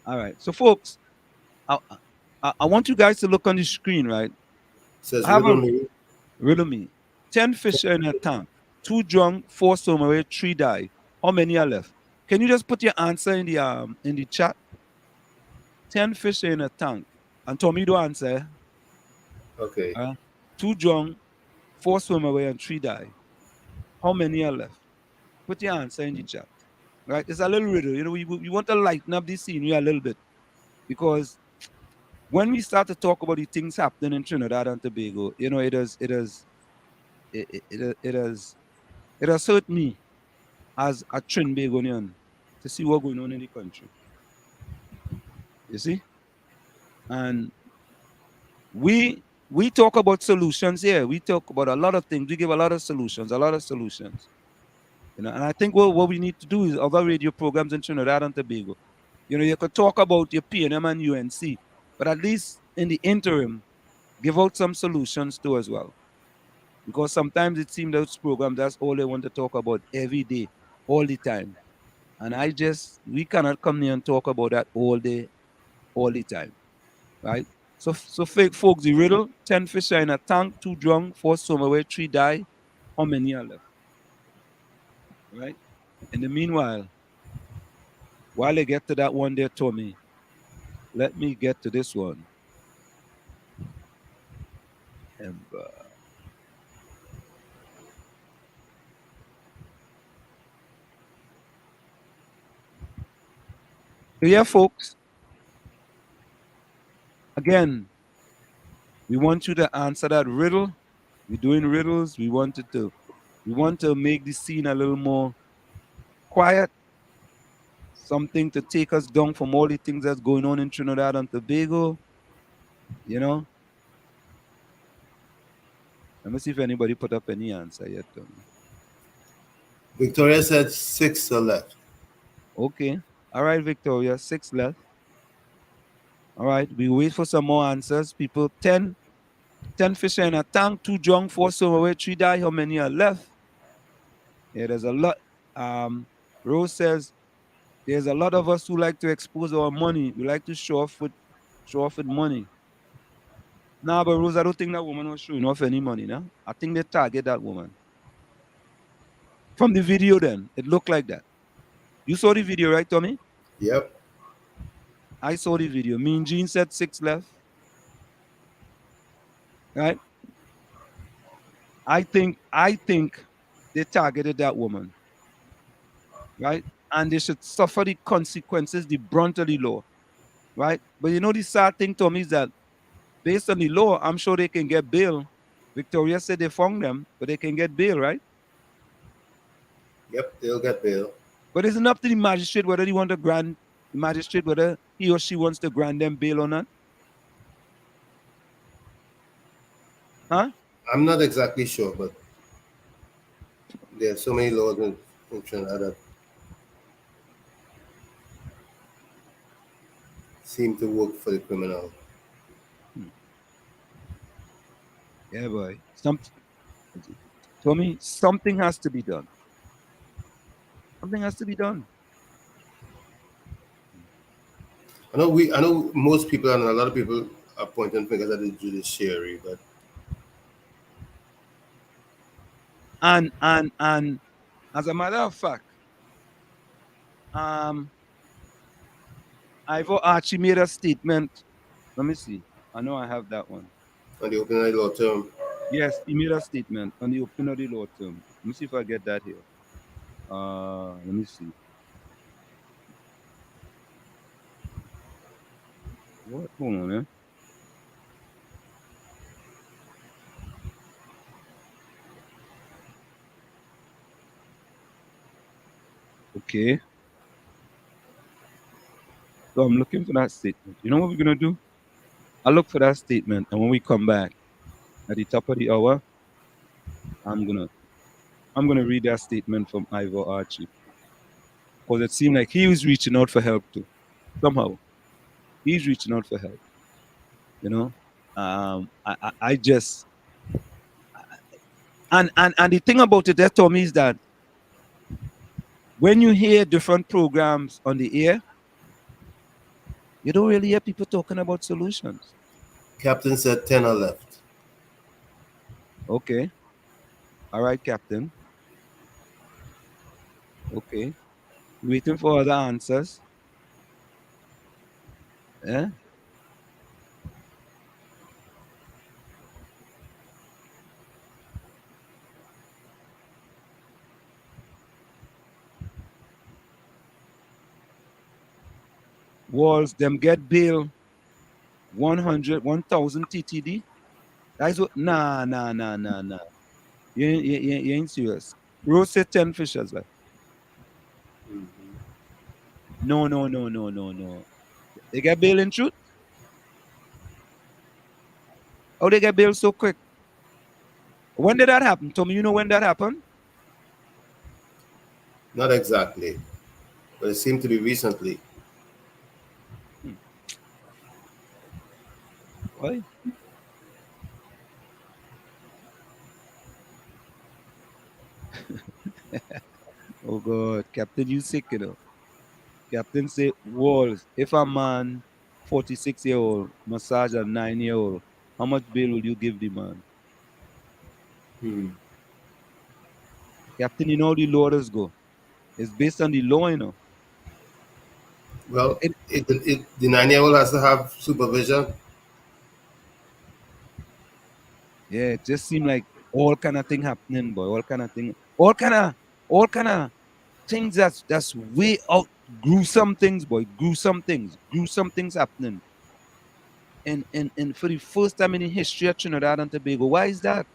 All right. So, folks, I, I want you guys to look on the screen, right? I Says have riddle a me. riddle me. 10 fish in a tank. 2 drunk, 4 swim away, 3 die. How many are left? Can you just put your answer in the chat? 10 fish in a tank. And Tommy do answer. Okay. 2 drunk, 4 swim away, and 3 die. How many are left? Put your answer in the chat. Right? It's a little riddle. You know, we want to lighten up this scene a little bit because when we start to talk about the things happening in Trinidad and Tobago, you know, it has hurt me as a Trinbagonian to see what's going on in the country. You see? And we talk about solutions here. We talk about a lot of things. We give a lot of solutions, And I think what we need to do is other radio programs in Trinidad and Tobago. You could talk about your PNM and UNC, but at least in the interim, give out some solutions too as well. Because sometimes it seems those programs, that's all they want to talk about every day, all the time. And we cannot come here and talk about that all day, all the time, right? So fake folks, the riddle, 10 fish are in a tank, 2 drunk, 4 swim away, 3 die. How many are left, right? In the meanwhile, while they get to that one there, Tommy, let me get to this one. Ember. So yeah, folks, again, we want you to answer that riddle. We're doing riddles. We want to make the scene a little more quiet, something to take us down from all the things that's going on in Trinidad and Tobago. Let me see if anybody put up any answer yet, Tommy. Victoria said 6 are left. Okay. All right, Victoria, 6 left. All right, we wait for some more answers. People, 10 fish in a tank, 2 drunk, 4 swim away, 3 die. How many are left? Yeah, there's a lot. Rose says there's a lot of us who like to expose our money. We like to show off with money. Nah, but Rose, I don't think that woman was showing off any money, no? I think they target that woman. From the video then, it looked like that. You saw the video, right, Tommy? Yep. I saw the video. Mean Gene said 6 left. Right? I think they targeted that woman. Right? And they should suffer the consequences, the brunt of the law. Right? But the sad thing, Tommy, is that based on the law, I'm sure they can get bail. Victoria said they found them, but they can get bail, right? Yep, they'll get bail. But it's up to the magistrate whether they want to grant the magistrate whether he or she wants to grant them bail or not. Huh? I'm not exactly sure, but there are so many laws in Trinidad that seem to work for the criminal. Yeah, boy. Tommy, something has to be done. Something has to be done. I know most people and a lot of people are pointing fingers at the judiciary, but And as a matter of fact, Ivo Archie made a statement. Let me see. I know I have that one. on the opening law term. Yes, he made a statement on the opening of the law term. Let me see if I get that here. Let me see. What? Hold on, eh? Okay. So I'm looking for that statement. You know what we're gonna do? I'll look for that statement, and when we come back at the top of the hour, I'm gonna read that statement from Ivo Archie. Because it seemed like he was reaching out for help too. Somehow. He's reaching out for help. I just and the thing about it there, Tommy, is that when you hear different programs on the air, you don't really hear people talking about solutions. Captain said 10 are left. Okay. All right, Captain. Okay. Waiting for other answers. Yeah. Walls, them get bail 1,000 TTD. That's what. Nah. You ain't serious. Rose said 10 fishers, right? No. They get bail in truth? How they get bail so quick? When did that happen? Tommy, you know when that happened? Not exactly, but it seemed to be recently. Hmm. Why? Oh God, Captain, you sick, you know. Captain say, Walls, if a man 46-year-old massage a 9-year-old, how much bail will you give the man? Hmm. Captain, you know how the law does go. It's based on the law, you know. Well, It, the 9-year-old has to have supervision. yeah, it just seemed like all kind of thing happening, boy. All kind of thing, all kind of things that's way out. Gruesome things, boy. Gruesome things happening. And for the first time in the history of Trinidad and Tobago, why is that?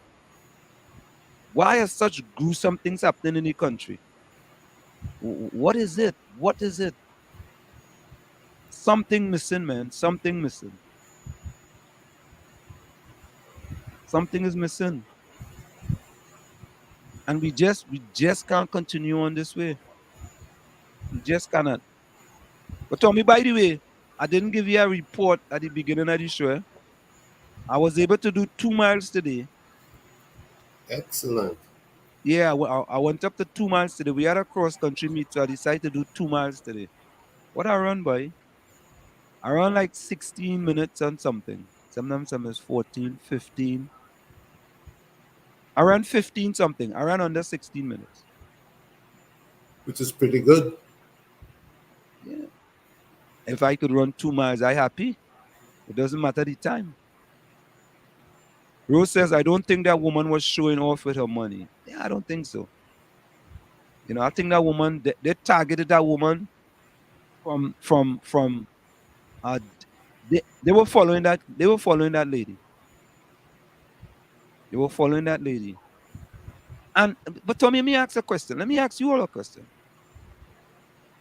Why are such gruesome things happening in the country? What is it? What is it? Something missing, man. Something missing. Something is missing. And we just can't continue on this way. We just cannot. But Tommy, by the way, I didn't give you a report at the beginning of the show. Eh? I was able to do 2 miles today. Excellent. Yeah, I went up to 2 miles today. We had a cross country meet, so I decided to do 2 miles today. What I run, boy? I run like 16 minutes and something. Sometimes 14, 15. I ran 15 something. I ran under 16 minutes. Which is pretty good. Yeah. If I could run 2 miles, I happy. It doesn't matter the time. Rose says, I don't think that woman was showing off with her money. Yeah, I don't think so. You know, I think that woman, they targeted that woman from uh they were following that lady. They were following that lady. And but Tommy, let me ask a question. Let me ask you all a question.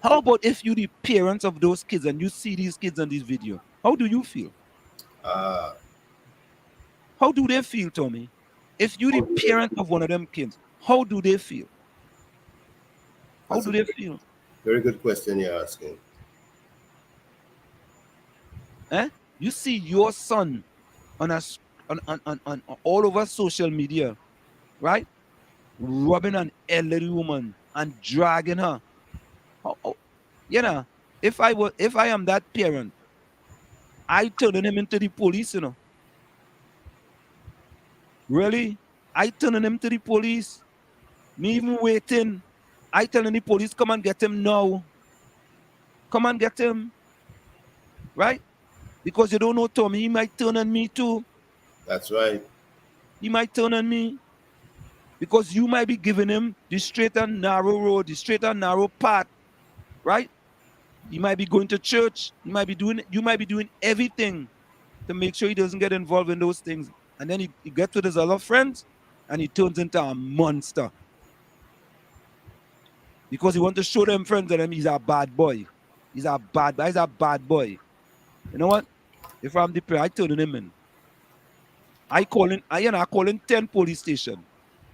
How about if you the parents of those kids and you see these kids on this video? How do you feel? Uh, How do they feel, Tommy? If you the parent of one of them kids, how do they feel? How that's do a they feel? very good question you're asking. Eh? You see your son on on all over social media, right? Robbing an elderly woman and dragging her. How, you know, if I am that parent, I turning him into the police, you know. Really? I turning him to the police. Me even waiting. I telling the police, come and get him now. Come and get him, right? Because you don't know Tommy, he might turn on me too. That's right. He might turn on me because you might be giving him the straight and narrow road, the straight and narrow path, right? He might be going to church. You might be doing everything to make sure he doesn't get involved in those things. And then he gets with his other friends and he turns into a monster. Because he wants to show them friends that he's a bad boy. He's a bad boy. You know what? If I'm the player, I turn him in. I calling 10 police station.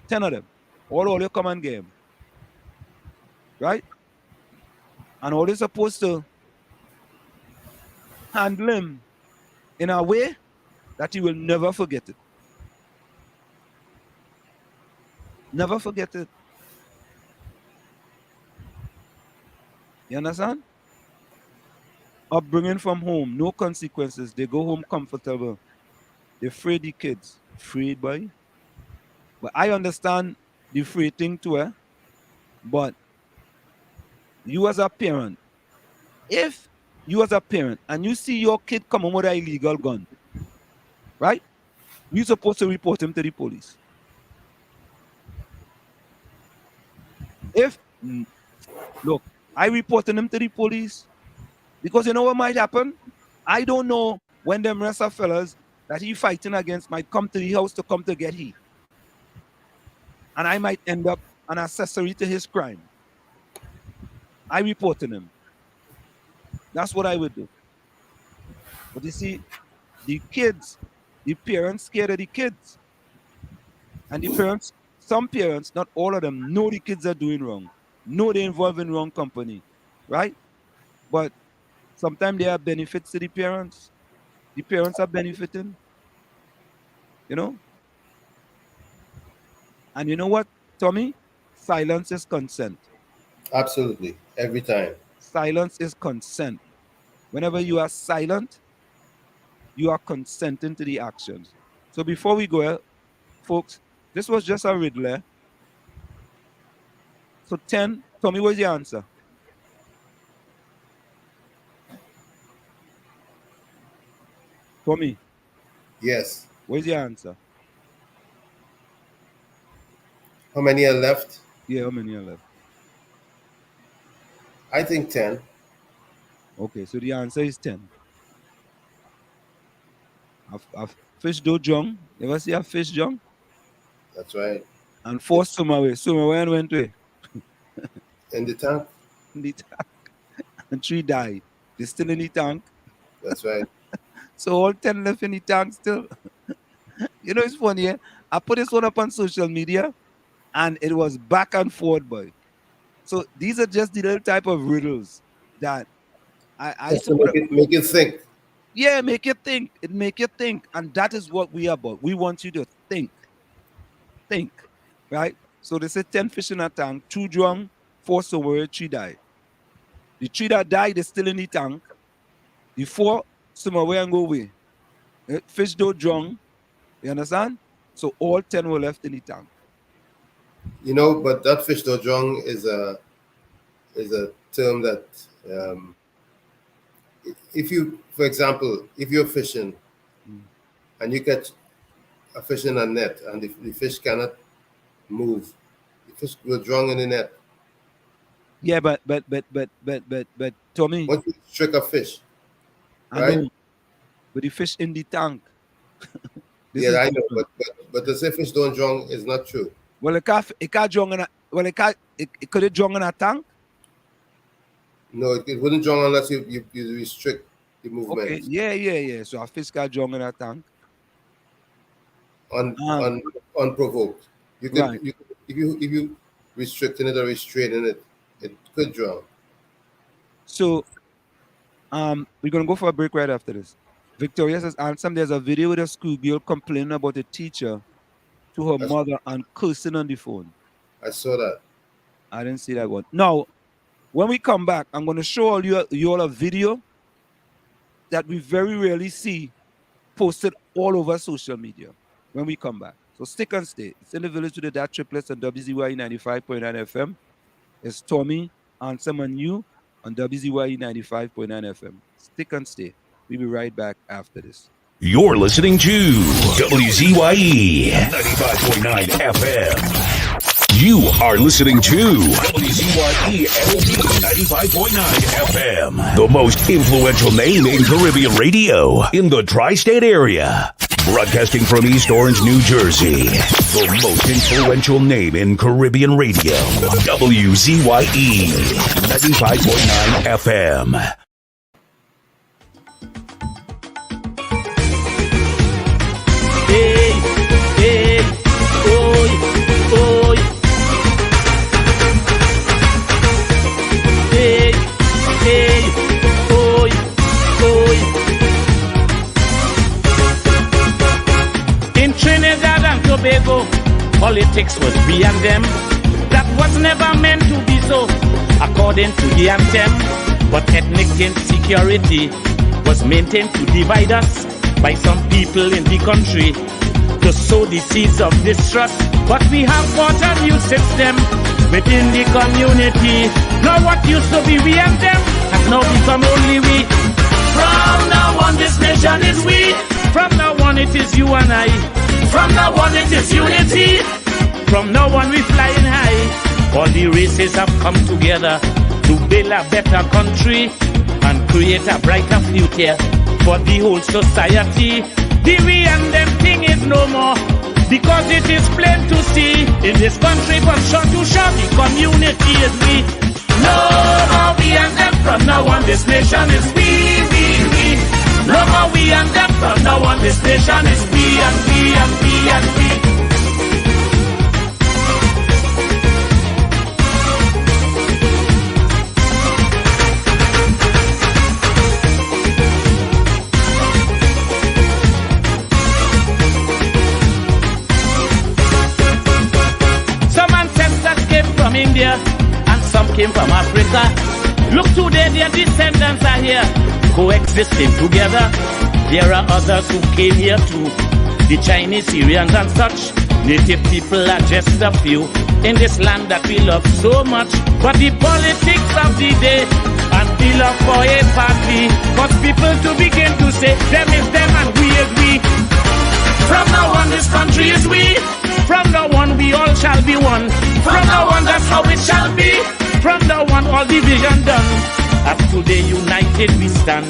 10 of them. All you come and get him. Right? And all they supposed to handle him in a way that he will never forget it. Never forget it. You understand? Upbringing from home, no consequences. They go home comfortable. They afraid the kids. Afraid, boy. But I understand the afraid thing too, eh? But you as a parent, if you as a parent and you see your kid come home with an illegal gun, right? You're supposed to report him to the police. If look, I reported him to the police because you know what might happen? I don't know when them rest of fellas that he fighting against might come to the house to come to get he. And I might end up an accessory to his crime. I reported him. That's what I would do. But you see, the kids, the parents scared of the kids. And the parents, some parents, not all of them, know the kids are doing wrong. know they're involved in wrong company, right? But sometimes there are benefits to the parents. The parents are benefiting, you know? And you know what, Tommy? Silence is consent. Absolutely. Every time. Silence is consent. Whenever you are silent, you are consenting to the actions. So before we go, folks, this was just a riddle. Eh? So 10, Tommy, what's the answer? Tommy, Yes. what's the answer? How many are left? Yeah, how many are left? I think 10. Okay, so the answer is 10. A fish do jong. You ever see a fish jong? That's right. And 4 swim away. Swim away and went away. In the tank? In the tank. And 3 died. They're still in the tank. That's right. So all 10 left in the tank still. You know, it's funny, eh? I put this one up on social media and it was back and forth, boy. So these are just the little type of riddles that I Just to make you think. Yeah, make you think. It make you think. And that is what we are about. We want you to think. Think. Right? So they say 10 fish in a tank, 2 drowned, 4 somewhere, 3 died. The 3 that died is still in the tank. The 4 swim away and go away. Fish don't drown. You understand? So all 10 were left in the tank. You know, but that fish do drunk is a term that if you, for example, if you're fishing and you catch a fish in a net and the fish cannot move, the fish will drown in the net. Yeah, but Tommy. Once you trick a fish, I right? know, but the fish in the tank. Yeah, I know, but to say fish don't drown is not true. Well, it can't drown in a, well, it could it drown in a tank? No, it wouldn't drown unless you restrict the movement. Okay, yeah. So a fish can't drown in a tank. Unprovoked. You could, Right. if you restricting it or restraining it, it could drown. So we're gonna go for a break right after this. Victoria says, Ansem, there's a video with a schoolgirl complaining about a teacher to her mother and cursing on the phone. I saw that. I didn't see that one. Now, when we come back, I'm going to show you all a video that we very rarely see posted all over social media when we come back. So stick and stay. It's in the village with the DAT triplets on WZYE 95.9 FM. It's Tommy, Ansem, and you on WZYE 95.9 FM. Stick and stay. We'll be right back after this. You're listening to WZYE 95.9 FM. You are listening to WZYE 95.9 FM, the most influential name in Caribbean radio in the tri-state area. Broadcasting from East Orange, New Jersey, the most influential name in Caribbean radio. WZYE 95.9 FM. In Trinidad and Tobago, politics was we and them. That was never meant to be so, according to the anthem. But ethnic insecurity was maintained to divide us by some people in the country to sow the seeds of distrust. But we have got a new system within the community. Now what used to be we and them has now become only we. From now on this nation is we. From now on it is you and I. From now on it is unity. From now on we flying high. All the races have come together to build a better country and create a brighter future for the whole society. The we and them thing is no more, because it is plain to see in this country from shore to shore the community is we. No more we and them, from now on this nation is we. No more we and them, from now on this nation is we and we and we and we. came from Africa. Look today, their descendants are here, coexisting together. There are others who came here too, the Chinese, Syrians and such. Native people are just a few in this land that we love so much. But the politics of the day and the love for a party cause people to begin to say, them is them and we is we. From now on this country is we. From now on we all shall be one. From now on that's how it shall be. From now on all division done. As today united we stand,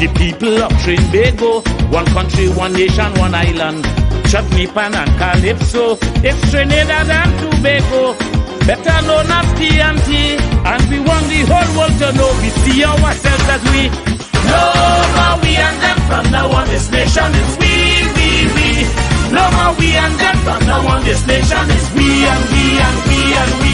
the people of Trinbago, one country, one nation, one island. Chutney Pan and Calypso, it's Trinidad and Tobago, better known as TNT, and we want the whole world to know we see ourselves as we. No more we and them, from now on this nation is we. No more we and them, from now on this nation is we and we and we and we.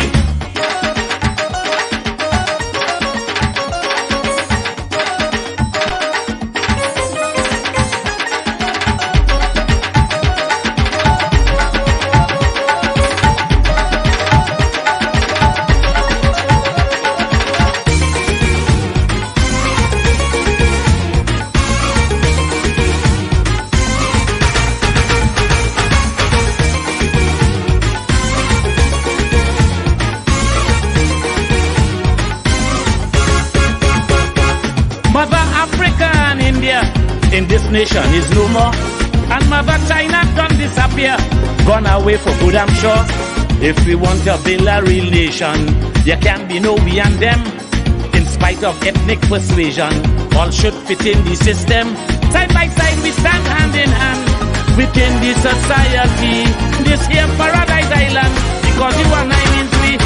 In this nation is no more, and Mother China done disappear, gone away for good I'm sure. If we want to build a relation, there can be no we and them. In spite of ethnic persuasion, all should fit in the system. Side by side we stand hand in hand within the society. This here paradise island, because you and I means we.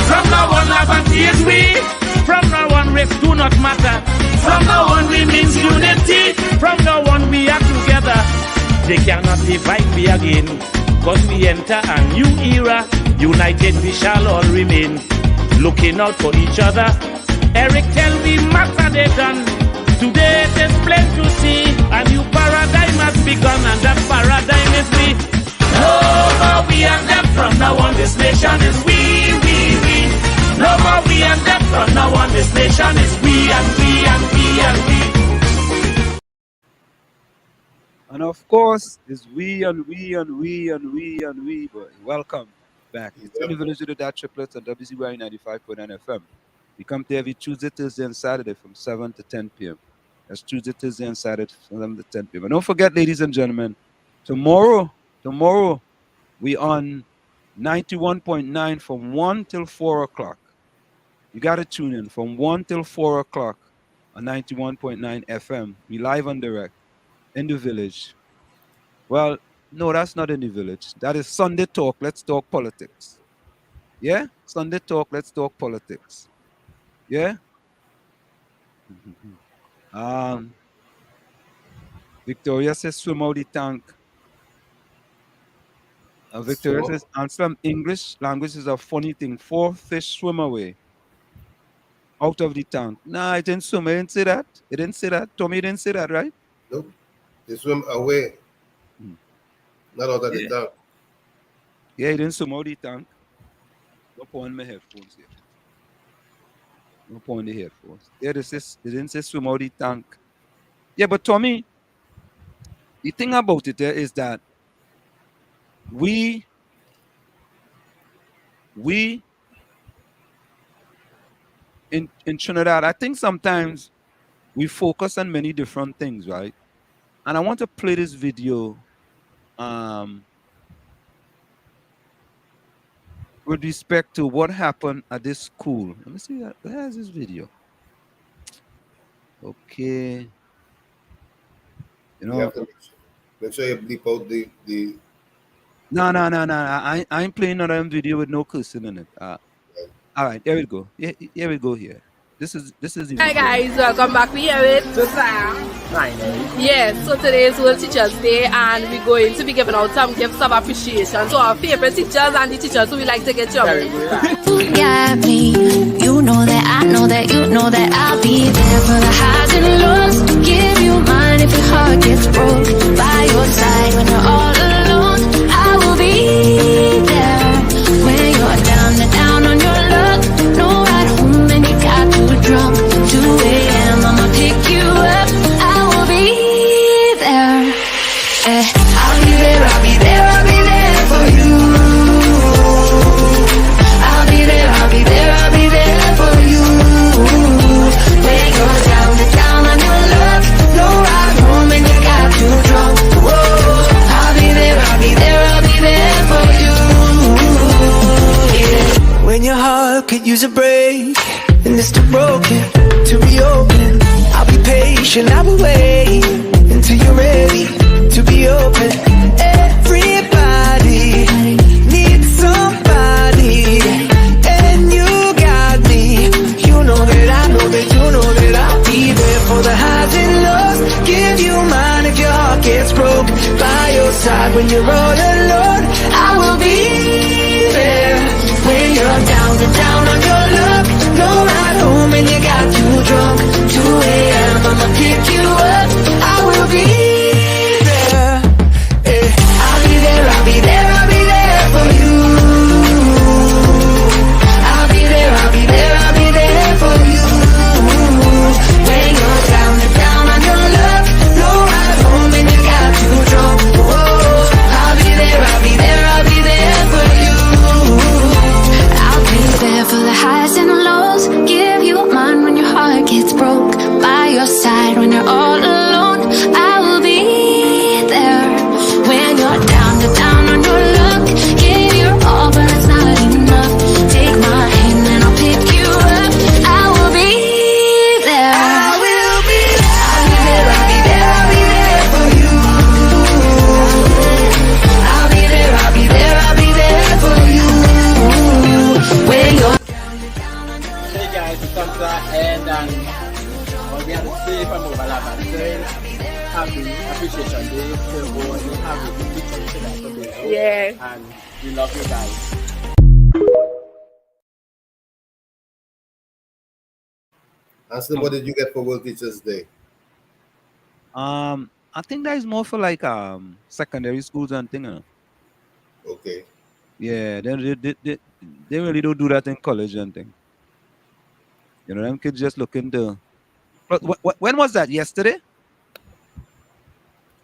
From now on Avanti is we. From now on race do not matter. From now on we means unity. From now on we are together. They cannot divide we again, cause we enter a new era. United we shall all remain, looking out for each other. Eric tell me matter they done. Today it is plain to see a new paradigm has begun, and that paradigm is we. No more we and them, from now on this nation is we. No more we and them, from now on this nation is we and we and we and we. And of course, it's we and we and we and we and we, boy. Welcome back. It's in the village of the DAT triplets on WZYE 95.9 FM. We come to every Tuesday, Thursday, and Saturday from 7 to 10 p.m. That's Tuesday, Thursday, and Saturday from 7 to 10 p.m. And don't forget, ladies and gentlemen, tomorrow, we on 91.9 from 1 till 4 o'clock. You got to tune in from 1 till 4 o'clock on 91.9 FM. We live and direct in the village. Well, no, that's not in the village. That is Sunday Talk. Let's talk politics. Yeah? Sunday Talk. Let's talk politics. Yeah? Victoria says swim out the tank. Victoria says, and some English language is a funny thing. 4 fish swim away out of the tank. Nah, I didn't swim. I didn't say that. It didn't say that. Tommy didn't say that, right? Nope. They swim away. Not out of the tank. Yeah, he didn't swim out the tank. No point in my headphones here. No point in the headphones. Yeah, they didn't say swim out the tank. Yeah, but Tommy, the thing about it there is that we in Trinidad, I think sometimes we focus on many different things, right? And I want to play this video with respect to what happened at this school. Let me see, where's this video? Okay. You know, you have to make sure you bleep out the No. I ain't playing another video with no cursing in it. All right, here we go. Here we go here. This is the Hi guys, welcome back. We here with Yes, so today is World Teachers Day and we're going to be giving out some gifts of appreciation to our favorite teachers and the teachers who we like to get your money. You got me. You know that I know that you know that I'll be there for the highs and lows. Give you mine if your heart gets broke. By your side when you're all alone, I will be there. When you're down and down on your luck, no use a break, and it's too broken to be open. I'll be patient, I will wait until you're ready to be open. Everybody needs somebody, and you got me. You know that I know that you know that I'll be there for the highs and lows. Give you mine if your heart gets broke. By your side when you're all alone, I will be there. When you're down and down on your luck, no ride home and you got too drunk. 2 a.m. I'ma pick you up. I will be there. I'll be there, I'll be there, I'll be there for you. I'll be there, I'll be there, I'll be there for you. When you're down and down on your luck, no ride home and you got too drunk. Oh, I'll be there, I'll be there, I'll be there for you. I'll be there for the highs and the lows. Give you mine when your heart gets broke. By your side when you're all alone, I will be there. When you're down on your luck, give your all but it's not enough. Take my hand and I'll pick you up. I will be there. I will be there. I'll be there, I'll be there, I'll be there for you. I'll be there, I'll be there, I'll be there for you. When you're Hey guys, we come to that end and we had a safe and overlap and very happy appreciation day to go and have a big picture today. Yeah. And we love you guys. Answer, what did you get for World Teachers Day? I think that is more for like secondary schools and thing. Okay. Yeah, they really don't do that in college and thing. You know, them kids just looking to. But when was that? Yesterday?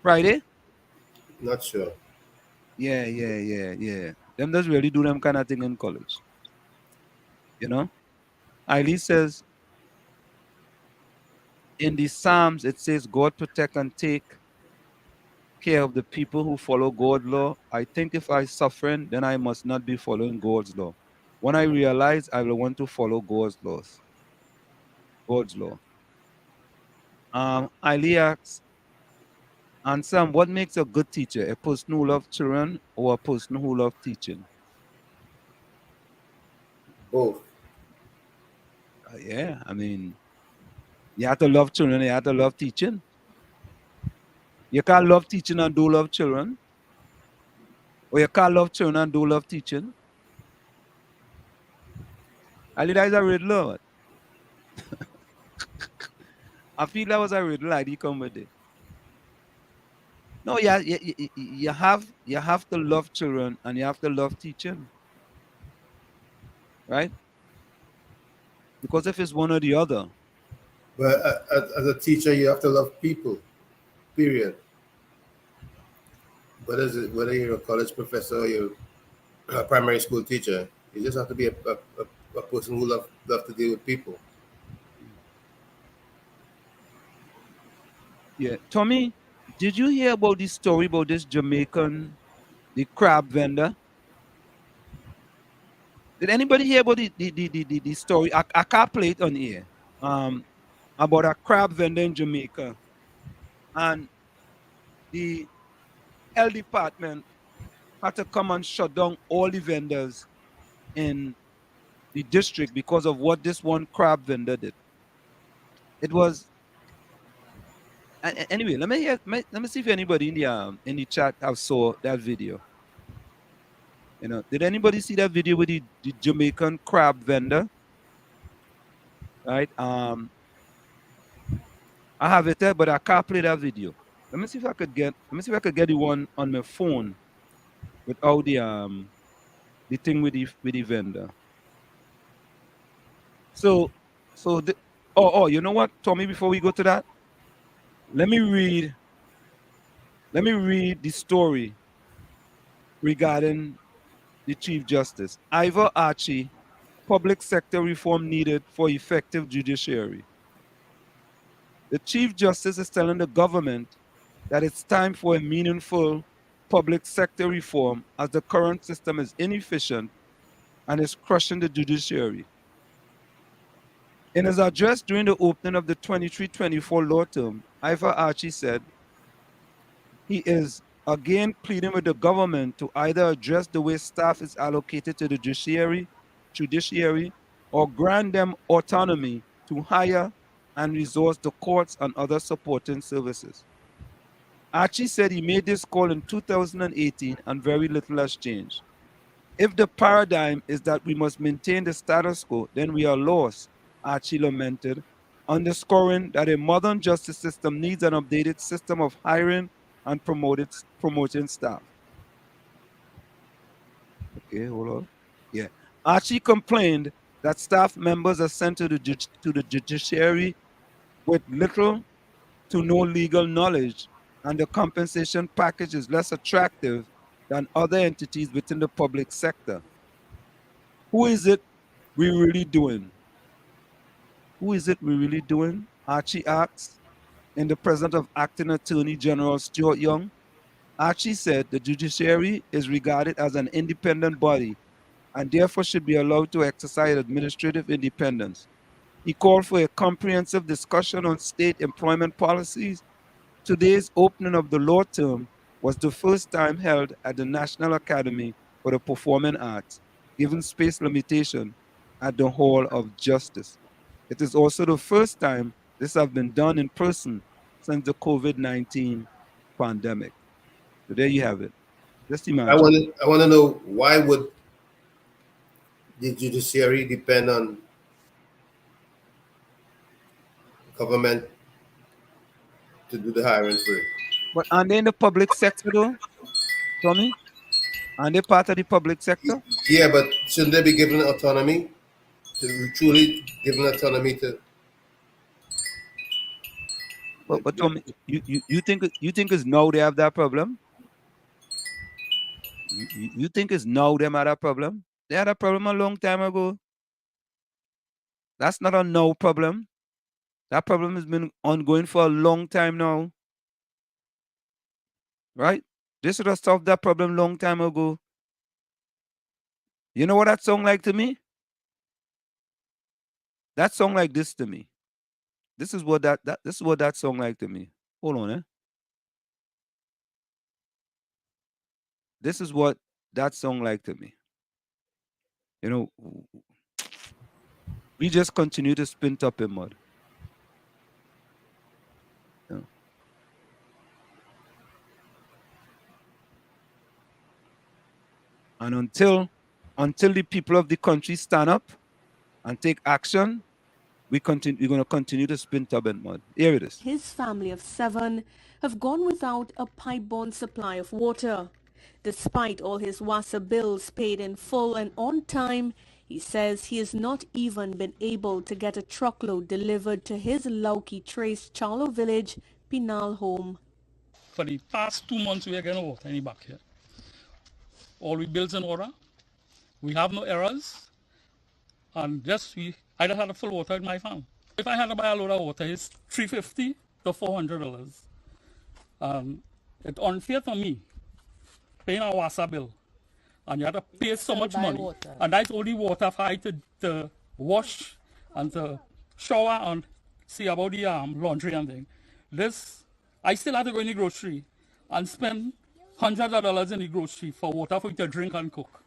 Friday? Not sure. Yeah. Them does really do them kind of thing in college. You know? Eileen says in the Psalms it says God protect and take care of the people who follow God's law. I think if I suffering, then I must not be following God's law. When I realize I will want to follow God's laws. God's law. Eileen asks, and Sam, what makes a good teacher? A person who loves children or a person who loves teaching? Both. Yeah, I mean, you have to love children, you have to love teaching. You can't love teaching and do love children. Or you can't love children and do love teaching. I think that is a riddle. I feel that was a riddle I did come with it. No, you have to love children and you have to love teaching. Right? Because if it's one or the other. But as a teacher, you have to love people, period. Whether you're a college professor or you're a primary school teacher, you just have to be a person who love to deal with people. Yeah. Tommy, did you hear about this story about this Jamaican, the crab vendor? Did anybody hear about the story? I can't play it on here. About a crab vendor in Jamaica. And the health department had to come and shut down all the vendors in the district because of what this one crab vendor did. It was anyway. Let me see if anybody in the chat have saw that video. You know, did anybody see that video with the Jamaican crab vendor? Right. I have it there, but I can't play that video. Let me see if I could get the one on my phone without the thing with the vendor. So you know what, Tommy, before we go to that, let me read the story regarding the Chief Justice. Ivor Archie, public sector reform needed for effective judiciary. The Chief Justice is telling the government that it's time for a meaningful public sector reform as the current system is inefficient and is crushing the judiciary. In his address during the opening of the 23-24 law term, Ivor Archie said he is again pleading with the government to either address the way staff is allocated to the judiciary or grant them autonomy to hire and resource the courts and other supporting services. Archie said he made this call in 2018 and very little has changed. If the paradigm is that we must maintain the status quo, then we are lost, Archie lamented, underscoring that a modern justice system needs an updated system of hiring and promoting staff. Okay, hold on. Yeah. Archie complained that staff members are sent to the judiciary with little to no legal knowledge, and the compensation package is less attractive than other entities within the public sector. Who is it we really doing? Who is it we really doing? Archie asks, in the presence of Acting Attorney General Stuart Young. Archie said the judiciary is regarded as an independent body and therefore should be allowed to exercise administrative independence. He called for a comprehensive discussion on state employment policies. Today's opening of the law term was the first time held at the National Academy for the Performing Arts, given space limitation at the Hall of Justice. It is also the first time this has been done in person since the COVID-19 pandemic. So there you have it. Just imagine. I want to know, why would the judiciary depend on government to do the hiring for it? But are they in the public sector though, Tommy? Are they part of the public sector? Yeah, but shouldn't they be given autonomy? To truly given autonomy to... But Tommy, you think it's now they have that problem? You think it's now them have that problem? They had a problem a long time ago. That's not a now problem. That problem has been ongoing for a long time now. Right? They should have solved that problem long time ago. You know what that song like to me? That song like this to me. This is what that song like to me. Hold on, eh? This is what that song like to me. You know, we just continue to spin top in mud. Yeah. And until the people of the country stand up and take action, we're going to continue to spin top in mud. Here it is. His family of 7 have gone without a pipe-borne supply of water. Despite all his WASA bills paid in full and on time, he says he has not even been able to get a truckload delivered to his Lauki Trace Charlo Village Pinal home. For the past 2 months, we are getting water in the back here. All we bills in order. We have no errors. And I just had a full water in my farm. If I had to buy a load of water, it's $350 to $400. It's unfair for me paying a WASA bill, and you have to pay so much money, and that's only water for I to wash and to shower and see about the laundry and thing. I still have to go in the grocery and spend hundreds of dollars in the grocery for water for you to drink and cook.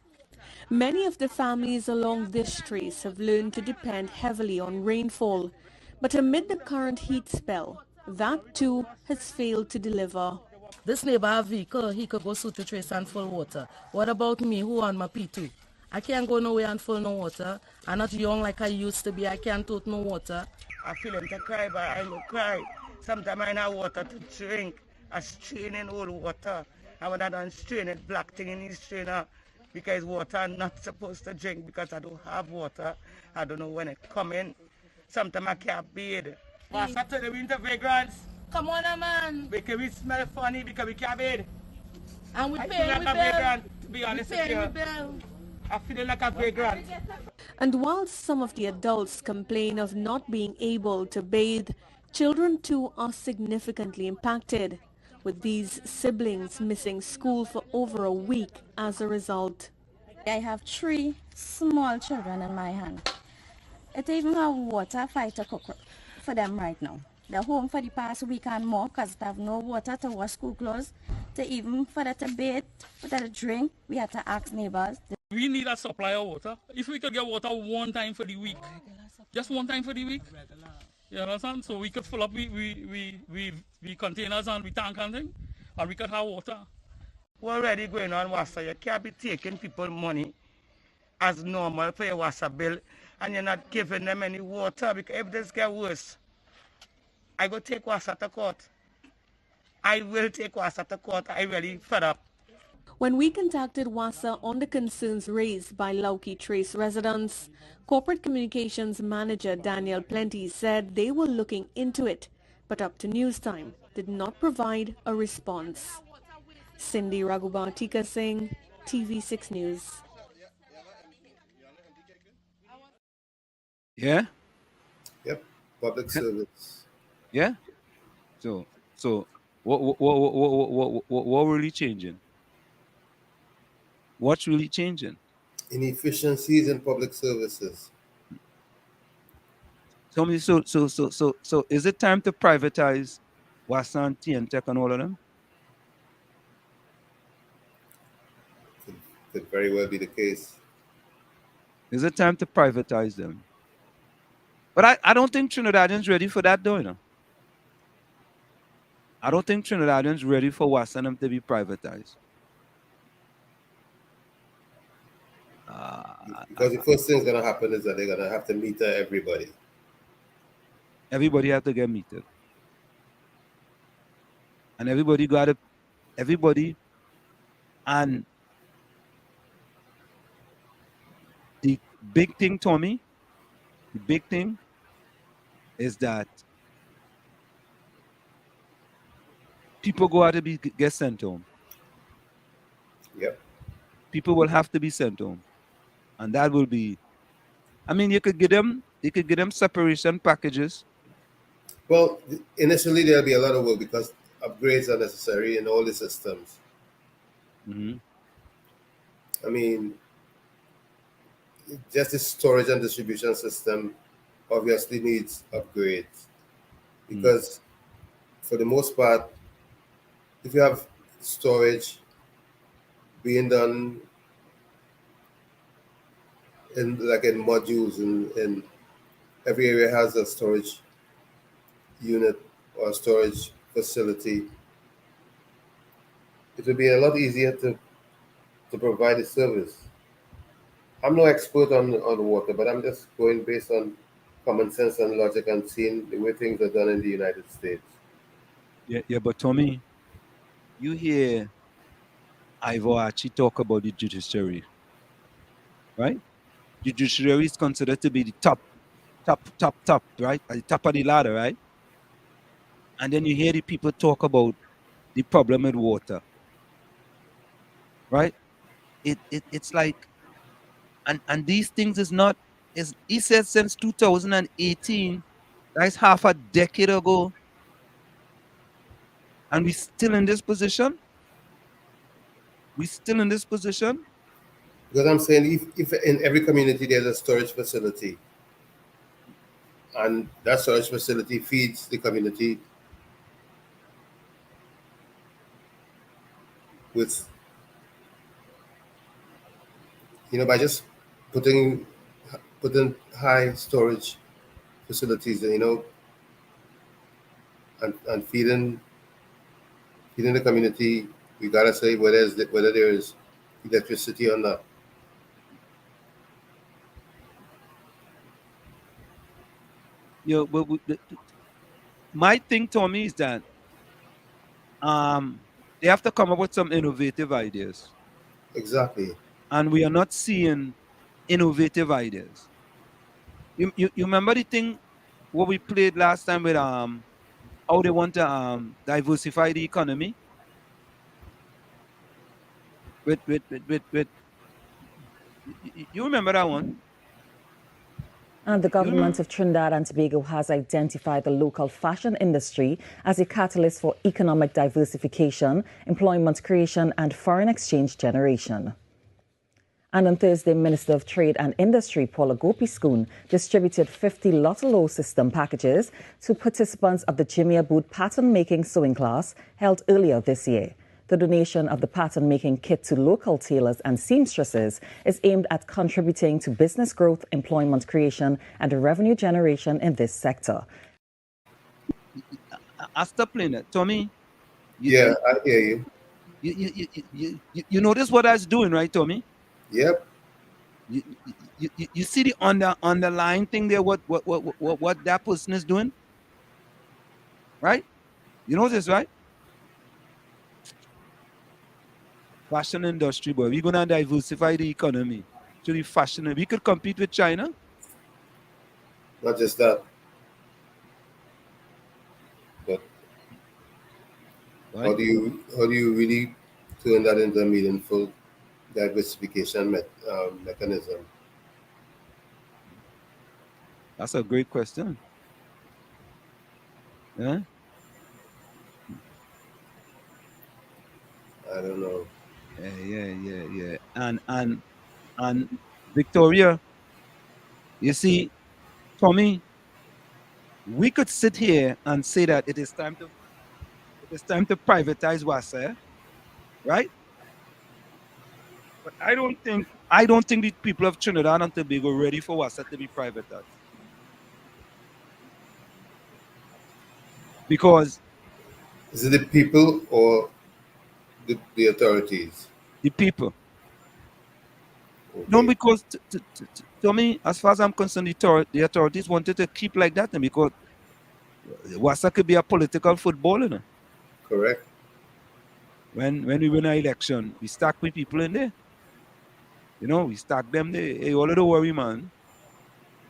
Many of the families along this trace have learned to depend heavily on rainfall, but amid the current heat spell, that too has failed to deliver. This neighbor have a vehicle, he could go suit the trace and full water. What about me, who on my P2? I can't go nowhere and full no water. I'm not young like I used to be, I can't tote no water. I feel him to cry, but I don't cry. Sometimes I have water to drink. I strain in old water. And when I don't strain it, black thing in the strainer, because water I'm not supposed to drink because I don't have water. I don't know when it come in. Sometimes I can't bathe. Pass up to the winter vagrants. Come on, man. Because we smell funny because we can't bathe. And we I pay feel like we a bill. vagrant, to be honest with you. I feel like a vagrant. And while some of the adults complain of not being able to bathe, children too are significantly impacted, with these siblings missing school for over a week as a result. I have 3 small children in my hand. It even have water fight to cook for them right now. They're home for the past week and more because they have no water to wash school clothes, to even for them to bathe, for them to drink. We had to ask neighbors. We need a supply of water. If we could get water one time for the week, just one time for the week, you understand? So we could fill up we containers and we tank and thing, and we could have water. What already going on, Wassa? You can't be taking people money as normal for your Wassa bill and you're not giving them any water, because if this gets worse, I go take Wassa to court. I will take Wassa to court. I really fed up. When we contacted WASA on the concerns raised by Lauki Trace residents, Corporate Communications Manager Daniel Plenty said they were looking into it, but up to news time did not provide a response. Cindy Raghubatika Singh, TV6 News. Yeah? Yep, public service. Yeah? So what really changing? What's really changing? Inefficiencies in public services. Tell me, so is it time to privatize Wasan, Tech, and all of them? Could very well be the case. Is it time to privatize them? But I don't think Trinidadians ready for that, though, you know. I don't think Trinidadians ready for Wasanam to be privatized. Because the first thing that's going to happen is that they're going to have to meter everybody. Everybody have to get metered. And and the big thing, Tommy, the big thing is that people go out to get sent home. Yep. People will have to be sent home. And that will be, I mean, you could get them separation packages. Well, initially there'll be a lot of work because upgrades are necessary in all the systems. Mm-hmm. I mean, just the storage and distribution system obviously needs upgrades because for the most part, if you have storage being done in modules, and every area has a storage unit or storage facility, it will be a lot easier to provide a service. I'm no expert on water, but I'm just going based on common sense and logic and seeing the way things are done in the United States. Yeah, but Tommy, you hear Ivor actually talk about the judiciary, right? The judiciary is considered to be the top, right? At the top of the ladder, right? And then you hear the people talk about the problem with water, right? It's like, and these things he said since 2018, that's half a decade ago, and we're still in this position. Because I'm saying if in every community there's a storage facility, and that storage facility feeds the community with, by just putting high storage facilities, and feeding the community, we gotta say whether there is electricity or not. Yeah, but my thing, Tommy, is that they have to come up with some innovative ideas. Exactly. And we are not seeing innovative ideas. You remember the thing what we played last time with how they want to diversify the economy? With you remember that one? And the government of Trinidad and Tobago has identified the local fashion industry as a catalyst for economic diversification, employment creation, and foreign exchange generation. And on Thursday, Minister of Trade and Industry Paula Gopiskun distributed 50 Lotto system packages to participants of the Jimmy Boot pattern-making sewing class held earlier this year. The donation of the pattern-making kit to local tailors and seamstresses is aimed at contributing to business growth, employment creation, and revenue generation in this sector. I stop playing it. Tommy? I hear you. You notice what I was doing, right, Tommy? Yep. You see the underlying thing there, what that person is doing? Right? You know this, right? Fashion industry, boy. We're gonna diversify the economy to the fashion. We could compete with China. Not just that. But how do you really turn that into a meaningful diversification mechanism? That's a great question. Yeah. I don't know. Yeah. And Victoria, you see, Tommy, we could sit here and say that it is time to privatize WASA, right? But I don't think the people of Trinidad and Tobago are ready for WASA to be privatized. Because is it the people or the authorities? The people. Okay. No, because to me, as far as I'm concerned, the authorities wanted to keep like that, and because WASA could be a political football, you know. Correct. When we win an election, we stack with people in there. You know, we stack them there. Hey, all of the worry, man.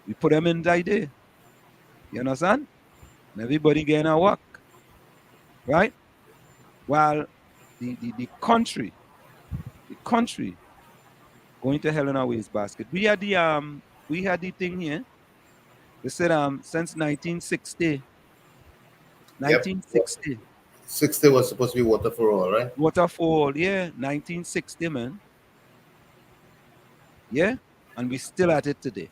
We put them in right there. You understand? And everybody getting a work. Right? While the country going to hell in a wastebasket. We had the thing here. They said since 1960. 1960. Yep. 60 was supposed to be water for all, right? Water for all, yeah. 1960, man. Yeah? And we still at it today.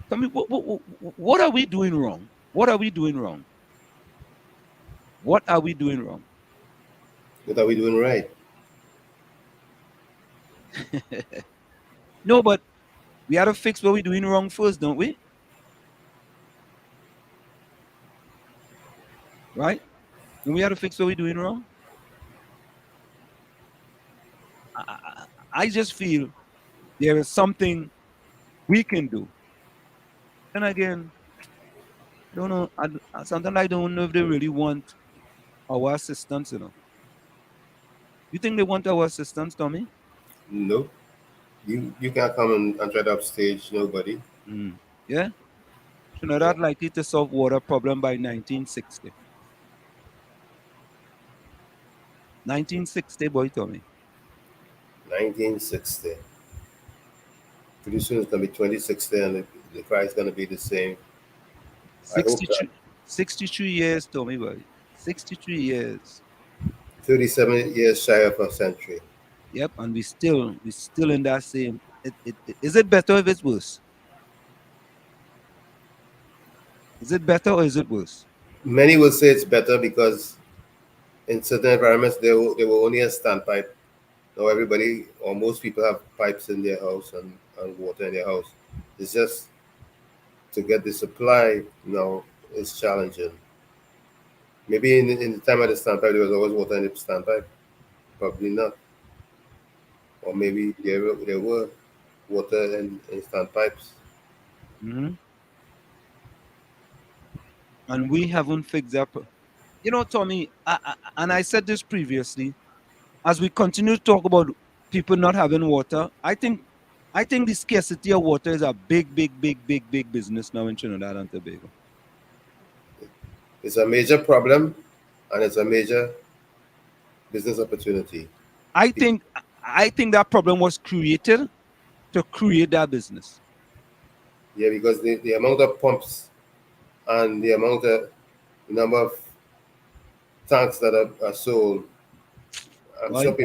Tell me, what are we doing wrong? What are we doing wrong? What are we doing right? No, but we have to fix what we're doing wrong first, don't we? Right? And we have to fix what we're doing wrong. I just feel there is something we can do. And again, I don't know. Sometimes I don't know if they really want our assistance, you know. You think they want our assistance, Tommy? No. You can't come and try to upstage nobody. Yeah? Trinidad likely to solve water problem by 1960. 1960, boy, Tommy. 1960. Pretty soon it's going to be 2060 and the cry is going to be the same. 62 years, Tommy, boy. 63 years. 37 years shy of a century. Yep, and we still in that same. Is it better or if it's worse? Is it better or is it worse? Many will say it's better because in certain environments they were only a standpipe. Now everybody or most people have pipes in their house and water in their house. It's just to get the supply now is challenging. Maybe in the time of the standpipe there was always water in the standpipe. Probably not. Or maybe there were water in standpipes. Mm-hmm. And we haven't fixed that. You know, Tommy, and I said this previously, as we continue to talk about people not having water, I think the scarcity of water is a big business now in Trinidad and Tobago. It's a major problem and it's a major business opportunity. I think that problem was created to create that business. Yeah, because the amount of pumps and the number of tanks that are sold, I'm sure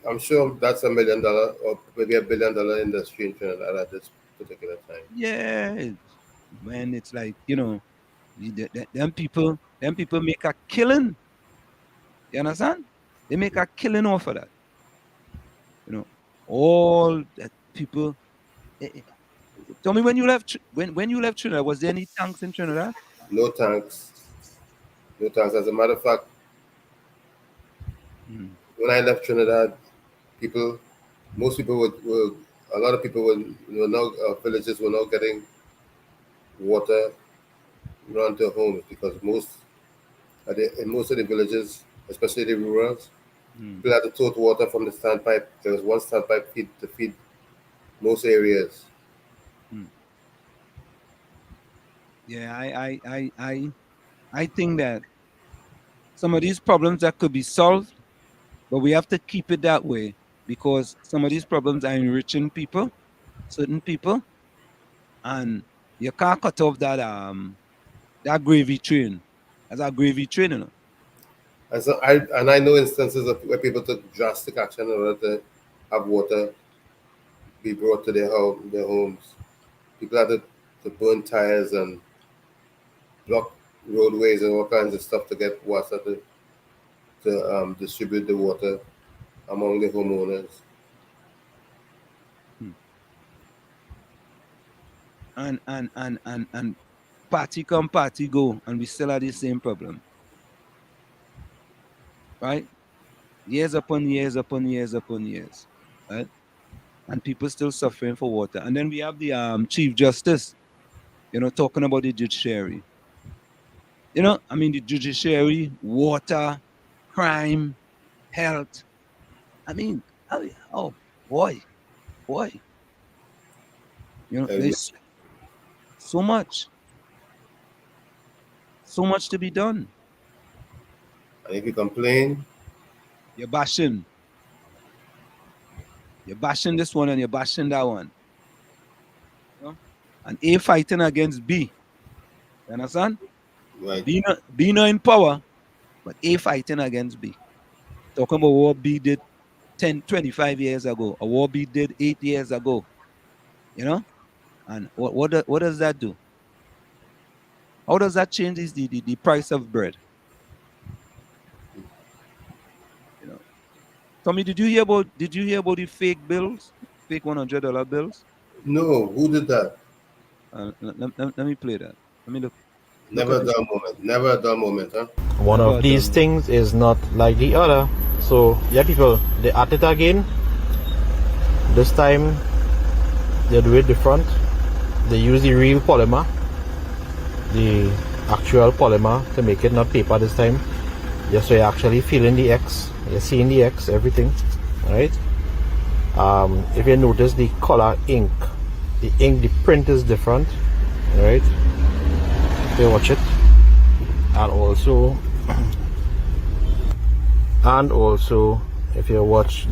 I'm sure that's $1 million or maybe $1 billion industry in Trinidad at this particular time. Yeah, man, it's like, you know, them people make a killing. You understand? They make a killing off of that. You know, all that people. Tell me, when you left when you left Trinidad, was there any tanks in Trinidad? No tanks. No tanks. As a matter of fact, when I left Trinidad, most people were a lot of people were now villages were now getting water run to homes because in most of the villages, especially the rurals, people had to tote water from the standpipe. There was one standpipe to feed most areas. Yeah, I think that some of these problems that could be solved, but we have to keep it that way because some of these problems are enriching people, certain people, and you can't cut off that gravy train. That's a gravy train, you know. And I know instances of where people took drastic action in order to have water be brought to their homes. People had to burn tires and block roadways and all kinds of stuff to get water to distribute the water among the homeowners. And party come, party go, and we still have the same problem. Right? Years upon years upon years upon years. Right? And people still suffering for water. And then we have the Chief Justice, you know, talking about the judiciary. You know, I mean, the judiciary, water, crime, health. I mean, oh boy. You know, there's so much to be done. And if you complain, you're bashing this one and you're bashing that one. You know? And A fighting against B. You understand? Right. B not in power, but A fighting against B. Talking about what B did 10, 25 years ago, or what B did 8 years ago. You know? And what does that do? How does that change the price of bread? You know. Tommy, did you hear about the fake bills? Fake $100 bills? No, who did that? Let me play that. Let me look. Never a dull moment. Never a dull moment, huh? One of these things is not like the other. So, yeah, people, they at it again. This time, they do it different. They use the real polymer, the actual polymer, to make it, not paper this time. Yeah, so you're actually feeling the X. You're seeing the X, everything. Alright? If you notice the color ink, the print is different. Alright? If you watch it. And also, if you watch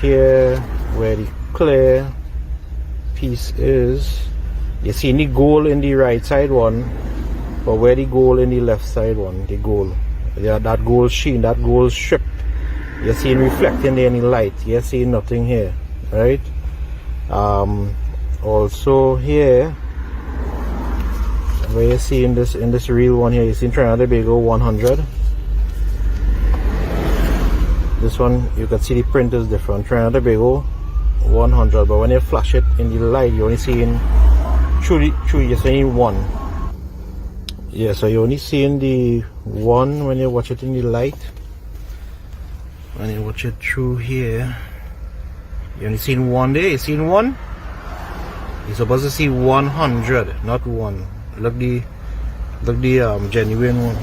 here where the clear piece is, you see the gold in the right side one, but where the gold in the left side one, the gold, yeah, that gold sheen, that gold strip, you're seeing reflecting there in the light. You're seeing nothing here, right? Also here, where you see in this real one here, you see Trinidad and Tobago 100. This one, you can see the print is different. Trinidad and Tobago 100, but when you flash it in the light, you're only seeing you're seeing one. Yeah, so you're only seeing the one when you watch it in the light. When you watch it through here, you're only seeing one there. You're seeing one. You're supposed to see 100, not one. Look the genuine one.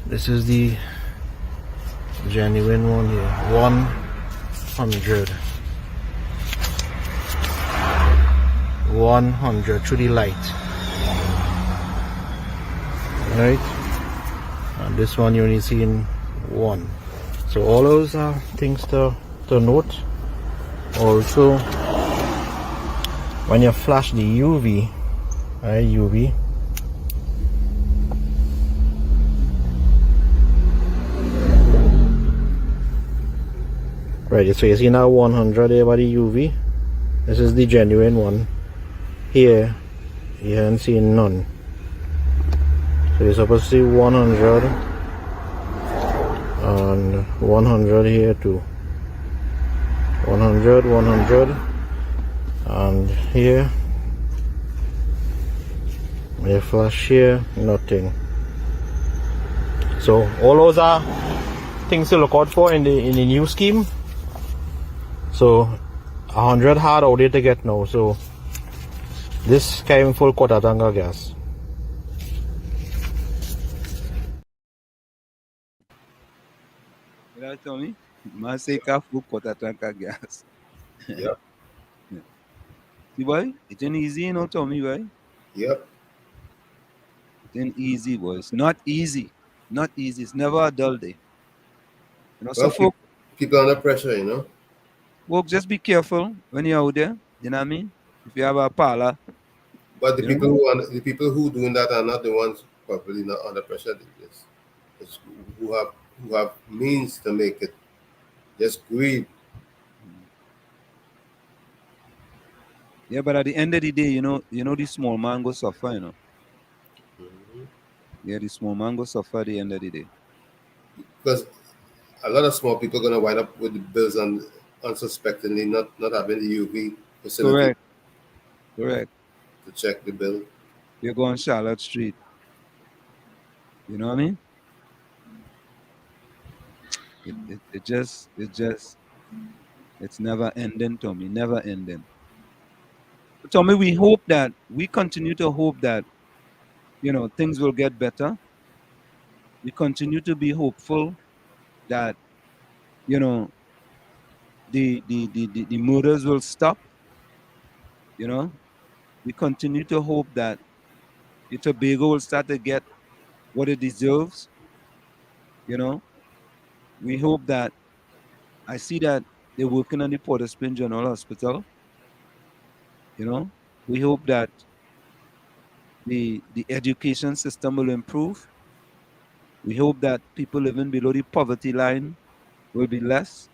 This is the genuine one here. 100. 100 through the light. Right? And this one you're only seeing one. So all those are things to note. Also, when you flash the UV, Right, so you see now 100 here by the UV. This is the genuine one. Here, you haven't seen none. So you're supposed to see 100 and 100 here too. 100, 100, and here. You flash here, nothing. So all those are things to look out for in the new scheme. So 100 hard out there to get now. So this came full quarter tank of gas. You know what I mean? Man say full quarter tank of gas. Yep. Yeah. See boy? It ain't easy, you know, Tommy, right? Yep. It ain't easy, boy. It's not easy. Not easy. It's never a dull day. You know, so Well, folk, people under pressure, you know. folk, just be careful when you're out there. You know what I mean? If you have a parlor. But the You know? people who doing that are not the ones probably not under pressure. It's who have means to make it. Just greed. Yeah, but at the end of the day, you know the small man go suffer, you know. Yeah, the small man go suffer at the end of the day. Because a lot of small people are gonna wind up with the bills unsuspectingly, not having the UV facility Correct. to check the bill. You go on Charlotte Street. You know what I mean? It's never ending, Tommy. Never ending. But Tommy, we continue to hope that, you know, things will get better. We continue to be hopeful that, you know, the murders will stop. You know, we continue to hope that the Tobago will start to get what it deserves. You know, we hope that I see that they're working on the Port of Spain General Hospital. You know, we hope that the education system will improve. We hope that people living below the poverty line will be less.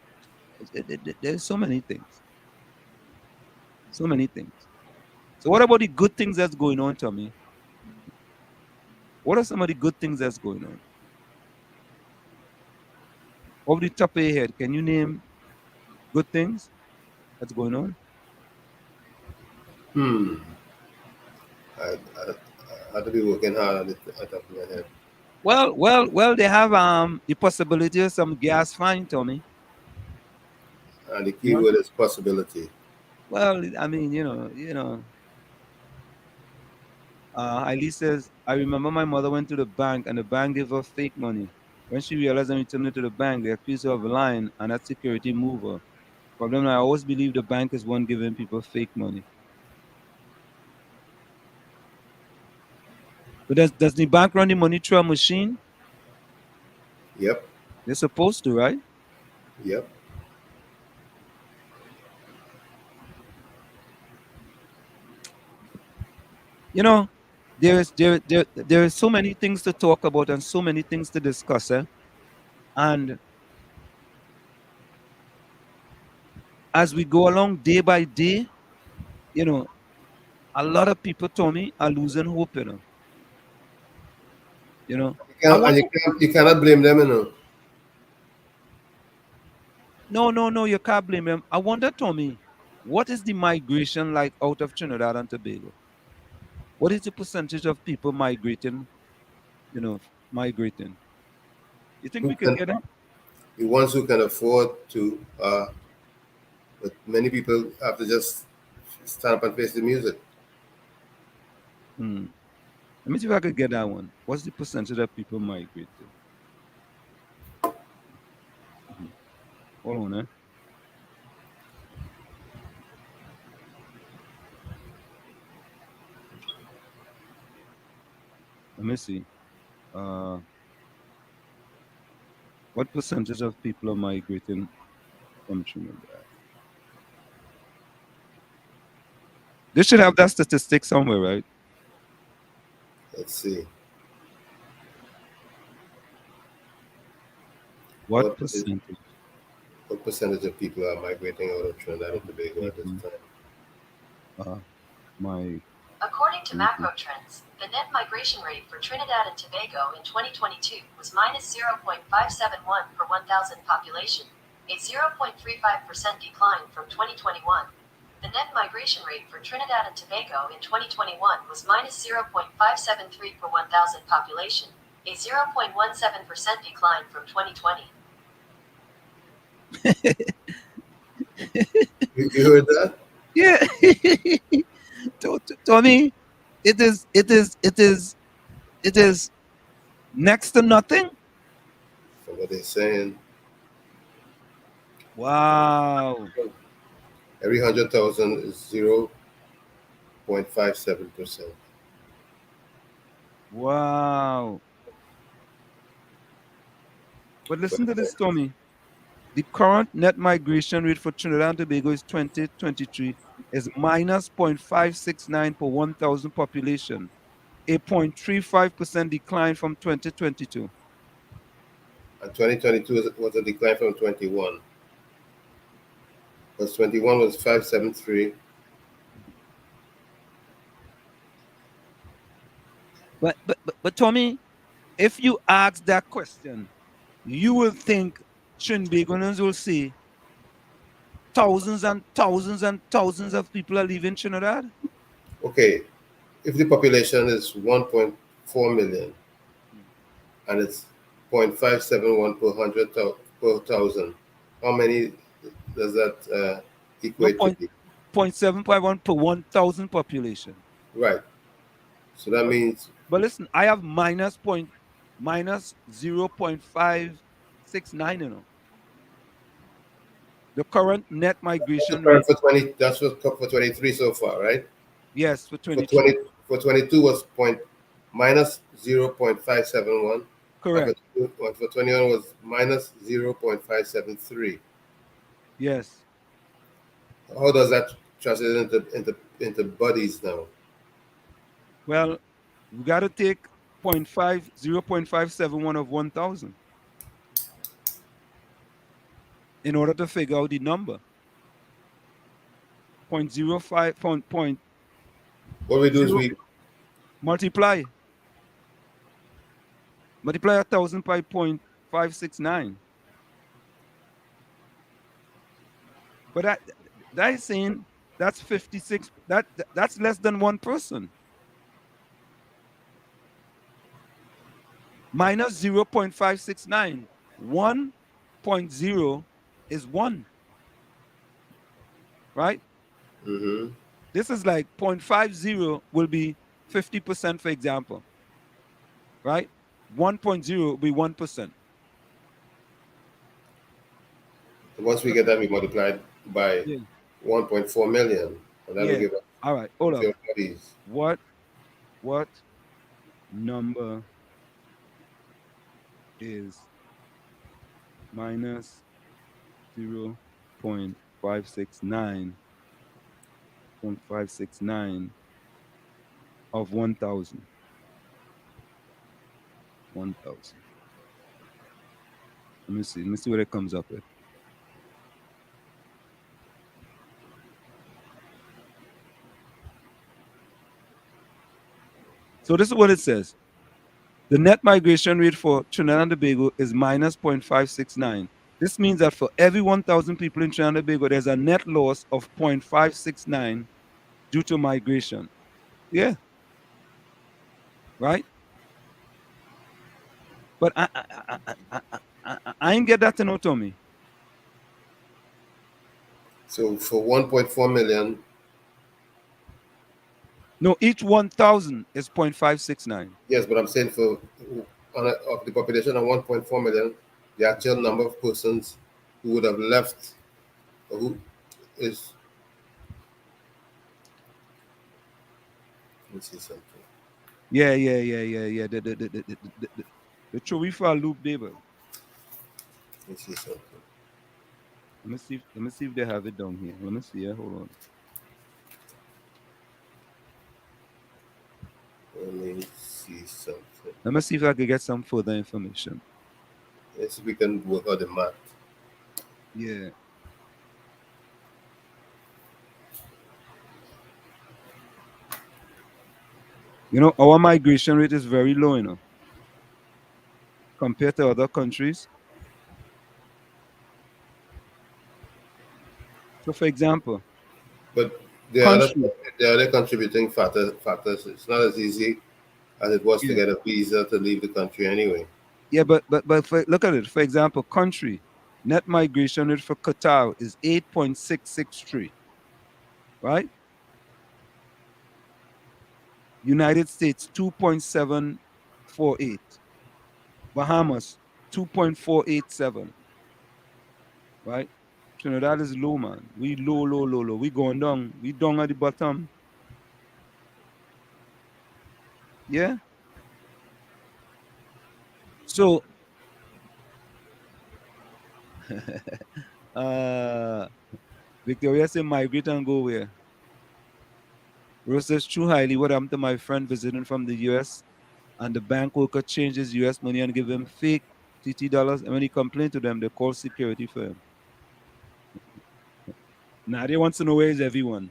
There's so many things. So many things. So what about the good things that's going on, Tommy? What are some of the good things that's going on? Off the top of your head, can you name good things that's going on? I had to be working hard on it at the top of my head. Well, they have the possibility of some gas fine, Tommy. And the key word is possibility. Well, I mean, Eileen says, I remember my mother went to the bank and the bank gave her fake money. When she realized and returned it to the bank, they accused her of lying and that security mover. Problem, I always believe the bank is one giving people fake money. But does the bank run the money through a machine? Yep. They're supposed to, right? Yep. You know, there is so many things to talk about and so many things to discuss, and as we go along day by day, you know, a lot of people, Tommy, are losing hope, you know. You cannot blame them, you know. No, you can't blame them. I wonder, Tommy, what is the migration like out of Trinidad and Tobago? What is the percentage of people migrating, migrating? You think we could get it? The ones who can afford to, but many people have to just stand up and face the music. Let me see if I could get that one. What's the percentage of people migrating? Hold on, Let me see. What percentage of people are migrating from Trinidad? They should have that statistic somewhere, right? Let's see. What percentage? what percentage of people are migrating out of Trinidad and Tobago at this time? According to macro trends, the net migration rate for Trinidad and Tobago in 2022 was minus 0.571 per 1,000 population, a 0.35% decline from 2021. The net migration rate for Trinidad and Tobago in 2021 was minus 0.573 per 1,000 population, a 0.17% decline from 2020. You heard that? Yeah. Tony, it is next to nothing. From what they're saying. Wow. Every 100,000 is 0.57%. Wow. But listen to this, Tommy. The current net migration rate for Trinidad and Tobago is 2023 is minus 0.569 per 1,000 population, a 0.35% decline from 2022. And 2022 was a decline from 21. Because 21 was 573. But Tommy, if you ask that question, you will think Trinbagonians will say thousands and thousands and thousands of people are leaving Trinidad. Okay, if the population is 1.4 million and it's 0.571 per 1,000, how many does that equate to? 0.751 per 1,000 population. Right. So that means. But listen, I have minus 0.569, you know. The current net migration rate. That's for 23 so far, right? Yes, for 23. For 22 was minus 0.571. Correct. And for 21 was minus 0.573. Yes. How does that translate into bodies now? Well, we got to take 0.571 of 1,000 in order to figure out the number. 0.05 point. What we do is we multiply 1,000 by 0.569. But that is saying that's 56. That's less than one person. Minus 0.569. 1.0 is 1. Right? Mm-hmm. This is like 0.50 will be 50%, for example. Right? 1.0 will be 1%. Once we get that, we multiply it by 1.4 million. And that will give us. All right, hold up. What number is minus 0.569 of 1,000? 1,000. Let me see what it comes up with. So this is what it says. The net migration rate for Trinidad and Tobago is minus 0.569. This means that for every 1,000 people in Trinidad and Tobago, there's a net loss of 0.569 due to migration. Yeah. Right? But I ain't get that to know, Tommy. So for 1.4 million. No, each 1,000 is 0.569. Yes, but I'm saying of the population of 1.4 million, the actual number of persons who would have left, or who is. Let me see something. Yeah. The Chorifa loop David. Let me see something. Let me see if they have it down here. Let me see. Hold on. Let me see something. Let me see if I can get some further information. Let's see if we can work out the math. Yeah. You know, our migration rate is very low, you know, compared to other countries. So, for example, But country. the other contributing factors, it's not as easy as it was to Yeah. get a visa to leave the country anyway. Yeah, but look at it. For example, country net migration rate for Qatar is 8.663, right? United States 2.748, Bahamas 2.487, right? Trinidad is low, man. We low, low, low, low. We going down. We down at the bottom. Yeah. So, Victoria said migrate and go where? Rose says true highly. What happened to my friend visiting from the US and the bank worker changed his US money and give him fake TT dollars, and when he complained to them, they called security for him. Nadia wants to know where is everyone.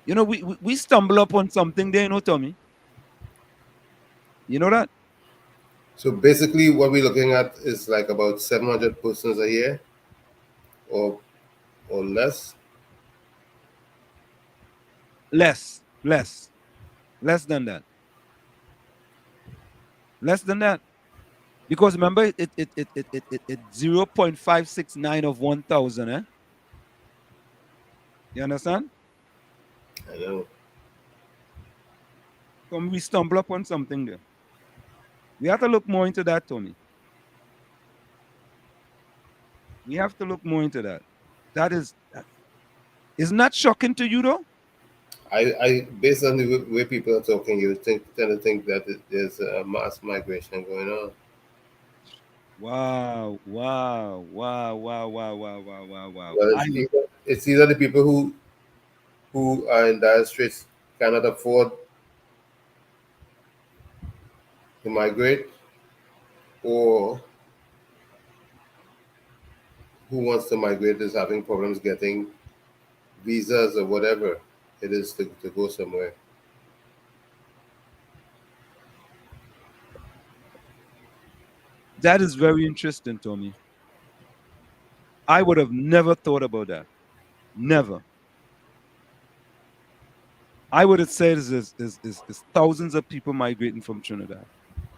You know, we stumble upon something there, you know, Tommy. You know that? So basically, what we're looking at is like about 700 persons a year, or less. Less than that. Less than that. Because remember, it 0.569 of 1,000, eh? You understand? I know. Come, we stumble upon something there. We have to look more into that, Tony. We have to look more into that. Isn't that shocking to you, though? I based on the way people are talking, you tend to think that there's a mass migration going on. Wow. Well, it's either the people who are in dire straits cannot afford to migrate, or who wants to migrate is having problems getting visas or whatever it is to go somewhere. That is very interesting, Tommy. I would have never thought about that. Never. I would have said is thousands of people migrating from Trinidad.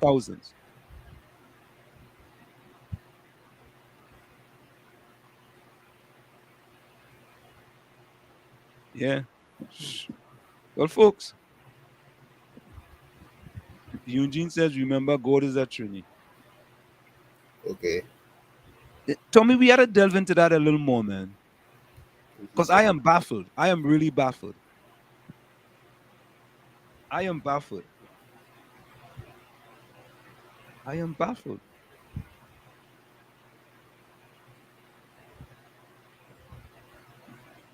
Thousands. Yeah. Well, folks, Eugene says, remember, God is a Trinity. Okay. Tommy, we had to delve into that a little more, man. Because I am baffled. I am really baffled. I am baffled.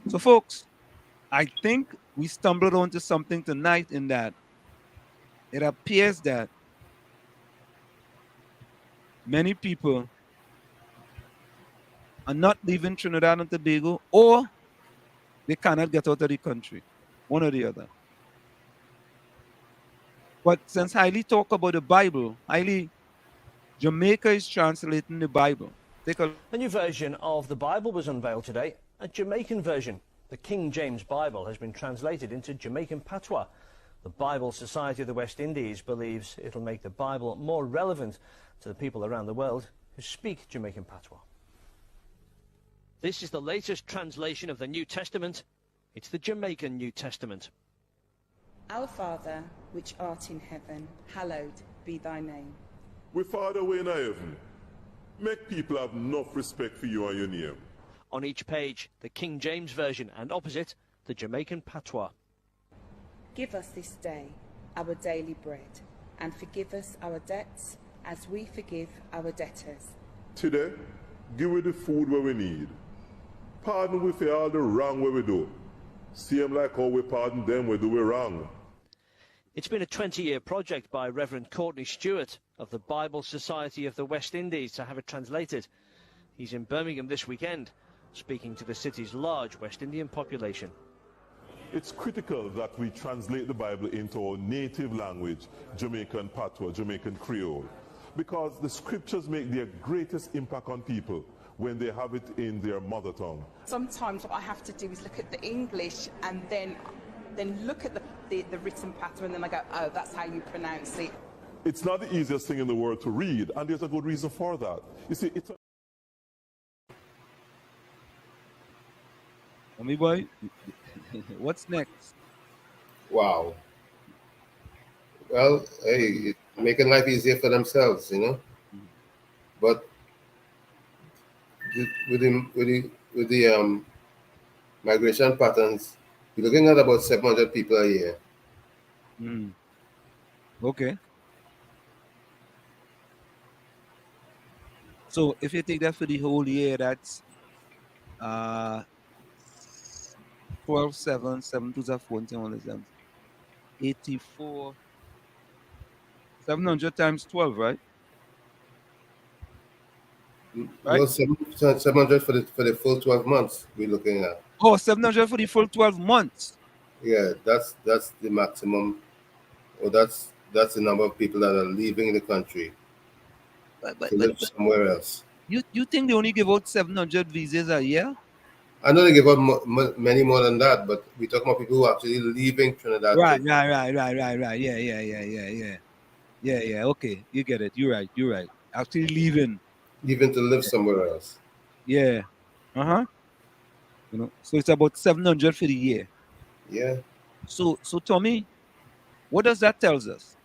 So, folks, I think we stumbled onto something tonight in that it appears that many people are not leaving Trinidad and Tobago, or they cannot get out of the country. One or the other. But since Hailey talk about the Bible, Hailey, Jamaica is translating the Bible. A new version of the Bible was unveiled today, a Jamaican version. The King James Bible has been translated into Jamaican patois. The Bible Society of the West Indies believes it'll make the Bible more relevant to the people around the world who speak Jamaican patois. This is the latest translation of the New Testament. It's the Jamaican New Testament. Our Father, which art in heaven, hallowed be thy name. We Father way in heaven. Make people have enough respect for you and your name. On each page, the King James Version, and opposite, the Jamaican patois. Give us this day our daily bread, and forgive us our debts as we forgive our debtors. Today, give we the food where we need. Pardon we for all the wrong where we do. Same like how we pardon them where do we wrong. It's been a 20-year project by Reverend Courtney Stewart of the Bible Society of the West Indies to have it translated. He's in Birmingham this weekend, speaking to the city's large West Indian population. It's critical that we translate the Bible into our native language, Jamaican Patois, Jamaican Creole, because the scriptures make their greatest impact on people when they have it in their mother tongue. Sometimes what I have to do is look at the English and then look at the written pattern, and then I go, oh, that's how you pronounce it. It's not the easiest thing in the world to read, and there's a good reason for that. You see, it's Tommy boy, what's next? Wow. Well, hey, making life easier for themselves, you know. But with the migration patterns, you're looking at about 700 people a year. Okay. So if you take that for the whole year, that's 12, 7, 7 to 14, 84, 700 times 12, right? Well, 700 for the full 12 months we're looking at. Oh, 700 for the full 12 months. Yeah, that's the maximum, or that's the number of people that are leaving the country to live somewhere else. You think they only give out 700 visas a year? I know they give out many more than that, but we're talking about people who are actually leaving Trinidad. Right. Yeah. Okay, you get it. You're right. Actually leaving to live somewhere else. Yeah. You know, so it's about 700 for the year. Yeah. So Tommy, what does that tells us?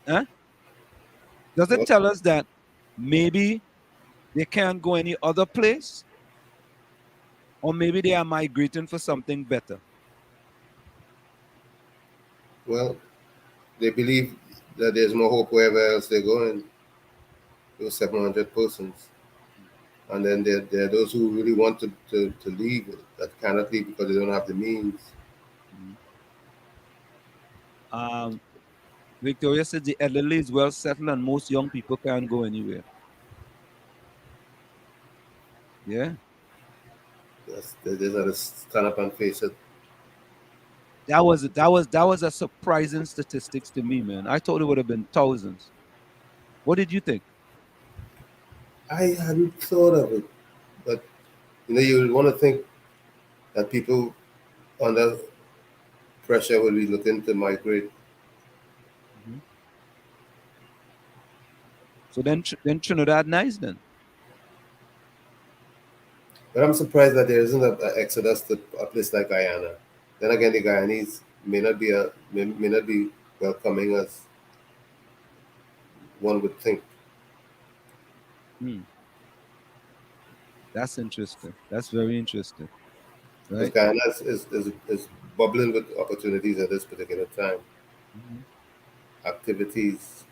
Huh? Does it tell us that maybe they can't go any other place? Or maybe they are migrating for something better? Well, they believe that there's more hope wherever else they're going. Those 700 persons. And then there are those who really want to leave that cannot leave because they don't have the means. Victoria said the elderly is well settled and most young people can't go anywhere. Yeah. Yes, they just have to stand up and face it. That was a surprising statistics to me, man. I thought it would have been thousands. What did you think? I hadn't thought of it, but you would want to think that people under pressure will be looking to migrate. So then Trinidad nice then. But I'm surprised that there isn't an exodus to a place like Guyana. Then again, the Guyanese may not be welcoming as one would think. That's interesting. That's very interesting. Because Right? Guyana is bubbling with opportunities at this particular time. Activities.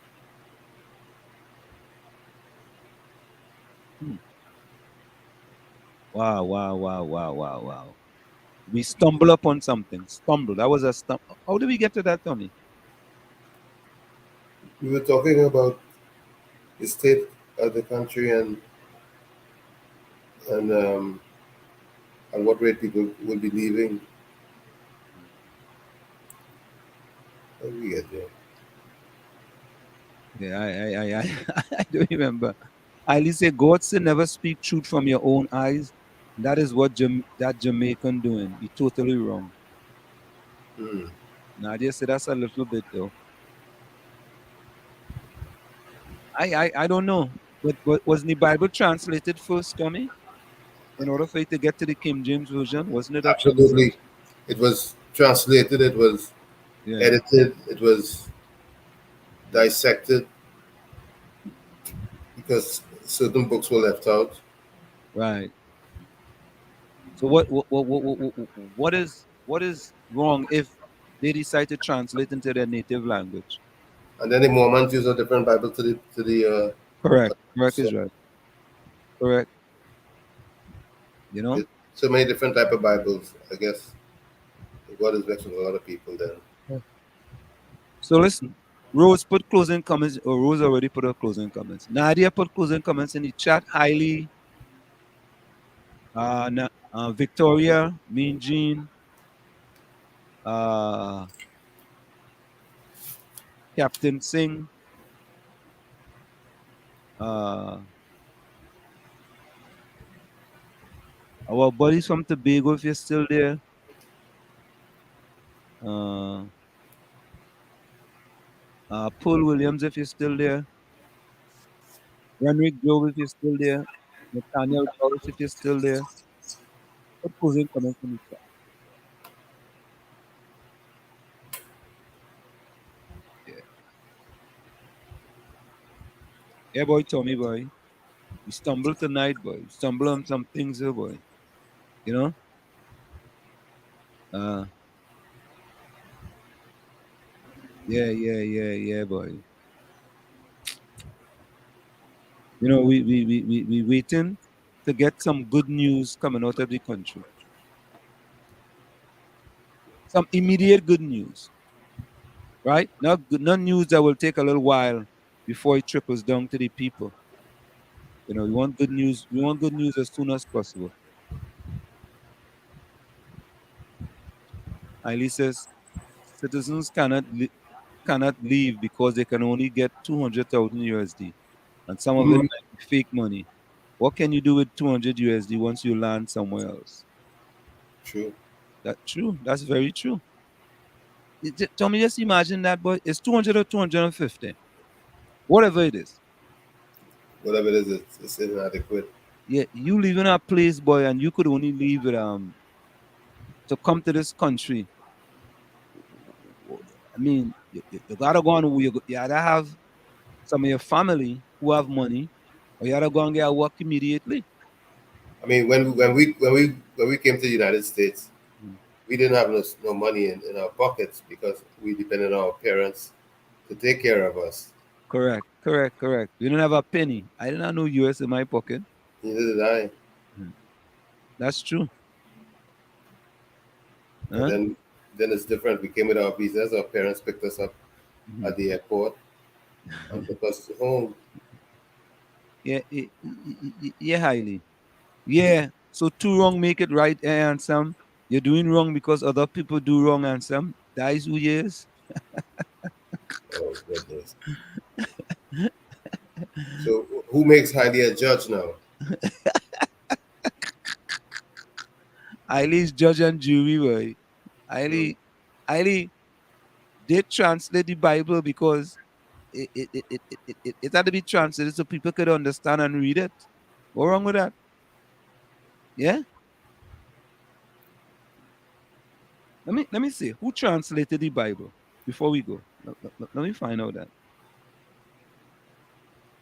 Wow. We stumble upon something. That was a stumble. How did we get to that, Tommy? We were talking about the state of the country and at what rate people will be leaving. How did we get there? Yeah, I don't remember. I say God said never speak truth from your own eyes. That is what that Jamaican doing. He totally wrong. Nadia said that's a little bit though. I don't know. But was the Bible translated first, Tommy? In order for it to get to the King James version, wasn't it? Absolutely. It was translated, it was edited, it was dissected because certain books were left out. Right. So what is wrong if they decide to translate into their native language? And then the Mormons use a different Bible to the Correct. Correct is right. Correct. You know? So many different type of Bibles, I guess. God is vexed with a lot of people then. So listen, Rose put closing comments, or Rose already put her closing comments. Nadia put closing comments in the chat. Highly, Victoria, Mean Jean, Captain Singh, our buddies from Tobago, if you're still there. Paul Williams, if you're still there. Renrick Grove, if you're still there. Nathaniel Doris, if you're still there. Put closing comments in the chat. Yeah. Yeah, boy, Tommy, boy. We stumbled tonight, boy. We stumbled on some things here, boy. You know? Yeah, boy. You know, we waiting to get some good news coming out of the country. Some immediate good news. Right? Not news that will take a little while before it trickles down to the people. You know, we want good news. We want good news as soon as possible. Eileen says citizens cannot leave because they can only get 200,000 USD, and some of it might be fake money. What can you do with 200 USD once you land somewhere else? True. That's true. That's very true. Tommy, just imagine that, boy. It's 200 or 250, whatever it is. Whatever it is, it's inadequate. Yeah, you live in a place, boy, and you could only leave it to come to this country. I mean, you gotta go on. You gotta have some of your family who have money, or you gotta go and get work immediately. I mean, when we came to the United States, we didn't have no money in our pockets because we depended on our parents to take care of us. Correct. We didn't have a penny. I did not know US in my pocket. Neither did I. That's true. But then it's different. We came with our visas. Our parents picked us up at the airport and took us home. Yeah, highly. Yeah. So two wrong make it right, and some you're doing wrong because other people do wrong, and some that is who he is. Oh goodness. So who makes Heidi a judge now? Eileen's judge and jury, boy. Eileen, they translate the Bible because it had to be translated so people could understand and read it. What wrong with that? Yeah. Let me see who translated the Bible before we go. Let me find out that.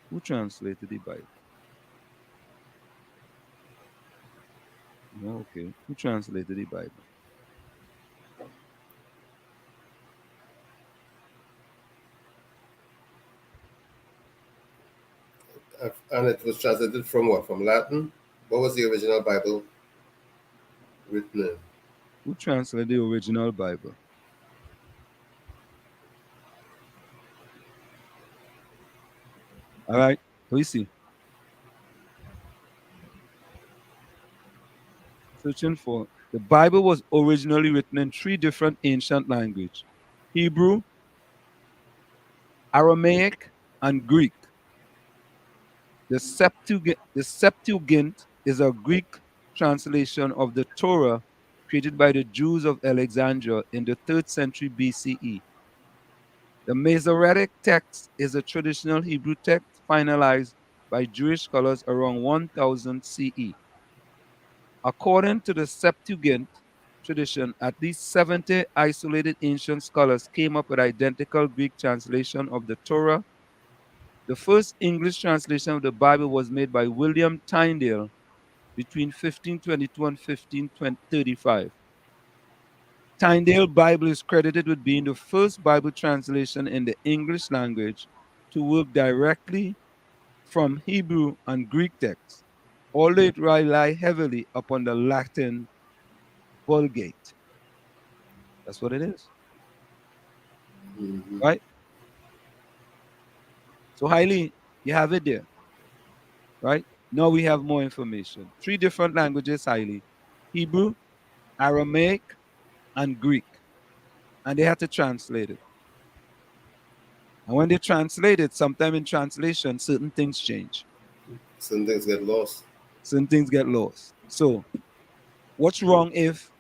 Who translated the Bible? Okay. Who translated the Bible? And it was translated from what? From Latin? What was the original Bible written in? Who translated the original Bible? All right. We see. Searching for the Bible was originally written in 3 different ancient languages: Hebrew, Aramaic, and Greek. The Septuagint is a Greek translation of the Torah created by the Jews of Alexandria in the 3rd century BCE. The Masoretic text is a traditional Hebrew text finalized by Jewish scholars around 1000 CE. According to the Septuagint tradition, at least 70 isolated ancient scholars came up with identical Greek translation of the Torah. The first English translation of the Bible was made by William Tyndale between 1522 and 1535. Tyndale Bible is credited with being the first Bible translation in the English language to work directly from Hebrew and Greek texts, although it relied heavily upon the Latin Vulgate. That's what it is. Mm-hmm. Right? So Hailey, you have it there, right? Now we have more information. 3 different languages, Hailey: Hebrew, Aramaic, and Greek. And they had to translate it. And when they translate it, sometime in translation, certain things change. Some things get lost. Certain things get lost. So what's wrong if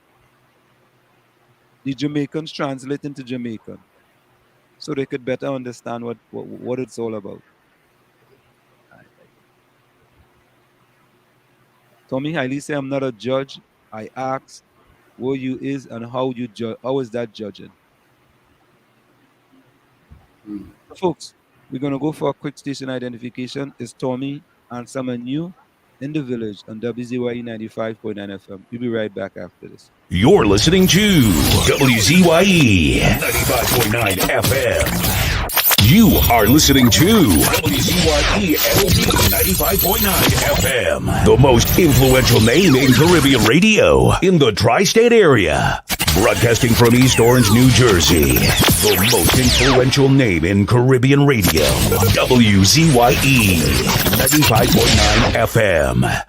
the Jamaicans translate into Jamaican so they could better understand what it's all about? Tommy Hailey say, I'm not a judge. I ask where you is and how you judge. How is that judging? Folks, we're going to go for a quick station identification. It's Tommy and some and you in the village on WZYE 95.9 FM. We'll be right back after this. You're listening to WZYE 95.9 FM. You are listening to WZYE 95.9 FM, the most influential name in Caribbean radio in the tri-state area. Broadcasting from East Orange, New Jersey, the most influential name in Caribbean radio. WZYE 95.9 FM.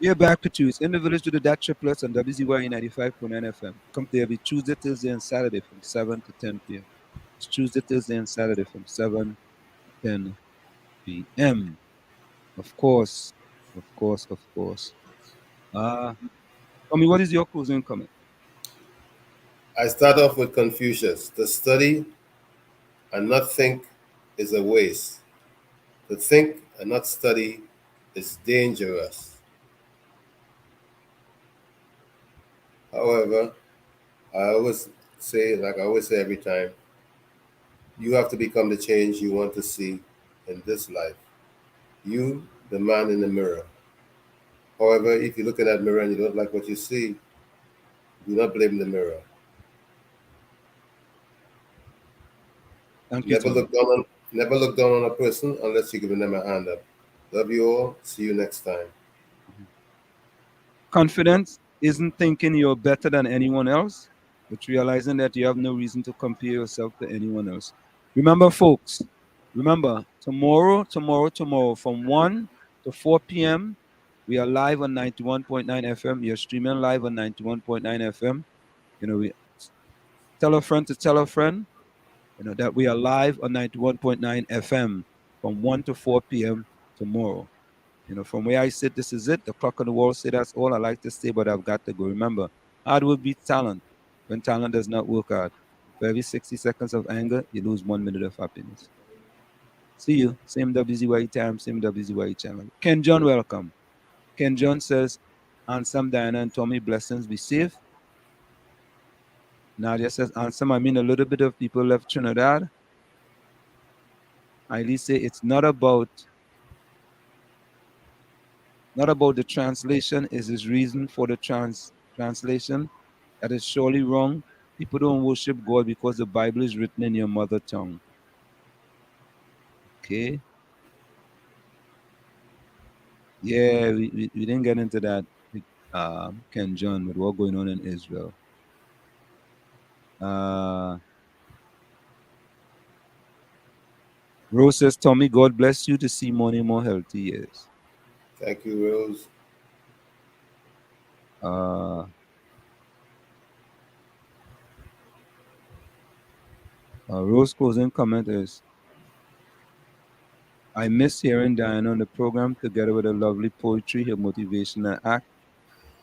We are back with you. It's in the village with the DAT triplets on WZYE 95.9 FM. Come there every Tuesday, Thursday, and Saturday from 7 to 10 p.m. It's Tuesday, Thursday, and Saturday from 7 to 10 p.m. Of course. What is your closing comment? I start off with Confucius. To study and not think is a waste. To think and not study is dangerous. However, I always say, like I always say every time, you have to become the change you want to see in this life. You, the man in the mirror. However, if you look in that mirror and you don't like what you see, do not blame the mirror. Never look down on a person unless you're giving them a hand up. Love you all. See you next time. Confidence isn't thinking you're better than anyone else, but realizing that you have no reason to compare yourself to anyone else. Remember, folks, tomorrow from 1 to 4 p.m., we are live on 91.9 FM. You're streaming live on 91.9 FM. We tell a friend to tell a friend, that we are live on 91.9 FM from 1 to 4 p.m. tomorrow. From where I sit, this is it. The clock on the wall say that's all I like to say, but I've got to go. Remember, hard work beats talent when talent does not work hard. For every 60 seconds of anger, you lose 1 minute of happiness. See you. Same WZYE time, same WZYE channel. Ken John, welcome. Ken John says, Ansem, Diana, and Tommy, blessings, be safe. Nadia says, Ansem, a little bit of people left Trinidad. Eileen say, it's not about the translation, is his reason for the translation. That is surely wrong. People don't worship God because the Bible is written in your mother tongue. Okay. Yeah, we didn't get into that with Ken John with what going on in Israel. Rose says, Tommy, God bless you to see many more healthy years. Thank you, Rose. Rose closing comment is, I miss hearing Diana on the program together with a lovely poetry, her motivational act.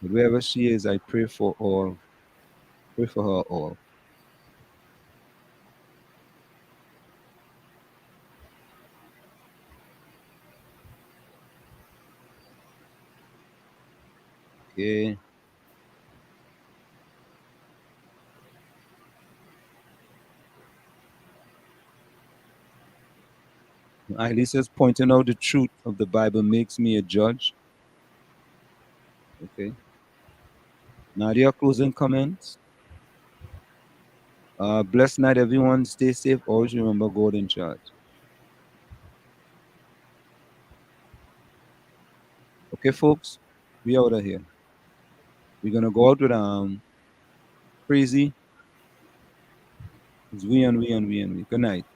But wherever she is, I pray for all. Pray for her all. Okay. Eileen says, pointing out the truth of the Bible makes me a judge. Okay. Nadia, closing comments. Blessed night, everyone. Stay safe. Always remember God in charge. Okay, folks, we out of here. We're gonna go out with Crazy. It's we and we and we and we. Good night.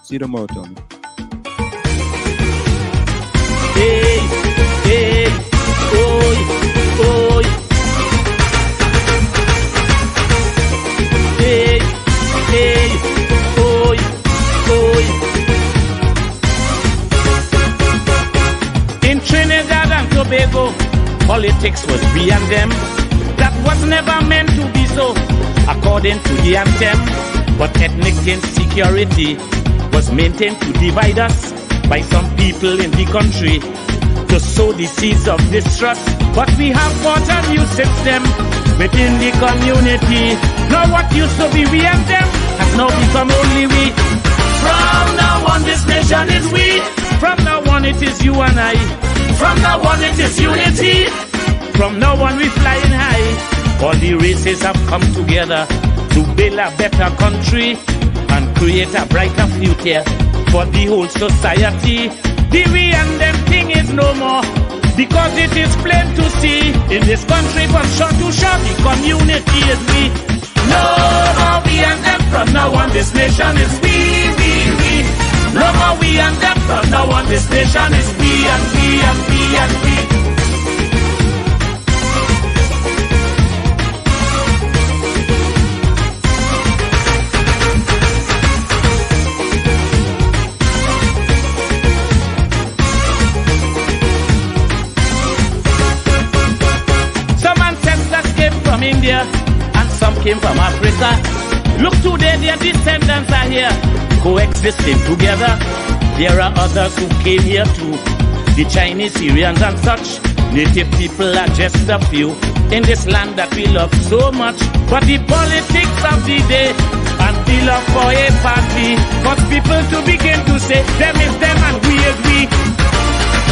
See you tomorrow, Tommy. Hey, hey, oi, oi. Hey, hey, oi, oi. In Trinidad and Tobago, politics was we and them. That was never meant to be so, according to the anthem. But ethnic insecurity was maintained to divide us by some people in the country to sow the seeds of distrust. But we have got a new system within the community. Now what used to be we and them has now become only we. From now on this nation is we. From now on it is you and I. From now on it is unity. From now on we flying high. All the races have come together to build a better country and create a brighter future for the whole society. The we and them thing is no more, because it is plain to see in this country from shore to shore the community is we. No more we and them, from now on this nation is we. No more we and them, from now on this nation is we and we and we and we. From India and some came from Africa. Look today, their descendants are here, coexisting together. There are others who came here too, the Chinese, Syrians and such. Native people are just a few in this land that we love so much. But the politics of the day and the love for a party cause people to begin to say them is them and we is we.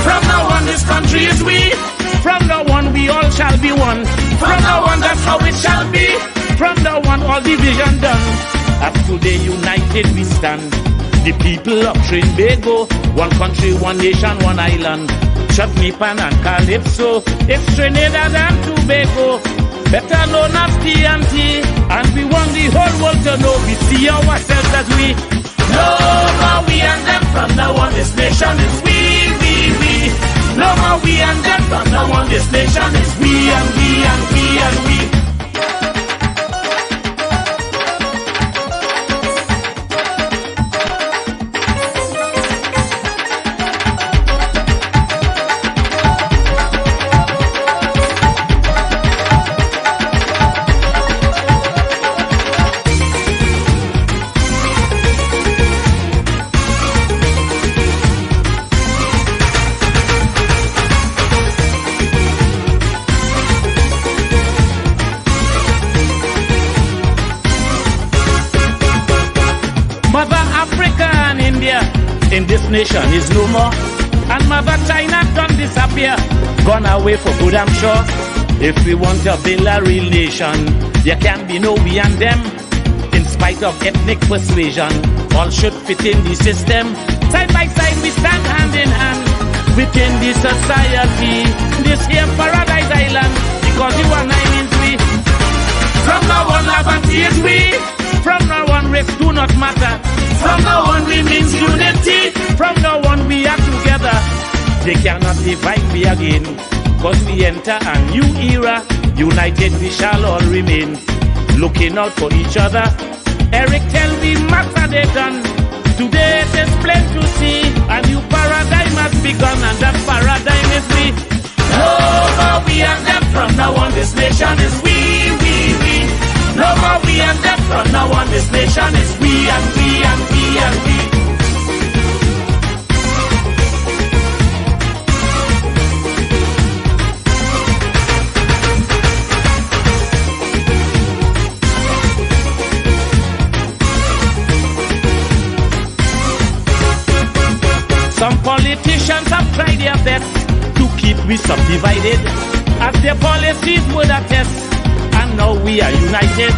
From now on this country is we. From now on we all shall be one. From now on that's how it shall be. From now on all division done. As today united we stand, the people of Trinbago. One country, one nation, one island. Chutney Pan and Calypso. It's Trinidad and Tobago, better known as TNT. And we want the whole world to know we see ourselves as we. No more we and them, from now on this nation is we. No more we and them, from now on this nation is we and we and we and we. In this nation is no more, and Mother China done disappear, gone away for good I'm sure. If we want to build a real nation, there can be no we and them. In spite of ethnic persuasion, all should fit in the system. Side by side we stand hand in hand, within the society. This here Paradise Island, because you and I means we. From now on, love and peace we. From now on, race do not matter. From now on, we means unity. From now on, we are together. They cannot divide me again, cause we enter a new era. United we shall all remain, looking out for each other. Eric tell me matter they done. Today it is plain to see a new paradigm has begun, and that paradigm is we. No more we and them. From now on, this nation is we. No more we and them. From now on, this nation is we and we and we and we. Some politicians have tried their best to keep we subdivided, as their policies would attest. And now we are united,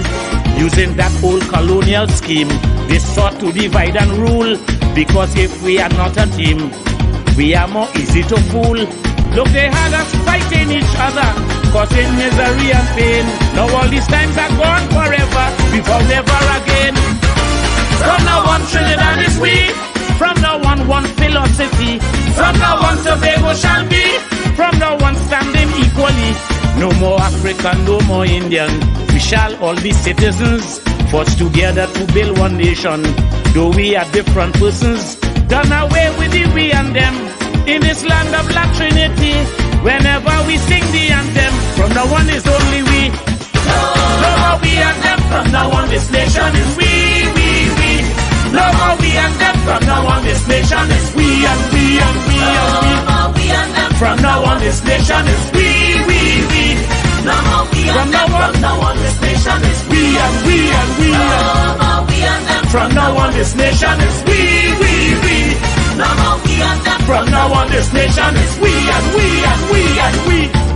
using that old colonial scheme. They sought to divide and rule, because if we are not a team, we are more easy to fool. Look, they had us fighting each other, causing misery and pain. Now all these times are gone forever, before never again. From now on, Trinidad is we. From now on, one philosophy. From now on, Tobago shall be. From now on, standing equally. No more African, no more Indian. We shall all be citizens, forced together to build one nation. Though we are different persons, done away with the we and them. In this land of Black Trinity, whenever we sing the anthem, from now on is only we. No more we and them. From now on, this nation is we. No more we and them. From now on, this nation is we and we and we and we. No more we and them. From now on, this nation is we. No more we and them. From now on, this nation is we and we and we. No more we and them. From now on, this nation is we. No more we and them. From now on, this nation is we and we and we and we.